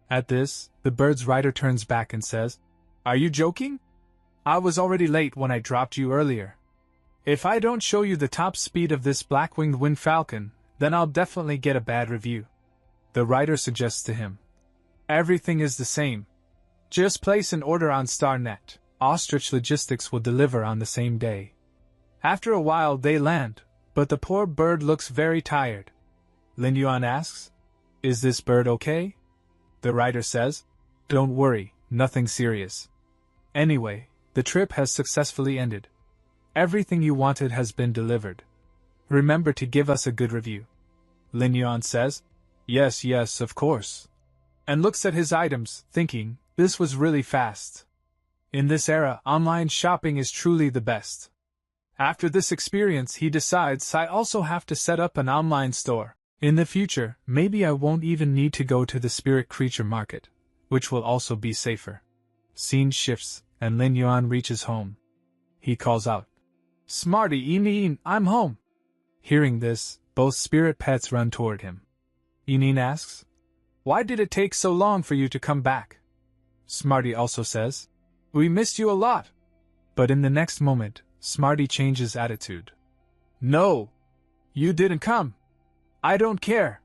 At this, the bird's rider turns back and says, Are you joking? I was already late when I dropped you earlier. If I don't show you the top speed of this black-winged wind falcon, then I'll definitely get a bad review. The rider suggests to him. Everything is the same. Just place an order on StarNet. Ostrich Logistics will deliver on the same day. After a while they land, but the poor bird looks very tired. Lin Yuan asks, Is this bird okay? The rider says, Don't worry, nothing serious. Anyway, the trip has successfully ended. Everything you wanted has been delivered. Remember to give us a good review. Lin Yuan says, Yes, of course. And looks at his items, thinking, this was really fast. In this era, online shopping is truly the best. After this experience, he decides I also have to set up an online store. In the future, maybe I won't even need to go to the spirit creature market, which will also be safer. Scene shifts, and Lin Yuan reaches home. He calls out, Smarty, Yinyin, I'm home. Hearing this, both spirit pets run toward him. Yinyin asks, Why did it take so long for you to come back? Smarty also says, We missed you a lot. But in the next moment, Smarty changes attitude. No! You didn't come. I don't care.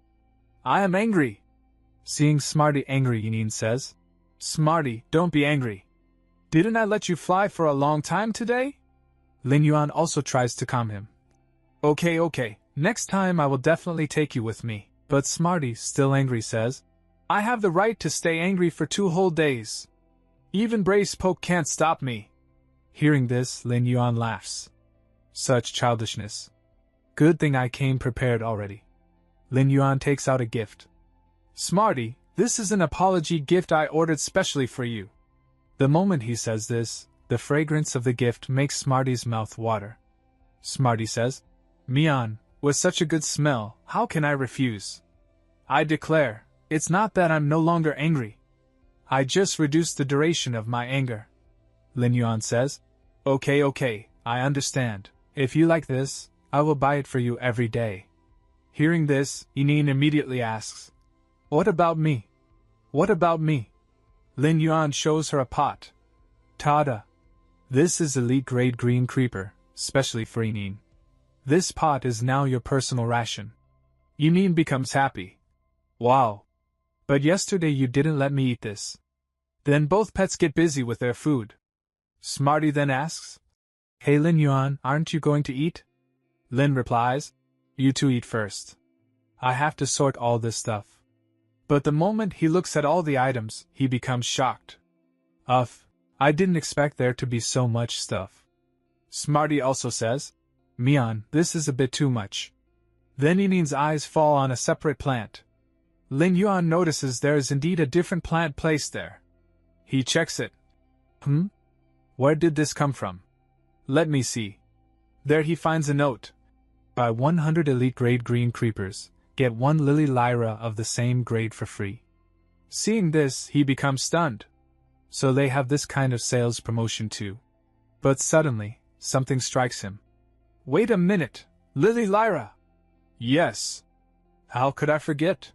I am angry. Seeing Smarty angry, Yinyin says, Smarty, don't be angry. Didn't I let you fly for a long time today? Lin Yuan also tries to calm him. Okay, next time I will definitely take you with me. But Smarty, still angry, says, I have the right to stay angry for 2 whole days. Even Brace Poke can't stop me. Hearing this, Lin Yuan laughs. Such childishness. Good thing I came prepared already. Lin Yuan takes out a gift. Smarty, this is an apology gift I ordered specially for you. The moment he says this, the fragrance of the gift makes Smarty's mouth water. Smarty says, Mian, with such a good smell, how can I refuse? I declare, it's not that I'm no longer angry. I just reduced the duration of my anger. Lin Yuan says, Okay, I understand. If you like this, I will buy it for you every day. Hearing this, Yinyin immediately asks, What about me? What about me? Lin Yuan shows her a pot. Tada! This is elite grade green creeper, specially for Yinyin. This pot is now your personal ration. Yinyin becomes happy. Wow! But yesterday you didn't let me eat this. Then both pets get busy with their food. Smarty then asks, Hey Lin Yuan, aren't you going to eat? Lin replies, You two eat first. I have to sort all this stuff. But the moment he looks at all the items, he becomes shocked. I didn't expect there to be so much stuff. Smarty also says, Mian, this is a bit too much. Then Yinin's eyes fall on a separate plant. Lin Yuan notices there is indeed a different plant placed there. He checks it. Where did this come from? Let me see. There he finds a note. Buy 100 elite grade green creepers, get 1 lily lyra of the same grade for free. Seeing this, he becomes stunned. So they have this kind of sales promotion too. But suddenly, something strikes him. Wait a minute, lily lyra! Yes. How could I forget?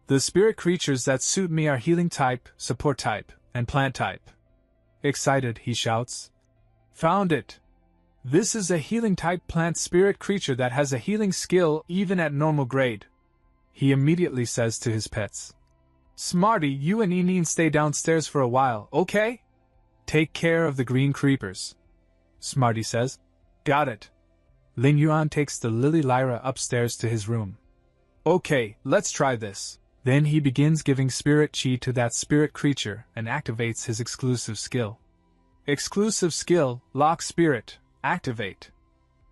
The spirit creatures that suit me are healing type, support type, and plant type. Excited, he shouts. Found it! This is a healing type plant spirit creature that has a healing skill even at normal grade. He immediately says to his pets, Smarty, you and Yinyin stay downstairs for a while, okay? Take care of the green creepers. Smarty says, Got it. Lin Yuan takes the lily lyra upstairs to his room. Okay, let's try this. Then he begins giving spirit chi to that spirit creature and activates his exclusive skill. Exclusive skill, lock spirit, activate.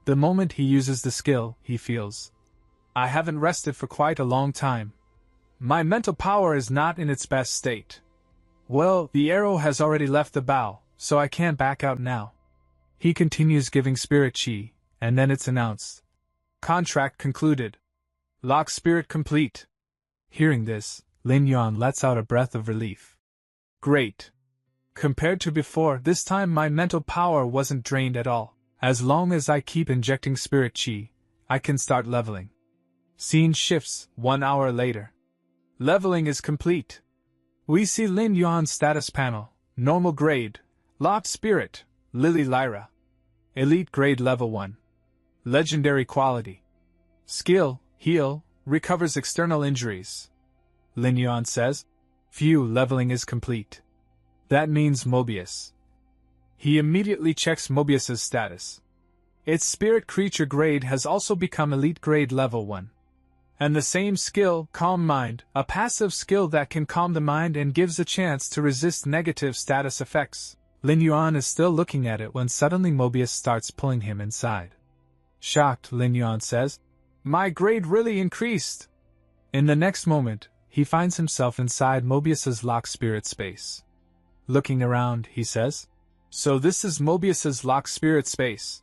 The moment he uses the skill, he feels, I haven't rested for quite a long time. my mental power is not in its best state. Well, the arrow has already left the bow, so I can't back out now. He continues giving spirit chi, and then it's announced. Contract concluded. Lock spirit complete. Hearing this, Lin Yuan lets out a breath of relief. Great. Compared to before, this time my mental power wasn't drained at all. As long as I keep injecting spirit chi, I can start leveling. Scene shifts 1 hour later. Leveling is complete. We see Lin Yuan's status panel, normal grade, locked spirit, Lily Lyra. Elite grade level 1. Legendary quality. Skill, heal, recovers external injuries. Lin Yuan says, phew, leveling is complete. That means Mobius. He immediately checks Mobius's status. Its spirit creature grade has also become elite grade level 1. And the same skill, Calm Mind, a passive skill that can calm the mind and gives a chance to resist negative status effects. Lin Yuan is still looking at it when suddenly Mobius starts pulling him inside. Shocked, Lin Yuan says, my grade really increased. In the next moment, he finds himself inside Mobius's locked spirit space. Looking around, he says, so this is Mobius's locked spirit space.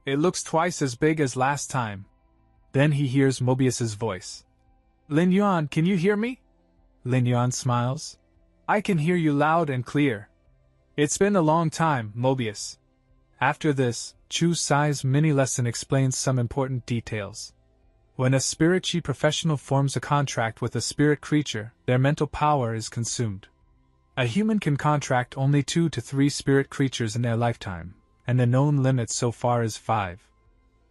It looks twice as big as last time. Then he hears Mobius's voice. Lin Yuan, can you hear me? Lin Yuan smiles. I can hear you loud and clear. It's been a long time, Mobius. After this, Chu Sai's mini-lesson explains some important details. When a spirit chi professional forms a contract with a spirit creature, their mental power is consumed. A human can contract only 2 to 3 spirit creatures in their lifetime, and the known limit so far is 5.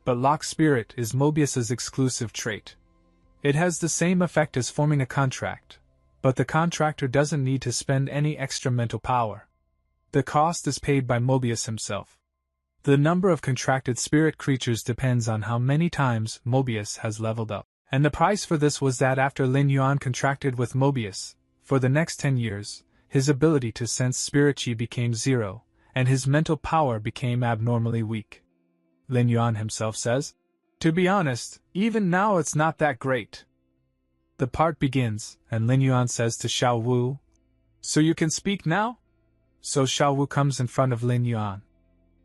But lock spirit is Mobius's exclusive trait. It has the same effect as forming a contract, but the contractor doesn't need to spend any extra mental power. The cost is paid by Mobius himself. The number of contracted spirit creatures depends on how many times Mobius has leveled up, and the price for this was that after Lin Yuan contracted with Mobius, for the next 10 years, his ability to sense spirit chi became 0, and his mental power became abnormally weak. Lin Yuan himself says, to be honest, even now it's not that great. The part begins, and Lin Yuan says to Xiao Wu, so you can speak now? So Xiao Wu comes in front of Lin Yuan.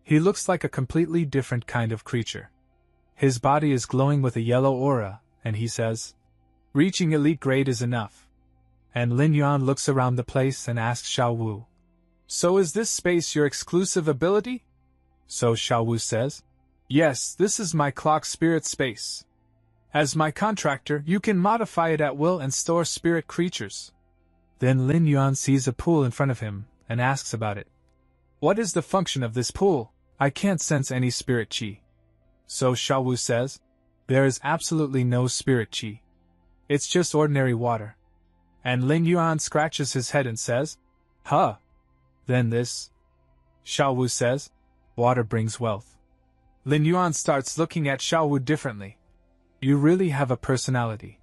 He looks like a completely different kind of creature. His body is glowing with a yellow aura, and he says, reaching elite grade is enough. And Lin Yuan looks around the place and asks Xiao Wu, so is this space your exclusive ability? So Xiao Wu says, yes, this is my clock spirit space. As my contractor, you can modify it at will and store spirit creatures. Then Lin Yuan sees a pool in front of him and asks about it. What is the function of this pool? I can't sense any spirit chi. So Xiao Wu says, there is absolutely no spirit chi. It's just ordinary water. And Lin Yuan scratches his head and says, huh. Then this. Xiao Wu says, water brings wealth. Lin Yuan starts looking at Xiao Wu differently. You really have a personality.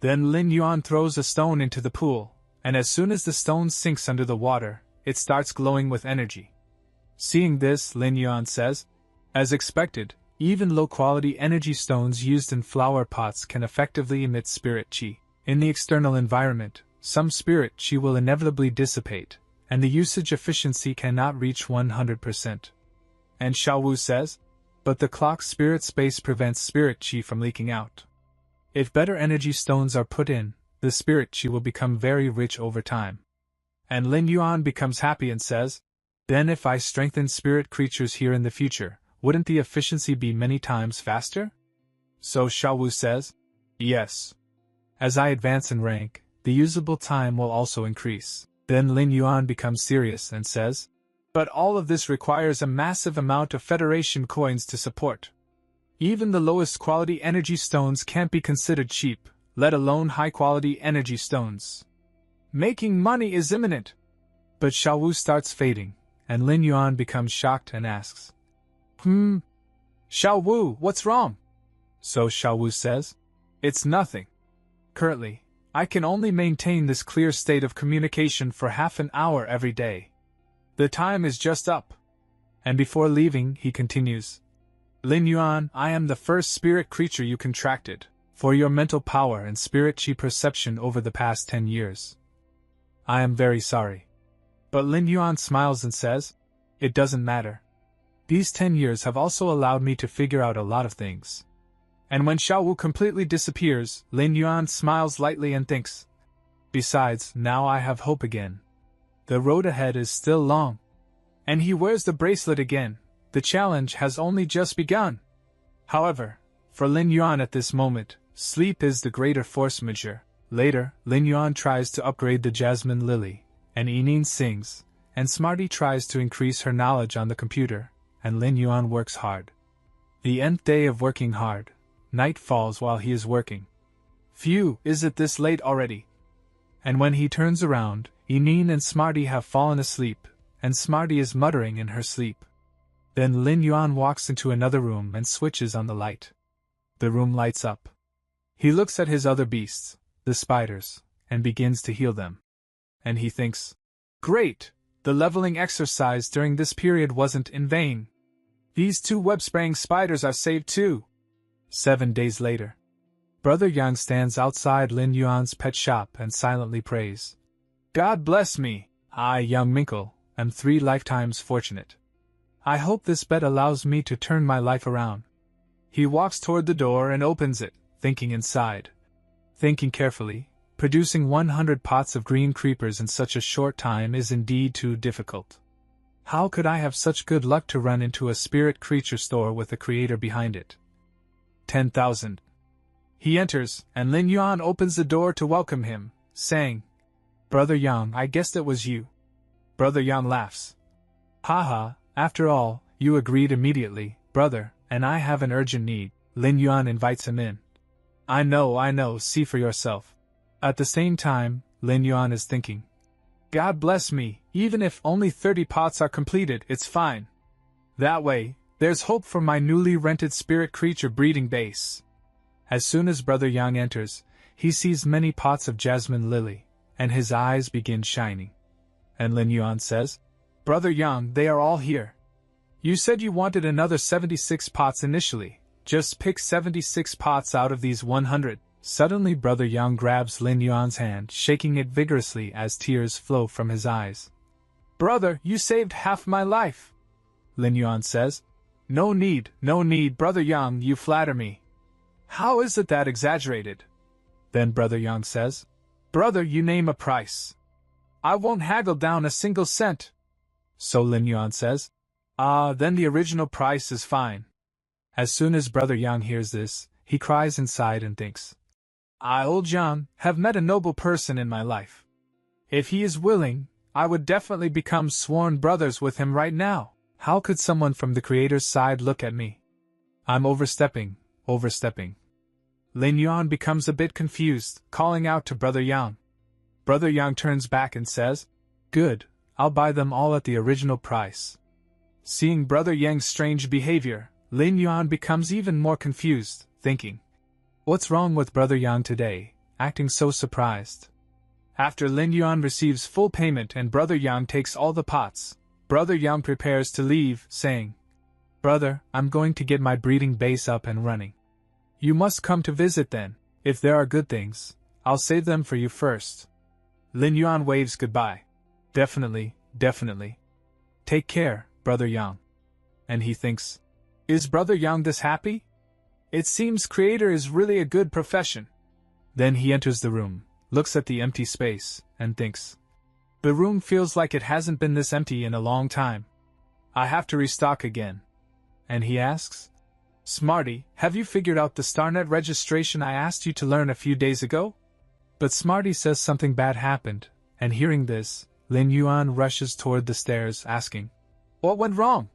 Then Lin Yuan throws a stone into the pool, and as soon as the stone sinks under the water, it starts glowing with energy. Seeing this, Lin Yuan says, as expected, even low-quality energy stones used in flower pots can effectively emit spirit chi. In the external environment, some spirit chi will inevitably dissipate, and the usage efficiency cannot reach 100%. And Xiao Wu says, but the clock spirit space prevents spirit chi from leaking out. If better energy stones are put in, the spirit chi will become very rich over time. And Lin Yuan becomes happy and says, then if I strengthen spirit creatures here in the future, wouldn't the efficiency be many times faster? So Xiao Wu says, yes. As I advance in rank, the usable time will also increase. Then Lin Yuan becomes serious and says, but all of this requires a massive amount of Federation coins to support. Even the lowest quality energy stones can't be considered cheap, let alone high-quality energy stones. Making money is imminent. But Xiao Wu starts fading, and Lin Yuan becomes shocked and asks, Xiao Wu, what's wrong? So Xiao Wu says, it's nothing. Currently, I can only maintain this clear state of communication for half an hour every day. The time is just up. And before leaving, he continues, Lin Yuan, I am the first spirit creature you contracted. for your mental power and spirit chi perception over the past 10 years. I am very sorry. But Lin Yuan smiles and says, it doesn't matter. These 10 years have also allowed me to figure out a lot of things. And when Xiao Wu completely disappears, Lin Yuan smiles lightly and thinks, besides, now I have hope again. The road ahead is still long. And he wears the bracelet again. The challenge has only just begun. However, for Lin Yuan at this moment, sleep is the greater force majeure. Later, Lin Yuan tries to upgrade the Jasmine Lily, and Yining sings, and Smarty tries to increase her knowledge on the computer, and Lin Yuan works hard. The nth day of working hard, night falls while he is working. Phew, is it this late already? And when he turns around, Yining and Smarty have fallen asleep, and Smarty is muttering in her sleep. Then Lin Yuan walks into another room and switches on the light. The room lights up. He looks at his other beasts, the spiders, and begins to heal them. And he thinks, great! The leveling exercise during this period wasn't in vain. These 2 web-spraying spiders are saved too. 7 days later. Brother Yang stands outside Lin Yuan's pet shop and silently prays. God bless me, I, young Minkle, am 3 lifetimes fortunate. I hope this bet allows me to turn my life around. He walks toward the door and opens it, thinking inside. Thinking carefully, producing 100 pots of green creepers in such a short time is indeed too difficult. How could I have such good luck to run into a spirit creature store with a creator behind it? 10,000. He enters, and Lin Yuan opens the door to welcome him, saying, Brother Yang, I guessed it was you. Brother Yang laughs. Haha, after all, you agreed immediately, brother, and I have an urgent need. Lin Yuan invites him in. I know, see for yourself. At the same time, Lin Yuan is thinking. God bless me, even if only 30 pots are completed, it's fine. That way, there's hope for my newly rented spirit creature breeding base. As soon as Brother Yang enters, he sees many pots of Jasmine Lily, and his eyes begin shining. And Lin Yuan says, Brother Yang, they are all here. You said you wanted another 76 pots initially. Just pick 76 pots out of these 100. Suddenly Brother Yang grabs Lin Yuan's hand, shaking it vigorously as tears flow from his eyes. Brother, you saved half my life. Lin Yuan says. No need, Brother Yang, you flatter me. How is it that exaggerated? Then Brother Yang says. Brother, you name a price. I won't haggle down a single cent. So Lin Yuan says. Then the original price is fine. As soon as Brother Yang hears this, he cries inside and thinks, I, old Yang, have met a noble person in my life. If he is willing, I would definitely become sworn brothers with him right now. How could someone from the Creator's side look at me? I'm overstepping. Lin Yuan becomes a bit confused, calling out to Brother Yang. Brother Yang turns back and says, Good, I'll buy them all at the original price. Seeing Brother Yang's strange behavior, Lin Yuan becomes even more confused, thinking, what's wrong with Brother Yang today, acting so surprised? After Lin Yuan receives full payment and Brother Yang takes all the pots, Brother Yang prepares to leave, saying, Brother, I'm going to get my breeding base up and running. You must come to visit then. If there are good things, I'll save them for you first. Lin Yuan waves goodbye. Definitely. Take care, Brother Yang. And he thinks, is Brother Yang this happy? It seems Creator is really a good profession. Then he enters the room, looks at the empty space, and thinks, the room feels like it hasn't been this empty in a long time. I have to restock again. And he asks, Smarty, have you figured out the StarNet registration I asked you to learn a few days ago? But Smarty says something bad happened, and hearing this, Lin Yuan rushes toward the stairs, asking, what went wrong?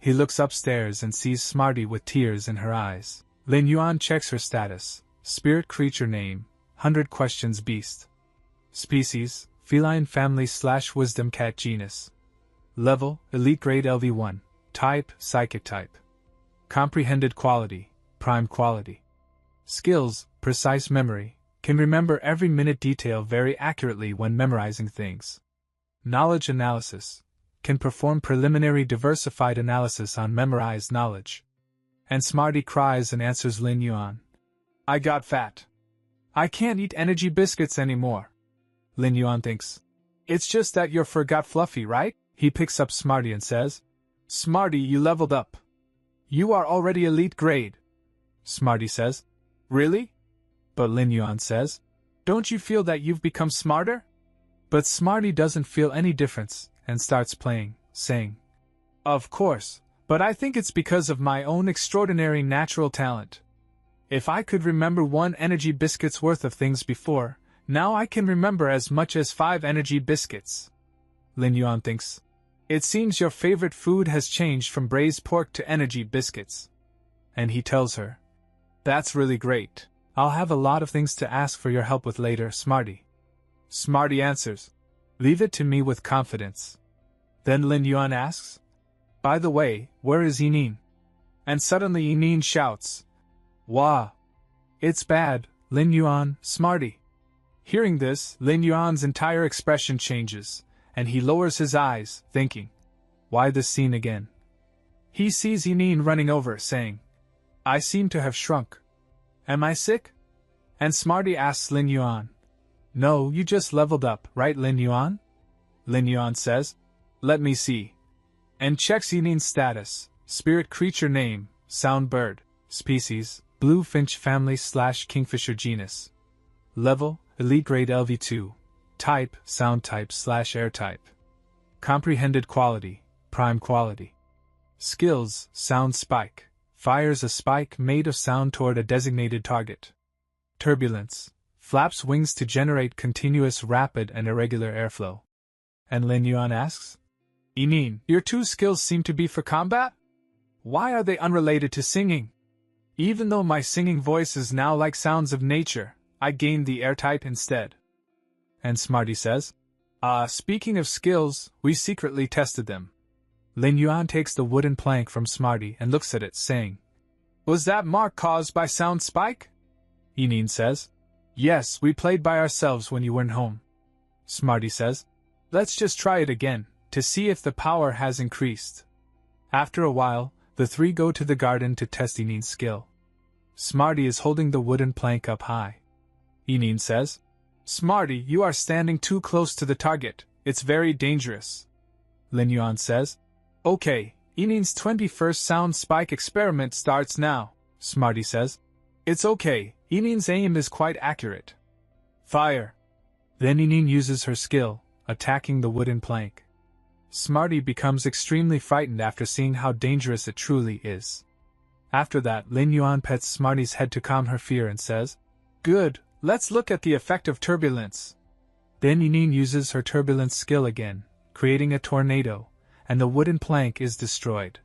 He looks upstairs and sees Smarty with tears in her eyes. Lin Yuan checks her status. Spirit creature name, 100 questions beast. Species, feline family / wisdom cat genus. Level, elite grade LV1. Type, psychic type. Comprehended quality, prime quality. Skills, precise memory, can remember every minute detail very accurately when memorizing things. Knowledge analysis, can perform preliminary diversified analysis on memorized knowledge. And Smarty cries and answers Lin Yuan. I got fat. I can't eat energy biscuits anymore. Lin Yuan thinks. It's just that you're forgot Fluffy, right? He picks up Smarty and says, Smarty, you leveled up. You are already elite grade. Smarty says, Really? But Lin Yuan says, Don't you feel that you've become smarter? But Smarty doesn't feel any difference and starts playing, saying, Of course, but I think it's because of my own extraordinary natural talent. If I could remember 1 energy biscuit's worth of things before, now I can remember as much as 5 energy biscuits. Lin Yuan thinks, It seems your favorite food has changed from braised pork to energy biscuits. And he tells her, That's really great. I'll have a lot of things to ask for your help with later, Smarty. Smarty answers, Leave it to me with confidence. Then Lin Yuan asks, By the way, where is Yinin? And suddenly Yinin shouts, Wah! It's bad, Lin Yuan, Smarty. Hearing this, Lin Yuan's entire expression changes, and he lowers his eyes, thinking, Why this scene again? He sees Yinin running over, saying, I seem to have shrunk. Am I sick? And Smarty asks Lin Yuan, No, you just leveled up, right, Lin Yuan? Lin Yuan says, Let me see. And checks Yinin's status, spirit creature name, sound bird, species, blue finch family / kingfisher genus. Level, elite grade LV2. Type, sound type / air type. Comprehended quality, prime quality. Skills, sound spike. Fires a spike made of sound toward a designated target. Turbulence. Flaps wings to generate continuous rapid and irregular airflow. And Lin Yuan asks, Yinin, your 2 skills seem to be for combat? Why are they unrelated to singing? Even though my singing voice is now like sounds of nature, I gained the air type instead. And Smarty says, Speaking of skills, we secretly tested them. Lin Yuan takes the wooden plank from Smarty and looks at it, saying, Was that mark caused by sound spike? Yinin says, Yes, we played by ourselves when you weren't home. Smarty says, Let's just try it again, to see if the power has increased. After a while, the 3 go to the garden to test Yinin's skill. Smarty is holding the wooden plank up high. Yinin says, Smarty, you are standing too close to the target, it's very dangerous. Lin Yuan says, Okay, Yinin's 21st sound spike experiment starts now, Smarty says. It's okay, Yinin's aim is quite accurate. Fire! Then Yinin uses her skill, attacking the wooden plank. Smarty becomes extremely frightened after seeing how dangerous it truly is. After that, Lin Yuan pets Smarty's head to calm her fear and says, Good, let's look at the effect of turbulence. Then Yinin uses her turbulence skill again, creating a tornado, and the wooden plank is destroyed.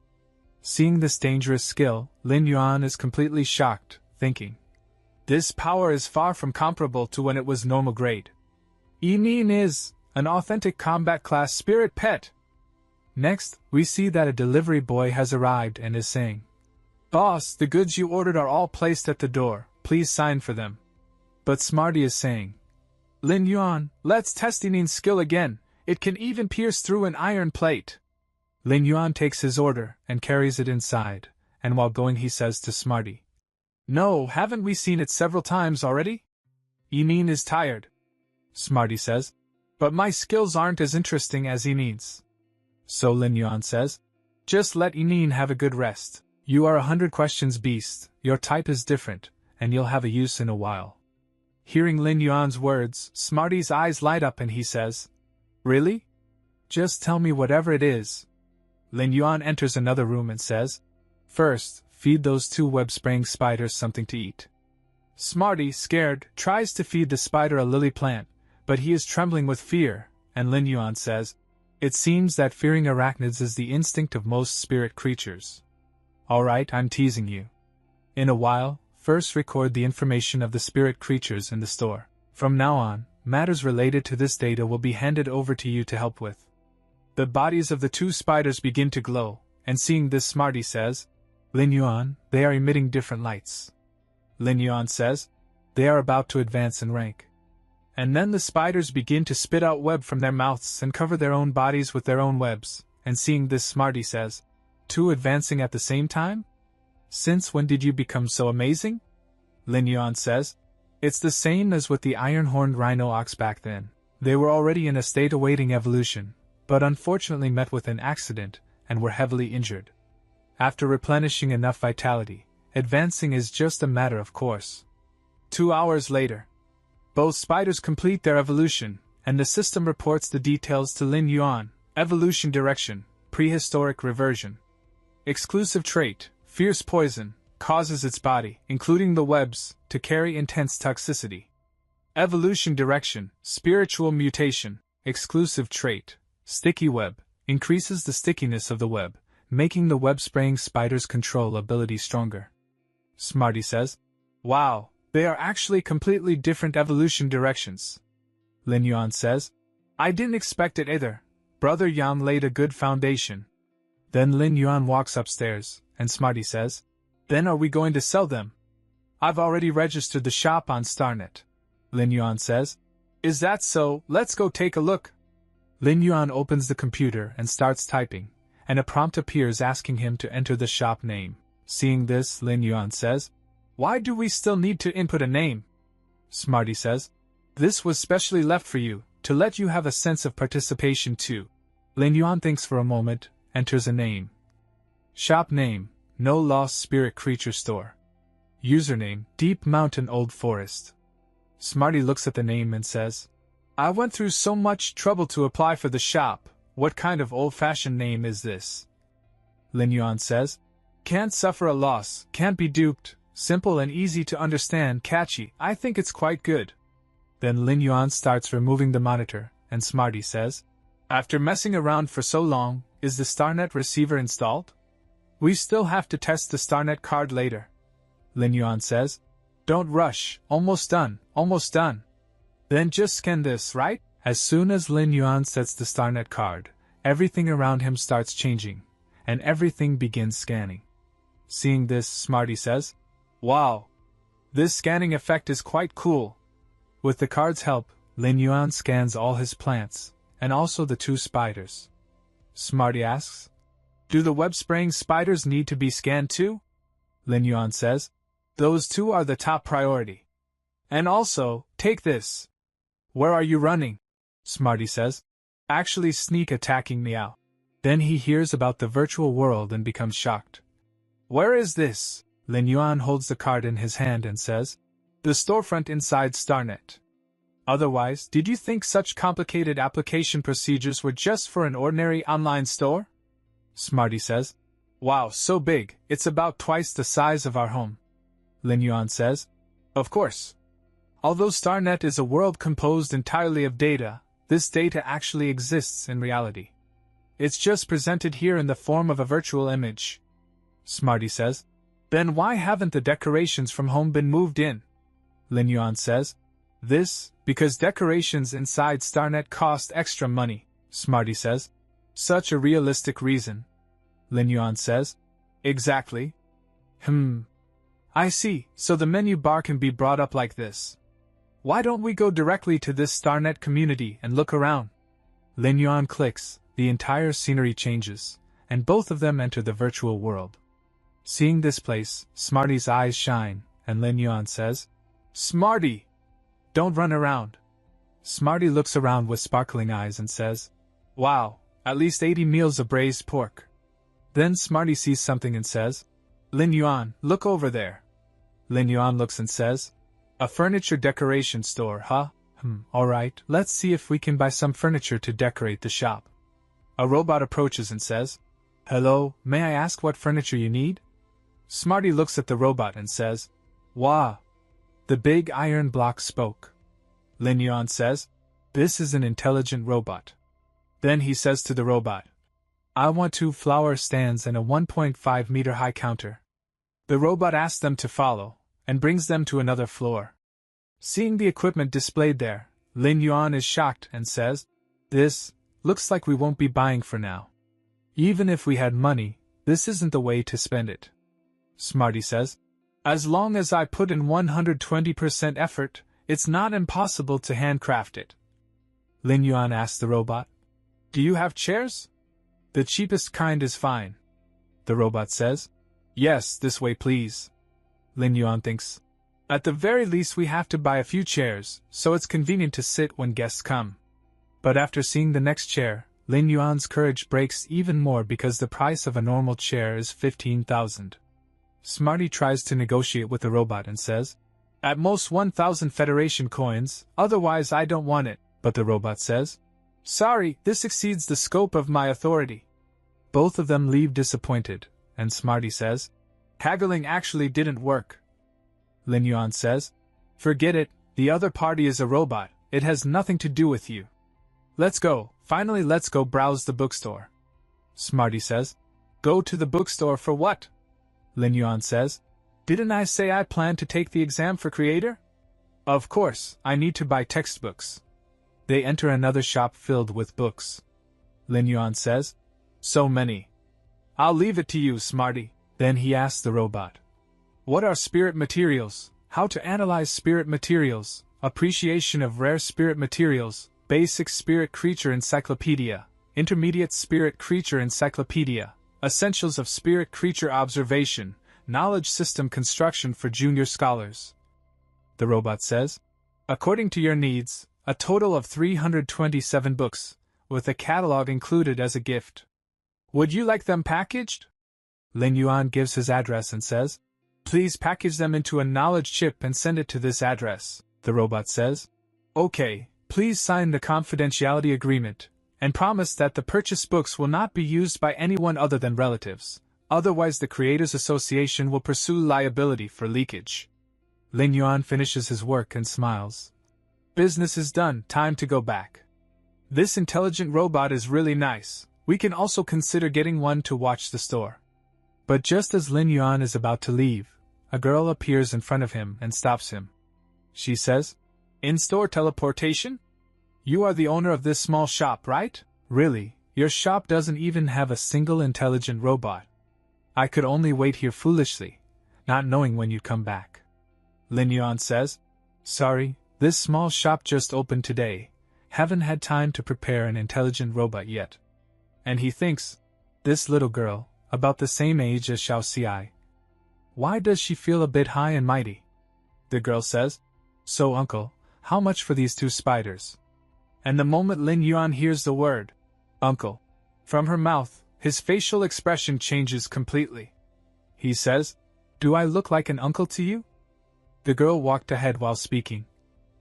Seeing this dangerous skill, Lin Yuan is completely shocked, thinking, This power is far from comparable to when it was normal grade. Yinin is an authentic combat class spirit pet. Next, we see that a delivery boy has arrived and is saying, Boss, the goods you ordered are all placed at the door, please sign for them. But Smarty is saying, Lin Yuan, let's test Yinin's skill again, it can even pierce through an iron plate. Lin Yuan takes his order and carries it inside, and while going he says to Smarty, No, haven't we seen it several times already? Yinin is tired. Smarty says, But my skills aren't as interesting as Yinin's. So Lin Yuan says, Just let Yinin have a good rest. You are 100 questions beast, your type is different, and you'll have a use in a while. Hearing Lin Yuan's words, Smarty's eyes light up and he says, Really? Just tell me whatever it is. Lin Yuan enters another room and says, First, feed those 2 web-spraying spiders something to eat. Smarty, scared, tries to feed the spider a lily plant, but he is trembling with fear, and Lin Yuan says, It seems that fearing arachnids is the instinct of most spirit creatures. Alright, I'm teasing you. In a while, first record the information of the spirit creatures in the store. From now on, matters related to this data will be handed over to you to help with. The bodies of the 2 spiders begin to glow, and seeing this Smarty says, Lin Yuan, they are emitting different lights. Lin Yuan says, They are about to advance in rank. And then the spiders begin to spit out web from their mouths and cover their own bodies with their own webs, and seeing this Smarty says, 2 advancing at the same time? Since when did you become so amazing? Lin Yuan says. It's the same as with the iron-horned rhino ox back then. They were already in a state awaiting evolution, but unfortunately met with an accident and were heavily injured. After replenishing enough vitality, advancing is just a matter of course. 2 hours later, both spiders complete their evolution, and the system reports the details to Lin Yuan. Evolution direction, prehistoric reversion. Exclusive trait, fierce poison, causes its body, including the webs, to carry intense toxicity. Evolution direction, spiritual mutation, exclusive trait, sticky web, increases the stickiness of the web, making the web-spraying spider's control ability stronger. Smarty says, "Wow, they are actually completely different evolution directions." Lin Yuan says, "I didn't expect it either. Brother Yan laid a good foundation." Then Lin Yuan walks upstairs, and Smarty says, "Then are we going to sell them?" "I've already registered the shop on StarNet." Lin Yuan says, "Is that so? Let's go take a look." Lin Yuan opens the computer and starts typing, and a prompt appears asking him to enter the shop name. Seeing this, Lin Yuan says, "Why do we still need to input a name?" Smarty says, "This was specially left for you, to let you have a sense of participation too." Lin Yuan thinks for a moment, enters a name. Shop name, No Lost Spirit Creature Store. Username, Deep Mountain Old Forest. Smarty looks at the name and says, "I went through so much trouble to apply for the shop. What kind of old-fashioned name is this?" Lin Yuan says, "Can't suffer a loss, can't be duped, simple and easy to understand, catchy. I think it's quite good." Then Lin Yuan starts removing the monitor, and Smarty says, "After messing around for so long, is the StarNet receiver installed? We still have to test the StarNet card later." Lin Yuan says, "Don't rush, almost done, almost done." "Then just scan this, right?" As soon as Lin Yuan sets the StarNet card, everything around him starts changing, and everything begins scanning. Seeing this, Smarty says, "Wow! This scanning effect is quite cool." With the card's help, Lin Yuan scans all his plants, and also the 2 spiders. Smarty asks, "Do the web-spraying spiders need to be scanned too?" Lin Yuan says, "Those 2 are the top priority. And also, take this." "Where are you running?" Smarty says, "Actually sneak attacking Meow." Then he hears about the virtual world and becomes shocked. "Where is this?" Lin Yuan holds the card in his hand and says, "The storefront inside StarNet." "Otherwise, did you think such complicated application procedures were just for an ordinary online store?" Smarty says, "Wow, so big, it's about twice the size of our home." Lin Yuan says, "Of course. Although StarNet is a world composed entirely of data, this data actually exists in reality. It's just presented here in the form of a virtual image." Smarty says, "Then why haven't the decorations from home been moved in?" Lin Yuan says, Because decorations inside StarNet cost extra money." Smarty says, "Such a realistic reason." Lin Yuan says, "Exactly. I see, so the menu bar can be brought up like this. Why don't we go directly to this StarNet community and look around?" Lin Yuan clicks, the entire scenery changes, and both of them enter the virtual world. Seeing this place, Smarty's eyes shine, and Lin Yuan says, "Smarty! Don't run around." Smarty looks around with sparkling eyes and says, "Wow, at least 80 meals of braised pork." Then Smarty sees something and says, "Lin Yuan, look over there." Lin Yuan looks and says, "A furniture decoration store, huh? Alright, let's see if we can buy some furniture to decorate the shop." A robot approaches and says, "Hello, may I ask what furniture you need?" Smarty looks at the robot and says, "Wow." The big iron block spoke. Lin Yuan says, "This is an intelligent robot." Then he says to the robot, "I want 2 flower stands and a 1.5 meter high counter." The robot asks them to follow, and brings them to another floor. Seeing the equipment displayed there, Lin Yuan is shocked and says, "This looks like we won't be buying for now. Even if we had money, this isn't the way to spend it." Smarty says, "As long as I put in 120% effort, it's not impossible to handcraft it." Lin Yuan asks the robot, "Do you have chairs?" "The cheapest kind is fine." The robot says, "Yes, this way please." Lin Yuan thinks, At the very least we have to buy a few chairs, so it's convenient to sit when guests come. But after seeing the next chair, Lin Yuan's courage breaks even more because the price of a normal chair is 15,000. Smarty tries to negotiate with the robot and says, "At most 1,000 Federation coins, otherwise I don't want it," but the robot says, "Sorry, this exceeds the scope of my authority." Both of them leave disappointed, and Smarty says, "Haggling actually didn't work." Lin Yuan says, "Forget it, the other party is a robot, it has nothing to do with you. Let's go, finally let's go browse the bookstore." Smarty says, "Go to the bookstore for what?" Lin Yuan says, "Didn't I say I plan to take the exam for creator? Of course, I need to buy textbooks." They enter another shop filled with books. Lin Yuan says, "So many. I'll leave it to you, Smarty." Then he asks the robot, "What are spirit materials? How to analyze spirit materials? Appreciation of rare spirit materials, basic spirit creature encyclopedia, intermediate spirit creature encyclopedia, essentials of spirit creature observation, knowledge system construction for junior scholars." The robot says, "According to your needs, a total of 327 books, with a catalog included as a gift. Would you like them packaged?" Lin Yuan gives his address and says, "Please package them into a knowledge chip and send it to this address." The robot says, "Okay, please sign the confidentiality agreement, and promise that the purchased books will not be used by anyone other than relatives, otherwise the Creators Association will pursue liability for leakage." Lin Yuan finishes his work and smiles. "Business is done, time to go back. This intelligent robot is really nice, we can also consider getting one to watch the store." But just as Lin Yuan is about to leave, a girl appears in front of him and stops him. She says, "In-store teleportation? You are the owner of this small shop, right? Really, your shop doesn't even have a single intelligent robot. I could only wait here foolishly, not knowing when you'd come back." Lin Yuan says, "Sorry, this small shop just opened today, haven't had time to prepare an intelligent robot yet." And he thinks, this little girl, about the same age as Xiao Xi. Why does she feel a bit high and mighty? The girl says, "So uncle, how much for these 2 spiders?" And the moment Lin Yuan hears the word, "uncle," from her mouth, his facial expression changes completely. He says, "Do I look like an uncle to you?" The girl walked ahead while speaking.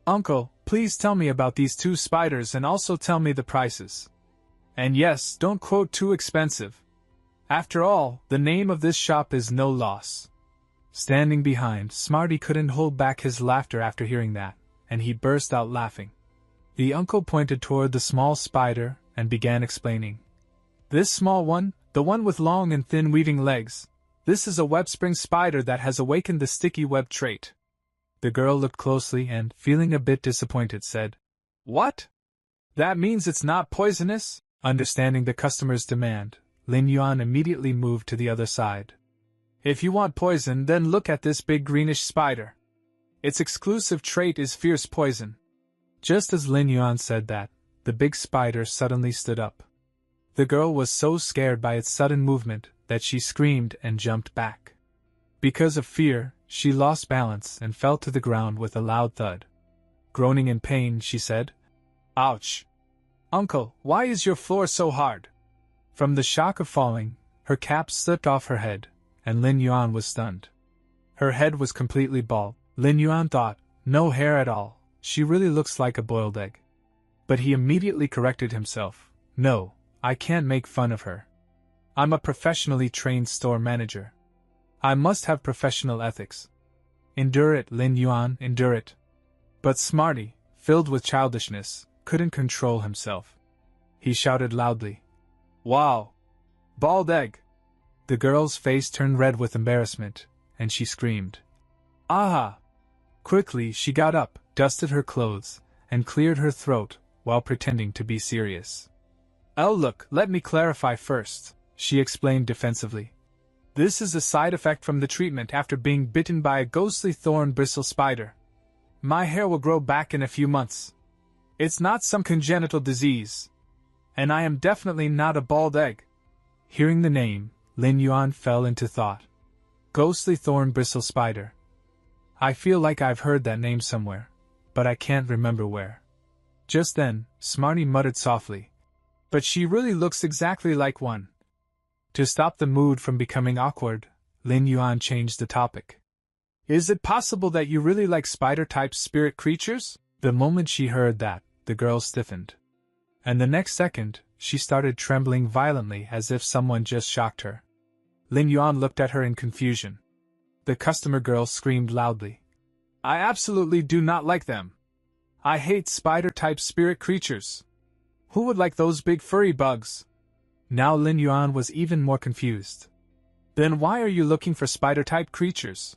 "Uncle, please tell me about these 2 spiders and also tell me the prices. And yes, don't quote too expensive. After all, the name of this shop is No Loss." Standing behind, Smarty couldn't hold back his laughter after hearing that, and he burst out laughing. The uncle pointed toward the small spider and began explaining. "This small one, the one with long and thin weaving legs, this is a web spring spider that has awakened the sticky web trait." The girl looked closely and, feeling a bit disappointed, said, "What? That means it's not poisonous?" Understanding the customer's demand, Lin Yuan immediately moved to the other side. "If you want poison, then look at this big greenish spider. Its exclusive trait is fierce poison." Just as Lin Yuan said that, the big spider suddenly stood up. The girl was so scared by its sudden movement that she screamed and jumped back. Because of fear, she lost balance and fell to the ground with a loud thud. Groaning in pain, she said, "Ouch! Uncle, why is your floor so hard?" From the shock of falling, her cap slipped off her head, and Lin Yuan was stunned. Her head was completely bald. Lin Yuan thought, no hair at all, she really looks like a boiled egg. But he immediately corrected himself. "No, I can't make fun of her. I'm a professionally trained store manager. I must have professional ethics. Endure it, Lin Yuan, endure it." But Smarty, filled with childishness, couldn't control himself. He shouted loudly, "Wow! Bald egg!" The girl's face turned red with embarrassment, and she screamed, "Aha!" Quickly she got up, dusted her clothes, and cleared her throat, while pretending to be serious. "Oh look, let me clarify first," she explained defensively. "This is a side effect from the treatment after being bitten by a ghostly thorn bristle spider. My hair will grow back in a few months. It's not some congenital disease. And I am definitely not a bald egg." Hearing the name, Lin Yuan fell into thought. Ghostly thorn bristle spider. I feel like I've heard that name somewhere, but I can't remember where. Just then, Smarty muttered softly, "But she really looks exactly like one." To stop the mood from becoming awkward, Lin Yuan changed the topic. "Is it possible that you really like spider-type spirit creatures?" The moment she heard that, the girl stiffened. And the next second, she started trembling violently as if someone just shocked her. Lin Yuan looked at her in confusion. The customer girl screamed loudly, "I absolutely do not like them. I hate spider-type spirit creatures. Who would like those big furry bugs?" Now Lin Yuan was even more confused. "Then why are you looking for spider-type creatures?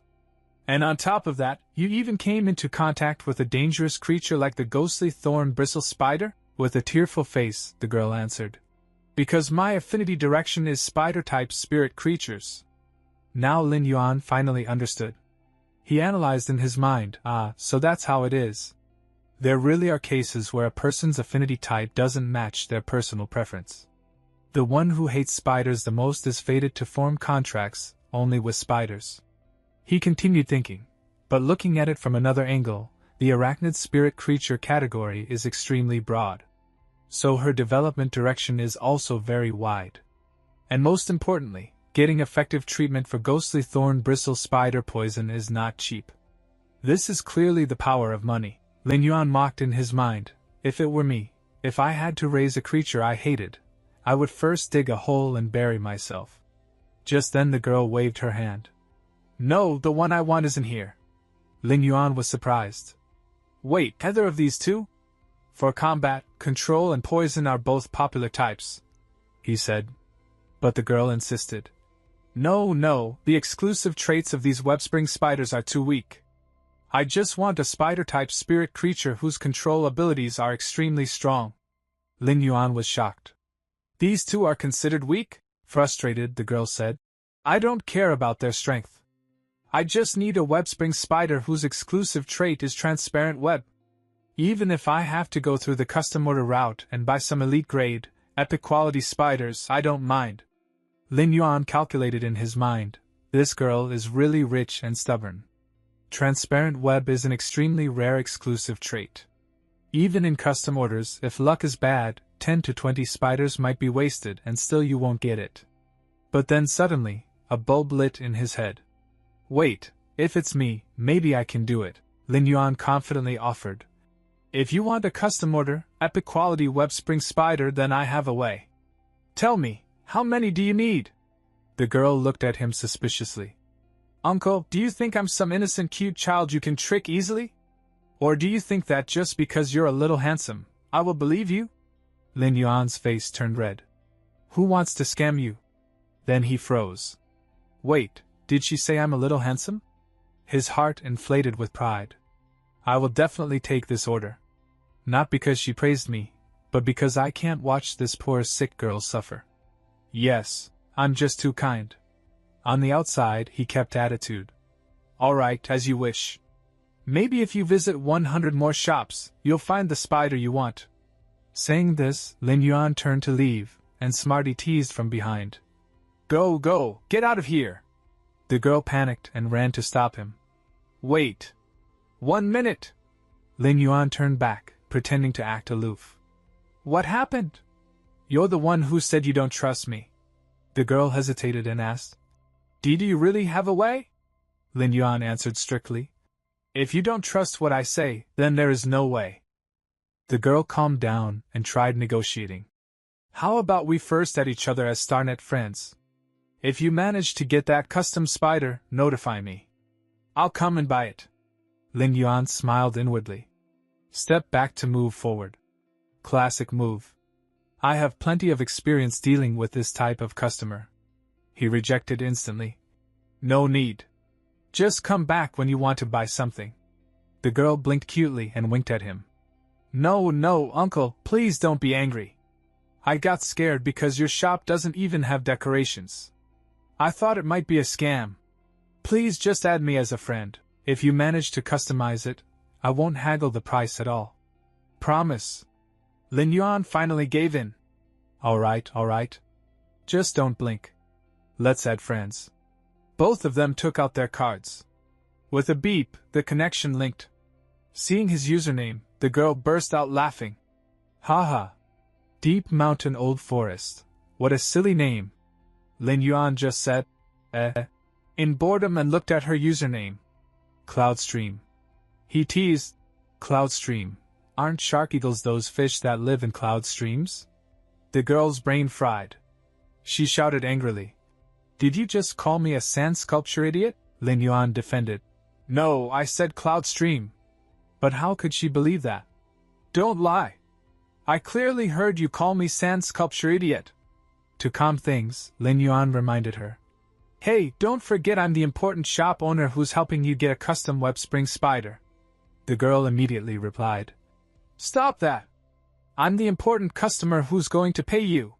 And on top of that, you even came into contact with a dangerous creature like the ghostly thorn-bristle spider?" With a tearful face, the girl answered, "Because my affinity direction is spider-type spirit creatures." Now Lin Yuan finally understood. He analyzed in his mind, so that's how it is. There really are cases where a person's affinity type doesn't match their personal preference. The one who hates spiders the most is fated to form contracts only with spiders. He continued thinking, but looking at it from another angle, the arachnid spirit creature category is extremely broad. So her development direction is also very wide. And most importantly, getting effective treatment for ghostly thorn bristle spider poison is not cheap. This is clearly the power of money. Lin Yuan mocked in his mind, "If it were me, if I had to raise a creature I hated, I would first dig a hole and bury myself." Just then the girl waved her hand. "No, the one I want isn't here." Lin Yuan was surprised. "Wait, either of these two? For combat, control and poison are both popular types," he said. But the girl insisted. No, the exclusive traits of these web-spring spiders are too weak. I just want a spider-type spirit creature whose control abilities are extremely strong." Lin Yuan was shocked. "These two are considered weak?" Frustrated, the girl said. "I don't care about their strength. I just need a web-spring spider whose exclusive trait is transparent web. Even if I have to go through the custom order route and buy some elite-grade, epic-quality spiders, I don't mind." Lin Yuan calculated in his mind, this girl is really rich and stubborn. Transparent web is an extremely rare exclusive trait. Even in custom orders, if luck is bad, 10 to 20 spiders might be wasted and still you won't get it. But then suddenly, a bulb lit in his head. "Wait, if it's me, maybe I can do it," Lin Yuan confidently offered. "If you want a custom order, epic quality web spring spider, then I have a way. Tell me, how many do you need?" The girl looked at him suspiciously. "Uncle, do you think I'm some innocent cute child you can trick easily? Or do you think that just because you're a little handsome, I will believe you?" Lin Yuan's face turned red. "Who wants to scam you?" Then he froze. "Wait, did she say I'm a little handsome?" His heart inflated with pride. "I will definitely take this order. Not because she praised me, but because I can't watch this poor sick girl suffer. Yes, I'm just too kind." On the outside, he kept attitude. "All right, as you wish. Maybe if you visit 100 more shops, you'll find the spider you want." Saying this, Lin Yuan turned to leave, and Smarty teased from behind. Go, get out of here!" The girl panicked and ran to stop him. "Wait! 1 minute!" Lin Yuan turned back, pretending to act aloof. "What happened?" "You're the one who said you don't trust me." The girl hesitated and asked, Do you really have a way?" Lin Yuan answered strictly. "If you don't trust what I say, then there is no way." The girl calmed down and tried negotiating. "How about we first at each other as StarNet friends? If you manage to get that custom spider, notify me. I'll come and buy it." Lin Yuan smiled inwardly. Step back to move forward. Classic move. I have plenty of experience dealing with this type of customer. He rejected instantly. "No need. Just come back when you want to buy something." The girl blinked cutely and winked at him. No, uncle, please don't be angry. I got scared because your shop doesn't even have decorations. I thought it might be a scam. Please just add me as a friend. If you manage to customize it, I won't haggle the price at all. Promise." Lin Yuan finally gave in. All right. Just don't blink. Let's add friends." Both of them took out their cards. With a beep, the connection linked. Seeing his username, the girl burst out laughing. Haha. Deep Mountain Old Forest. What a silly name. Lin Yuan just said, in boredom and looked at her username. Cloudstream. He teased, Cloudstream. Aren't shark eagles those fish that live in cloud streams? The girl's brain fried. She shouted angrily. Did you just call me a sand sculpture idiot? Lin Yuan defended. No, I said Cloudstream. But how could she believe that? Don't lie. I clearly heard you call me sand sculpture idiot. To calm things, Lin Yuan reminded her. Hey, don't forget I'm the important shop owner who's helping you get a custom web spring spider. The girl immediately replied. Stop that. I'm the important customer who's going to pay you.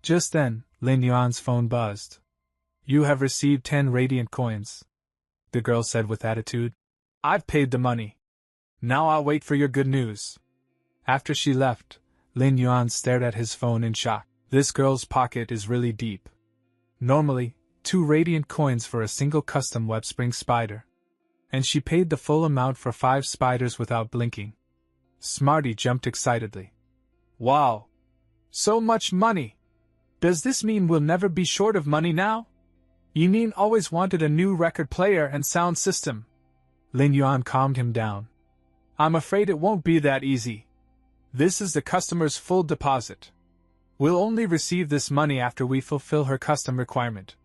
Just then, Lin Yuan's phone buzzed. You have received 10 radiant coins, the girl said with attitude. I've paid the money. Now I'll wait for your good news. After she left, Lin Yuan stared at his phone in shock. This girl's pocket is really deep. Normally, 2 radiant coins for a single custom web spring spider. And she paid the full amount for 5 spiders without blinking. Smarty jumped excitedly. Wow! So much money! Does this mean we'll never be short of money now? You mean always wanted a new record player and sound system? Lin Yuan calmed him down. I'm afraid it won't be that easy. This is the customer's full deposit. We'll only receive this money after we fulfill her custom requirement.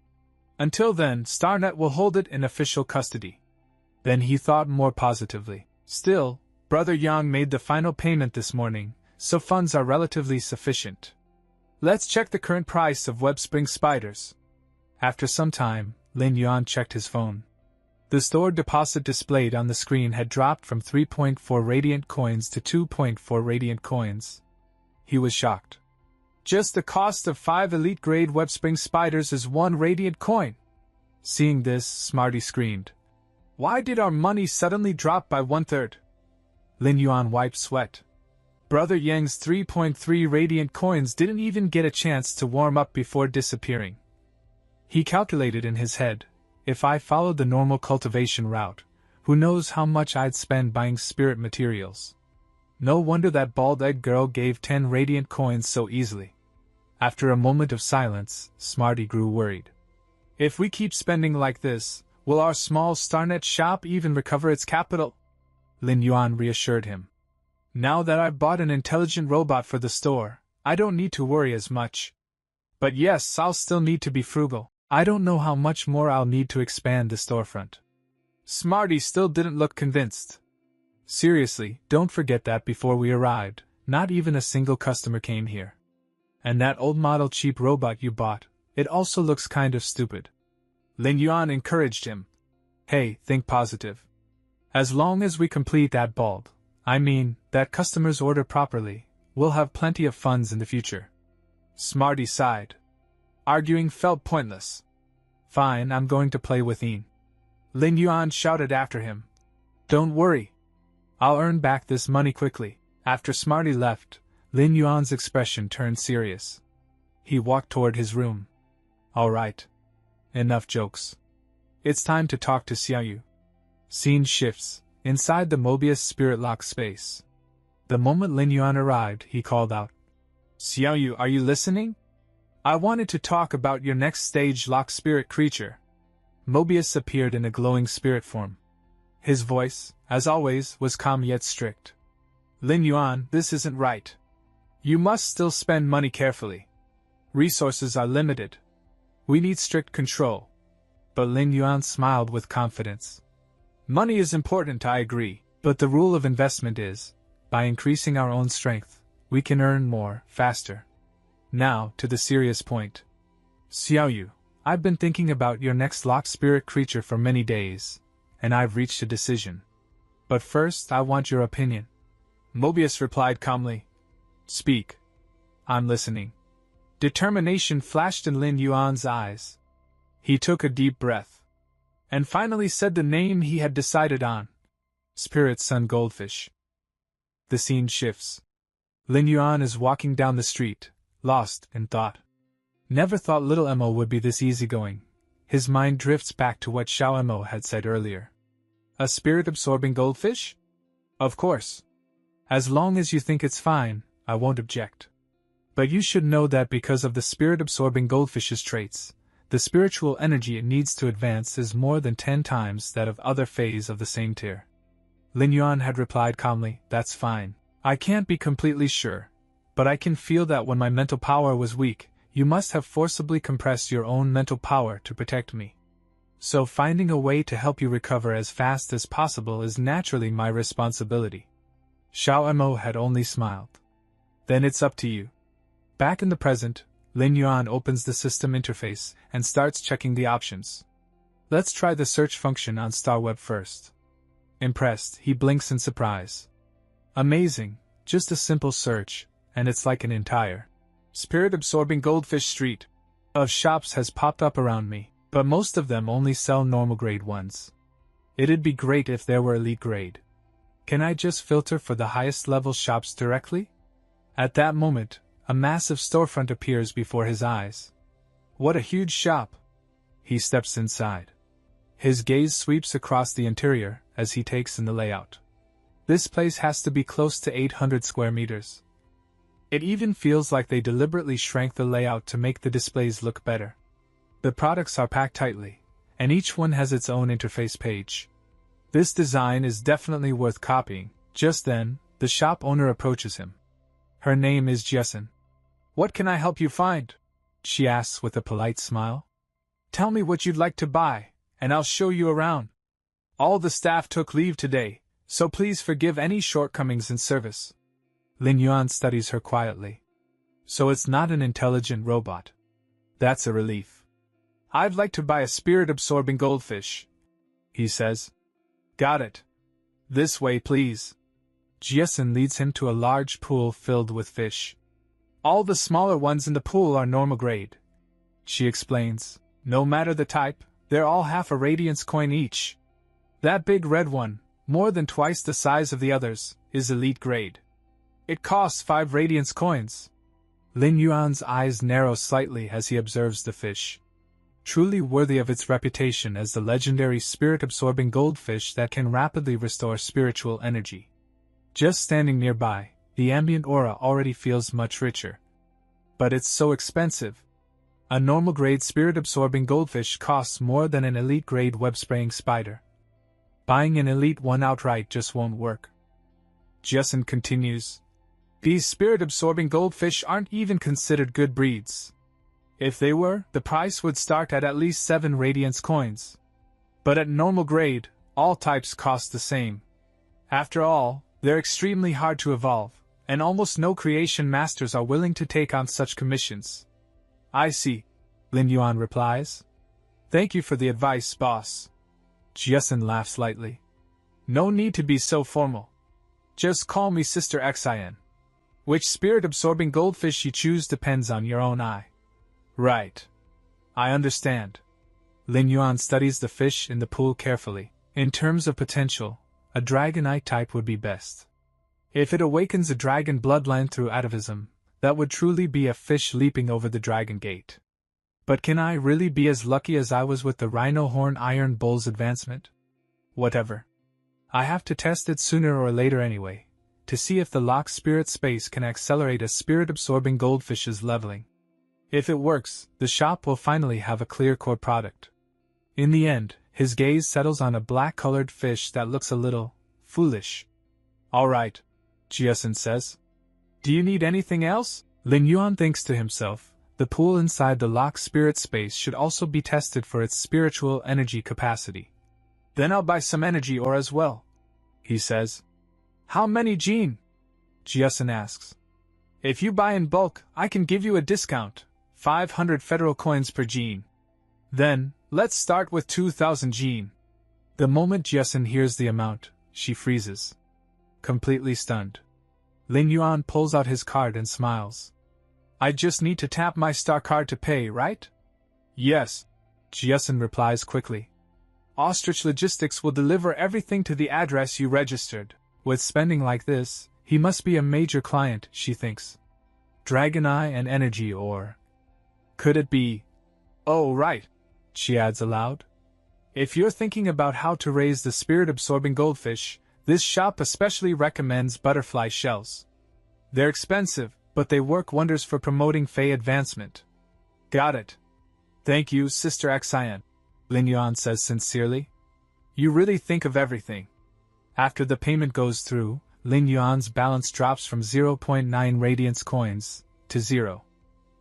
Until then, StarNet will hold it in official custody. Then he thought more positively. Still, Brother Yang made the final payment this morning, so funds are relatively sufficient. Let's check the current price of web spring spiders. After some time, Lin Yuan checked his phone. The store deposit displayed on the screen had dropped from 3.4 radiant coins to 2.4 radiant coins. He was shocked. Just the cost of 5 elite-grade web spring spiders is 1 radiant coin. Seeing this, Smarty screamed. Why did our money suddenly drop by 1/3? Lin Yuan wiped sweat. Brother Yang's 3.3 radiant coins didn't even get a chance to warm up before disappearing. He calculated in his head, if I followed the normal cultivation route, who knows how much I'd spend buying spirit materials. No wonder that bald-eyed girl gave 10 radiant coins so easily. After a moment of silence, Smarty grew worried. If we keep spending like this, will our small StarNet shop even recover its capital? Lin Yuan reassured him. Now that I've bought an intelligent robot for the store, I don't need to worry as much. But yes, I'll still need to be frugal. I don't know how much more I'll need to expand the storefront. Smarty still didn't look convinced. Seriously, don't forget that before we arrived, not even a single customer came here. And that old model cheap robot you bought, it also looks kind of stupid. Lin Yuan encouraged him. Hey, think positive. As long as we complete that that customers order properly, we'll have plenty of funds in the future. Smarty sighed. Arguing felt pointless. Fine, I'm going to play with Ian. Lin Yuan shouted after him. Don't worry. I'll earn back this money quickly. After Smarty left, Lin Yuan's expression turned serious. He walked toward his room. All right. Enough jokes. It's time to talk to Xiaoyu. Scene shifts, inside the Mobius spirit lock space. The moment Lin Yuan arrived, he called out. Xiaoyu, are you listening? I wanted to talk about your next stage lock spirit creature. Mobius appeared in a glowing spirit form. His voice, as always, was calm yet strict. Lin Yuan, this isn't right. You must still spend money carefully. Resources are limited. We need strict control. But Lin Yuan smiled with confidence. Money is important, I agree, but the rule of investment is, by increasing our own strength, we can earn more, faster. Now, to the serious point. Xiaoyu, I've been thinking about your next lock spirit creature for many days, and I've reached a decision. But first, I want your opinion. Mobius replied calmly. Speak. I'm listening. Determination flashed in Lin Yuan's eyes. He took a deep breath. And finally said the name he had decided on. Spirit Sun Goldfish. The scene shifts. Lin Yuan is walking down the street, lost in thought. Never thought little Emo would be this easygoing. His mind drifts back to what Xiao Emo had said earlier. A spirit-absorbing goldfish? Of course. As long as you think it's fine, I won't object. But you should know that because of the spirit-absorbing goldfish's traits, the spiritual energy it needs to advance is more than 10 times that of other fays of the same tier. Lin Yuan had replied calmly, "That's fine. I can't be completely sure, but I can feel that when my mental power was weak, you must have forcibly compressed your own mental power to protect me. So finding a way to help you recover as fast as possible is naturally my responsibility." Xiao Mo had only smiled. "Then it's up to you." Back in the present, Lin Yuan opens the system interface and starts checking the options. Let's try the search function on StarWeb first. Impressed, he blinks in surprise. Amazing, just a simple search, and it's like an entire spirit-absorbing goldfish street of shops has popped up around me, but most of them only sell normal grade ones. It'd be great if there were elite grade. Can I just filter for the highest level shops directly? At that moment, a massive storefront appears before his eyes. What a huge shop! He steps inside. His gaze sweeps across the interior as he takes in the layout. This place has to be close to 800 square meters. It even feels like they deliberately shrank the layout to make the displays look better. The products are packed tightly, and each one has its own interface page. This design is definitely worth copying. Just then, the shop owner approaches him. Her name is Jessen. "What can I help you find?" she asks with a polite smile. "Tell me what you'd like to buy, and I'll show you around. All the staff took leave today, so please forgive any shortcomings in service." Lin Yuan studies her quietly. So it's not an intelligent robot. That's a relief. "I'd like to buy a spirit-absorbing goldfish," he says. "Got it. This way, please." Jessen leads him to a large pool filled with fish. "All the smaller ones in the pool are normal grade," she explains. "No matter the type, they're all half a radiance coin each. That big red one, more than twice the size of the others, is elite grade. It costs 5 radiance coins." Lin Yuan's eyes narrow slightly as he observes the fish. Truly worthy of its reputation as the legendary spirit-absorbing goldfish that can rapidly restore spiritual energy. Just standing nearby, the ambient aura already feels much richer. But it's so expensive. A normal-grade spirit-absorbing goldfish costs more than an elite-grade web-spraying spider. Buying an elite one outright just won't work. Jessen continues. "These spirit-absorbing goldfish aren't even considered good breeds. If they were, the price would start at least 7 radiance coins. But at normal grade, all types cost the same. After all, they're extremely hard to evolve, and almost no creation masters are willing to take on such commissions." "I see," Lin Yuan replies. "Thank you for the advice, boss." Jessen laughs lightly. "No need to be so formal. Just call me Sister Xin. Which spirit-absorbing goldfish you choose depends on your own eye." "Right. I understand." Lin Yuan studies the fish in the pool carefully. In terms of potential, a dragonite type would be best. If it awakens a dragon bloodline through atavism, that would truly be a fish leaping over the dragon gate. But can I really be as lucky as I was with the rhino horn iron bull's advancement? Whatever. I have to test it sooner or later anyway, to see if the locked spirit space can accelerate a spirit-absorbing goldfish's leveling. If it works, the shop will finally have a clear core product. In the end, his gaze settles on a black-colored fish that looks a little foolish. "All right," Jessen says. "Do you need anything else?" Lin Yuan thinks to himself, the pool inside the locked spirit space should also be tested for its spiritual energy capacity. "Then I'll buy some energy ore as well," he says. "How many, Jean?" Jessen asks. "If you buy in bulk, I can give you a discount, 500 federal coins per Jean." "Then, let's start with 2,000 Jean." The moment Jessen hears the amount, she freezes. Completely stunned. Lin Yuan pulls out his card and smiles. "I just need to tap my star card to pay, right?" "Yes," Jessen replies quickly. "Ostrich Logistics will deliver everything to the address you registered." With spending like this, he must be a major client, she thinks. Dragon Eye and energy ore. Could it be? "Oh, right," she adds aloud. If you're thinking about how to raise the spirit-absorbing goldfish, this shop especially recommends butterfly shells. They're expensive, but they work wonders for promoting Fey advancement. Got it. Thank you, Sister Xian, Lin Yuan says sincerely. You really think of everything. After the payment goes through, Lin Yuan's balance drops from 0.9 radiance coins to 0.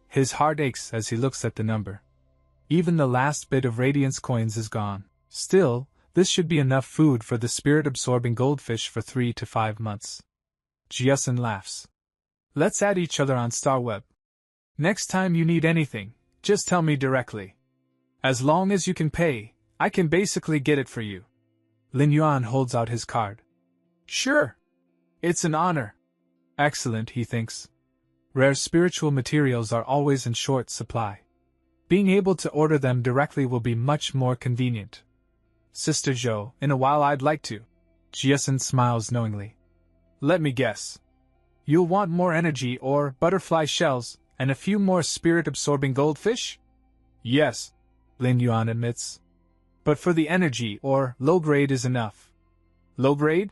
His heart aches as he looks at the number. Even the last bit of radiance coins is gone. Still, this should be enough food for the spirit-absorbing goldfish for 3 to 5 months. Jiasun laughs. Let's add each other on StarWeb. Next time you need anything, just tell me directly. As long as you can pay, I can basically get it for you. Lin Yuan holds out his card. Sure. It's an honor. Excellent, he thinks. Rare spiritual materials are always in short supply. Being able to order them directly will be much more convenient. Sister Zhou, in a while I'd like to. Jiasun smiles knowingly. Let me guess. You'll want more energy or butterfly shells, and a few more spirit-absorbing goldfish? Yes, Lin Yuan admits. But for the energy or low grade is enough. Low grade?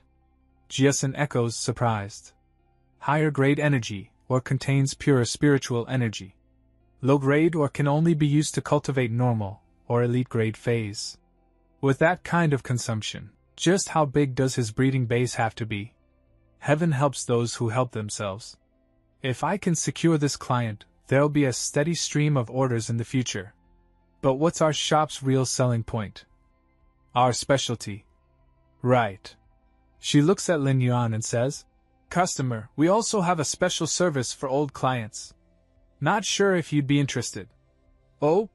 Jiasun echoes, surprised. Higher grade energy, or contains pure spiritual energy. Low grade or can only be used to cultivate normal, or elite grade phase. With that kind of consumption, just how big does his breeding base have to be? Heaven helps those who help themselves. If I can secure this client, there'll be a steady stream of orders in the future. But what's our shop's real selling point? Our specialty. Right. She looks at Lin Yuan and says, Customer, we also have a special service for old clients. Not sure if you'd be interested. Oh?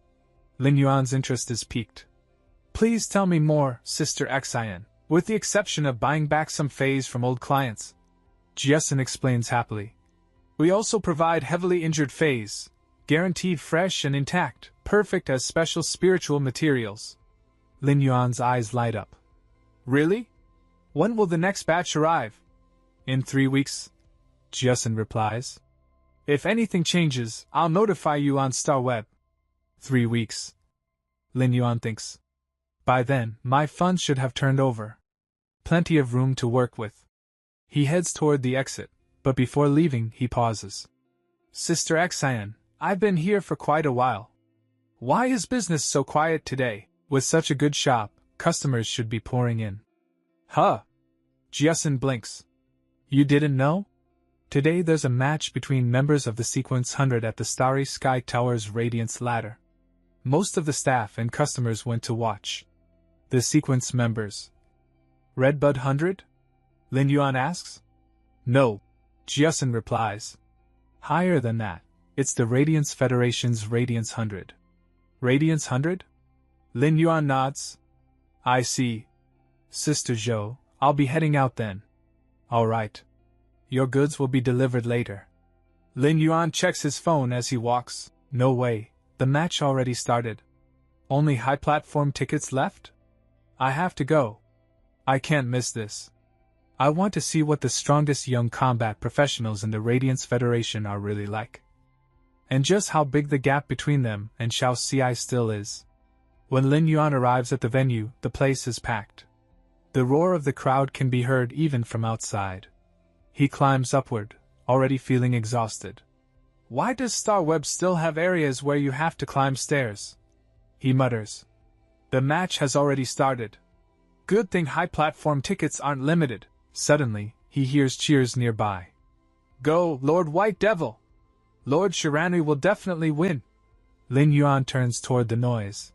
Lin Yuan's interest is piqued. Please tell me more, Sister Xian, with the exception of buying back some Feys from old clients. Jiasun explains happily. We also provide heavily injured Feys, guaranteed fresh and intact, perfect as special spiritual materials. Lin Yuan's eyes light up. Really? When will the next batch arrive? In 3 weeks, Jiasun replies. If anything changes, I'll notify you on StarWeb. 3 weeks. Lin Yuan thinks. By then, my funds should have turned over. Plenty of room to work with. He heads toward the exit, but before leaving, he pauses. Sister Xian, I've been here for quite a while. Why is business so quiet today? With such a good shop, customers should be pouring in. Huh? Jiasun blinks. You didn't know? Today there's a match between members of the Sequence 100 at the Starry Sky Tower's Radiance Ladder. Most of the staff and customers went to watch. The Sequence members. Redbud 100? Lin Yuan asks. No, Jiasun replies. Higher than that, it's the Radiance Federation's Radiance 100. Radiance 100? Lin Yuan nods. I see. Sister Zhou, I'll be heading out then. All right. Your goods will be delivered later. Lin Yuan checks his phone as he walks. No way, the match already started. Only high-platform tickets left? I have to go. I can't miss this. I want to see what the strongest young combat professionals in the Radiance Federation are really like. And just how big the gap between them and Xiao Ci still is. When Lin Yuan arrives at the venue, the place is packed. The roar of the crowd can be heard even from outside. He climbs upward, already feeling exhausted. Why does StarWeb still have areas where you have to climb stairs? He mutters. The match has already started. Good thing high-platform tickets aren't limited. Suddenly, he hears cheers nearby. Go, Lord White Devil! Lord Shiranu will definitely win. Lin Yuan turns toward the noise.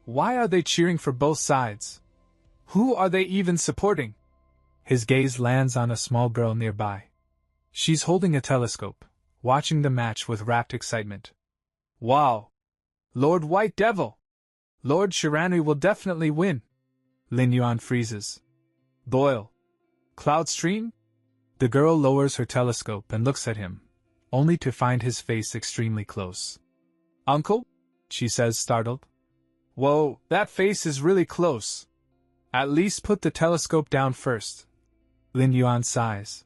Why are they cheering for both sides? Who are they even supporting? His gaze lands on a small girl nearby. She's holding a telescope, watching the match with rapt excitement. Wow! Lord White Devil! Lord Shiranu will definitely win. Lin Yuan freezes. Boil. Cloudstream? The girl lowers her telescope and looks at him, only to find his face extremely close. Uncle? She says, startled. Whoa, that face is really close. At least put the telescope down first. Lin Yuan sighs.